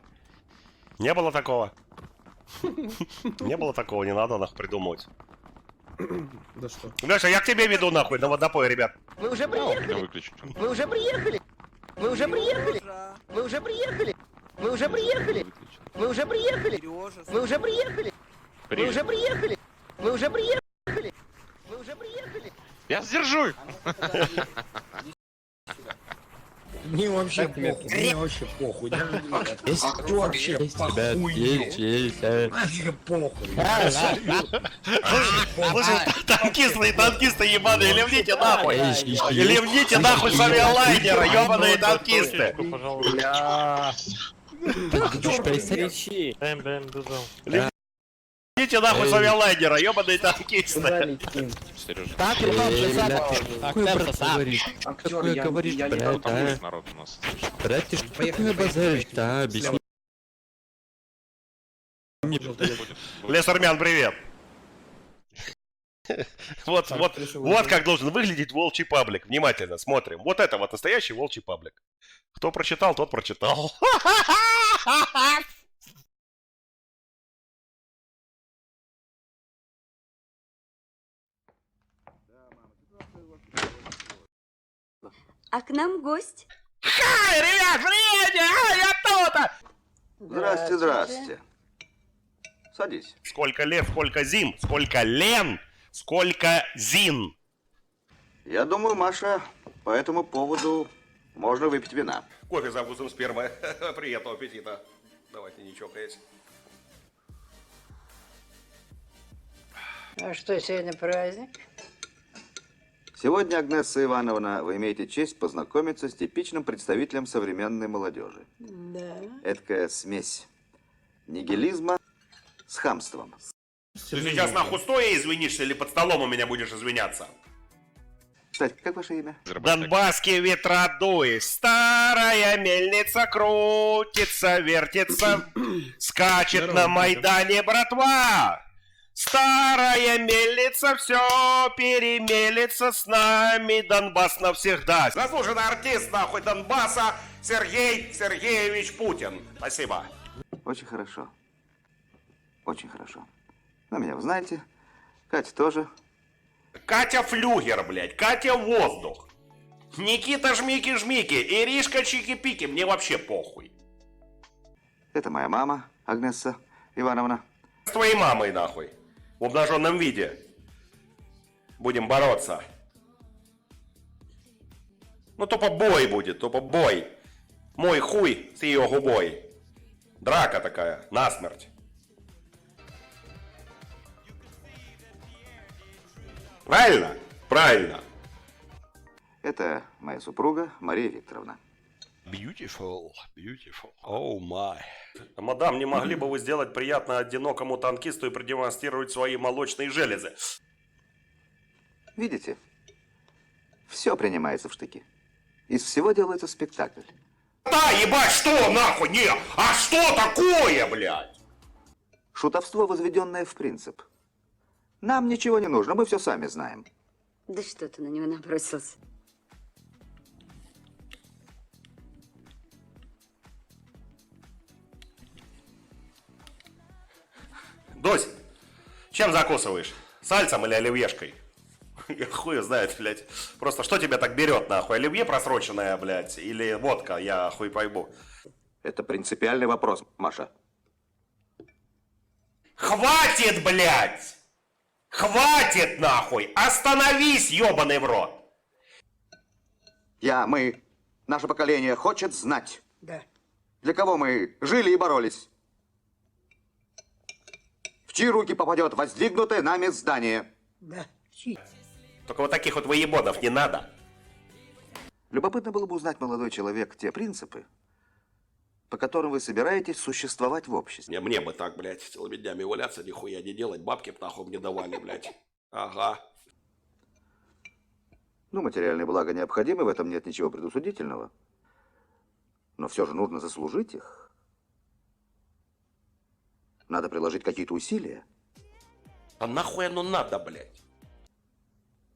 Не было такого. Не было такого, не надо нахуй придумывать. Да что? Леша, я к тебе веду нахуй на водопой, ребят. Вы уже приехали? Выключу. Вы уже приехали? Вы уже приехали? Вы уже приехали? Вы уже приехали? Вы уже приехали? Вы уже приехали? Вы уже приехали? Вы уже приехали? Вы уже приехали? Я сдержу! Мне вообще похуй, мне вообще похуй. Есть вообще, ребят, есть. Нафиг похуй. Слушай, танкисты ебаные, ливните нахуй! Ливните нахуй с авиалайнера, ебаные танкисты! Ливните нахуй с авиалайнера, ебаные танкисты! Сережа. Так, ребят, Такое говоришь, блядь, Там а? будет народ у нас. Блядь, ты что такое базаришь, да, объясни. Лес Армян, привет! Вот как должен выглядеть волчий паблик. Внимательно смотрим. Вот это вот настоящий волчий паблик. Кто прочитал, тот прочитал. А к нам гость. Хай, ребят, привет! Я тут! Здрасте, здрасте. Садись. Сколько лев, сколько зим, сколько лен, сколько зин. Я думаю, Маша, по этому поводу можно выпить вина. Кофе за вкусом спермы. Приятного аппетита. Давайте не чокаясь. А что, сегодня праздник? Сегодня, Агнесса Ивановна, вы имеете честь познакомиться с типичным представителем современной молодежи. Да. Эдакая смесь нигилизма с хамством. Ты сейчас нахуй стоя извинишься или под столом у меня будешь извиняться? Кстати, как ваше имя? Донбасский ветродуй, старая мельница крутится, вертится, скачет на Майдане братва. Старая мельница все перемелится, с нами Донбасс навсегда. Заслуженный артист нахуй Донбасса Сергей Сергеевич Путин. Спасибо. Очень хорошо. Очень хорошо. Ну, меня вы знаете. Катя тоже. Катя Флюгер, блядь, Катя Воздух. Никита Жмики-Жмики, Иришка Чики-Пики, мне вообще похуй. Это моя мама, Агнесса Ивановна. С твоей мамой нахуй. В обнаженном виде. Будем бороться. Ну, тупо бой будет, тупо бой. Мой хуй с ее губой. Драка такая, насмерть. Правильно? Правильно. Это моя супруга Мария Викторовна. Beautiful, beautiful. Oh my. Мадам, не могли бы вы сделать приятно одинокому танкисту и продемонстрировать свои молочные железы? Видите? Все принимается в штыки. Из всего делается спектакль. Да, ебать, что нахуй? Не, а что такое, блядь? Шутовство, возведенное в принцип. Нам ничего не нужно, мы все сами знаем. Да что ты на него набросился? Дось, чем закусываешь? Сальцем или оливьешкой? Я хуй знает, блядь. Просто что тебя так берет, нахуй? Оливье просроченное, блядь, или водка? Я хуй пойму. Это принципиальный вопрос, Маша. Хватит, блядь! Хватит, нахуй! Остановись, ебаный в рот! Мы, наше поколение хочет знать. Да. Для кого мы жили и боролись? В чьи руки попадет воздвигнутое нами здание? Да. Только вот таких вот воебодов не надо. Любопытно было бы узнать, молодой человек, те принципы, по которым вы собираетесь существовать в обществе. Мне бы так, блядь, целыми днями валяться, нихуя не делать, бабки б нахуй мне давали, блядь. Ага. Ну, материальные блага необходимы, в этом нет ничего предусудительного. Но все же нужно заслужить их. Надо приложить какие-то усилия. А нахуй оно надо, блядь?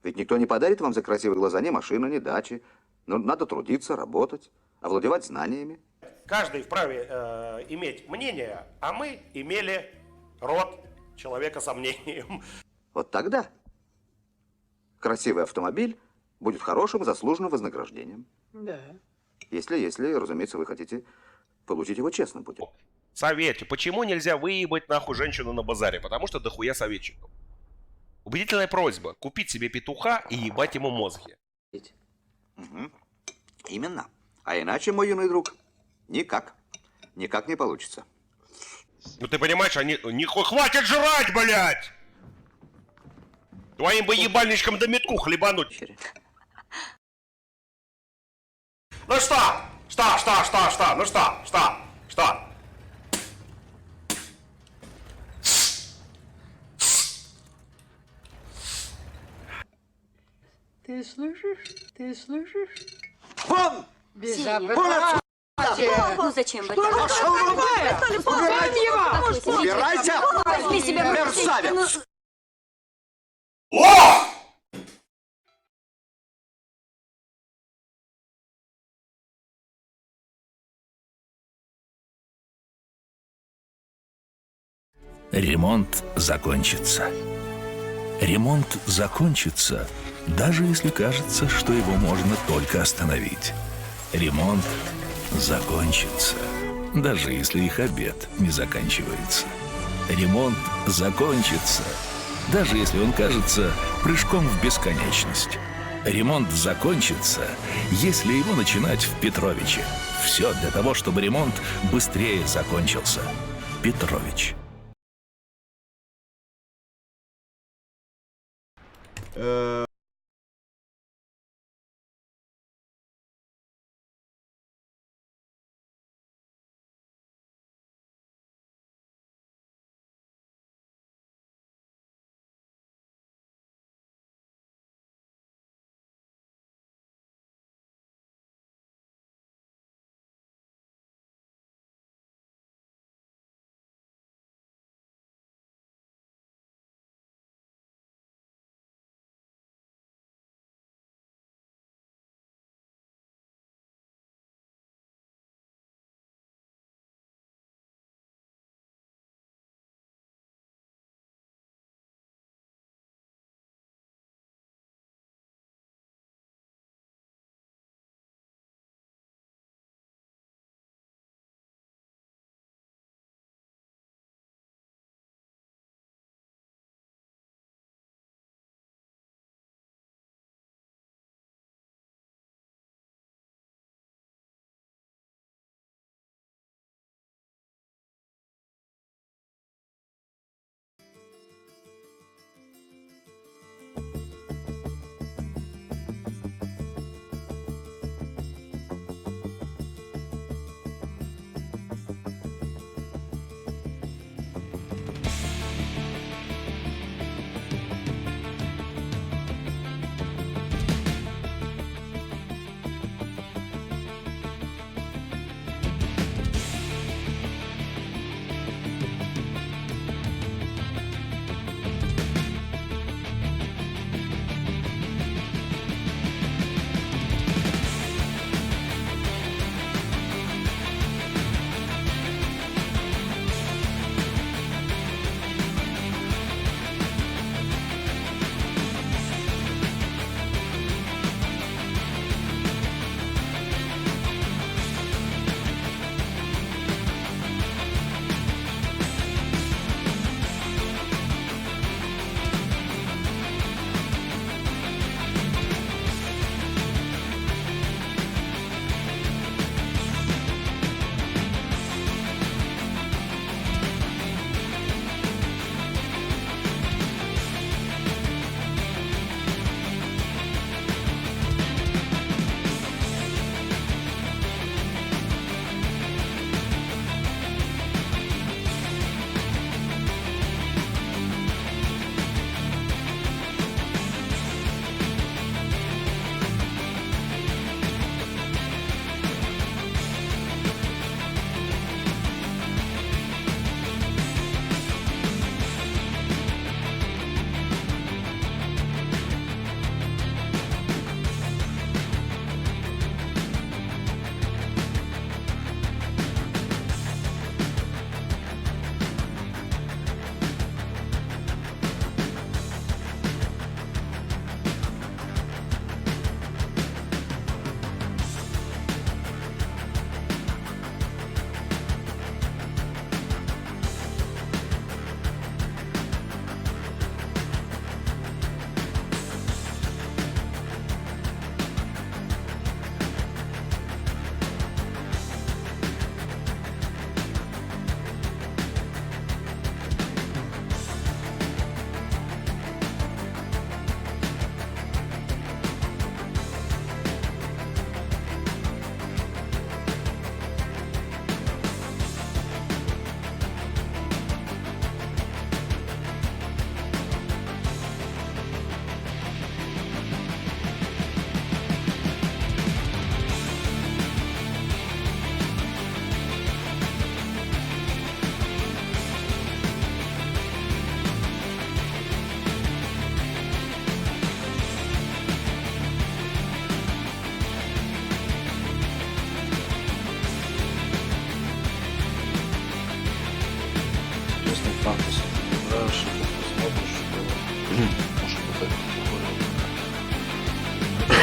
Ведь никто не подарит вам за красивые глаза ни машины, ни дачи. Но надо трудиться, работать, овладевать знаниями. Каждый вправе иметь мнение, а мы имели род человека со мнением. Вот тогда красивый автомобиль будет хорошим и заслуженным вознаграждением. Да. Если, разумеется, вы хотите получить его честным путем. Советую, почему нельзя выебать нахуй женщину на базаре? Потому что дохуя советчиков. Убедительная просьба купить себе петуха и ебать ему мозги. Угу. Именно. А иначе, мой юный друг, никак. Никак не получится. Ну ты понимаешь, они... Хватит жрать, блядь! Твоим бы ебальничком до метку хлебануть. Ну что? Что? Ну что? Ты слышишь? Ты слышишь? Вон! Безобразие! Ну зачем Что это такое? Убирайся! Возьми себя в руки. Мерзавец! Ремонт закончится. Ремонт закончится, даже если кажется, что его можно только остановить. Ремонт закончится, даже если их обед не заканчивается. Ремонт закончится, даже если он кажется прыжком в бесконечность. Ремонт закончится, если его начинать в Петровиче. Все для того, чтобы ремонт быстрее закончился. Петрович.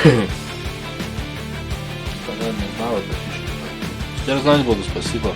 Когда не знал, это фишка. Теперь знать буду, спасибо.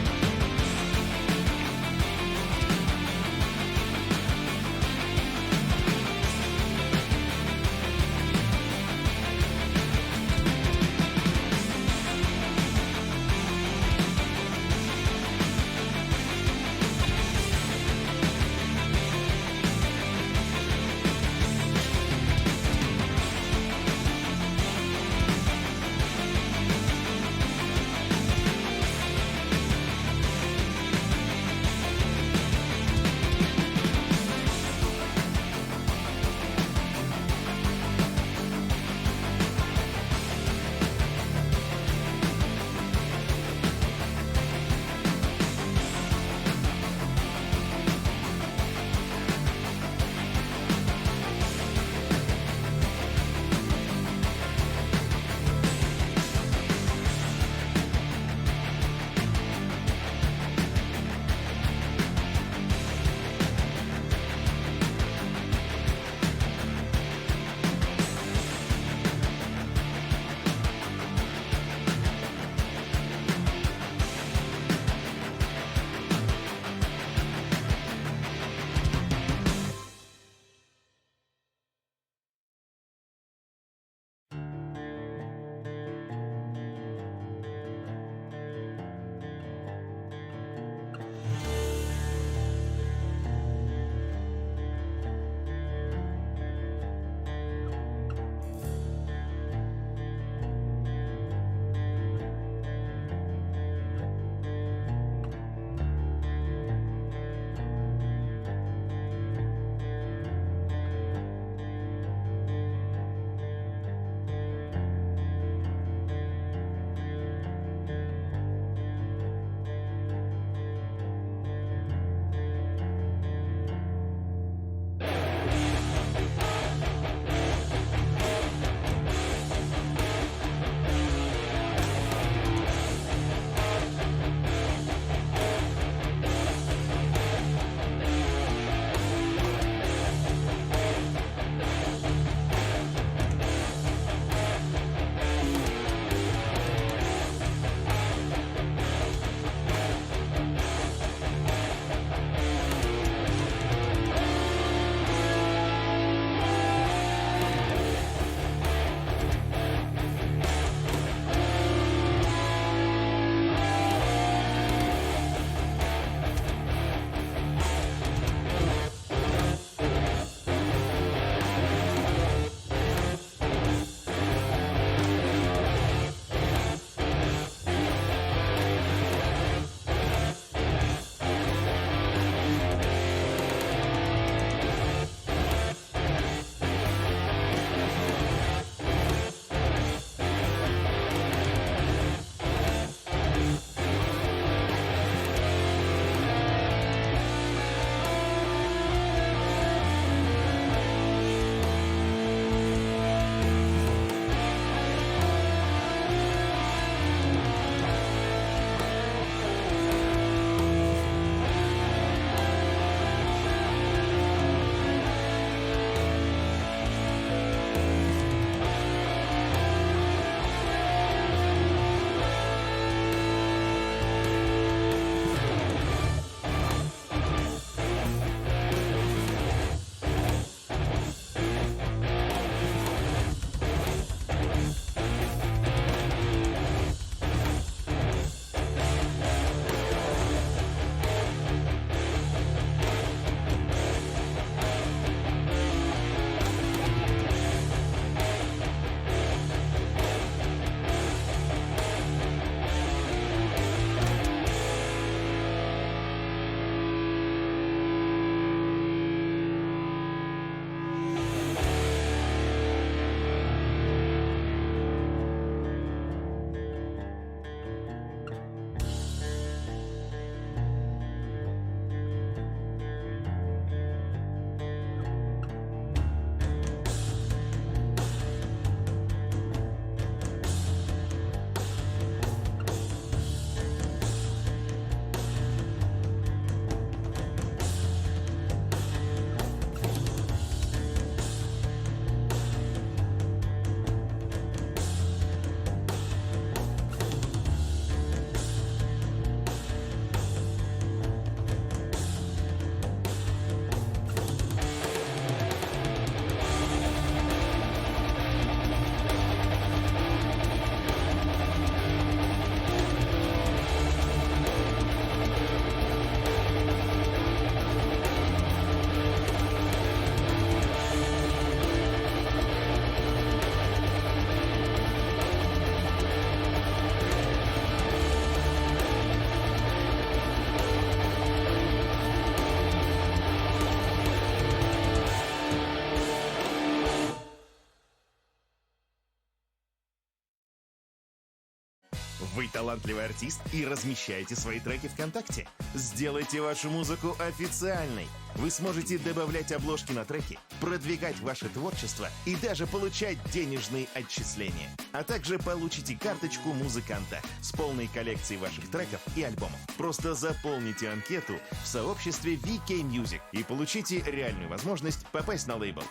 Вы талантливый артист и размещаете свои треки ВКонтакте? Сделайте вашу музыку официальной. Вы сможете добавлять обложки на треки, продвигать ваше творчество и даже получать денежные отчисления. А также получите карточку музыканта с полной коллекцией ваших треков и альбомов. Просто заполните анкету в сообществе VK Music и получите реальную возможность попасть на лейбл.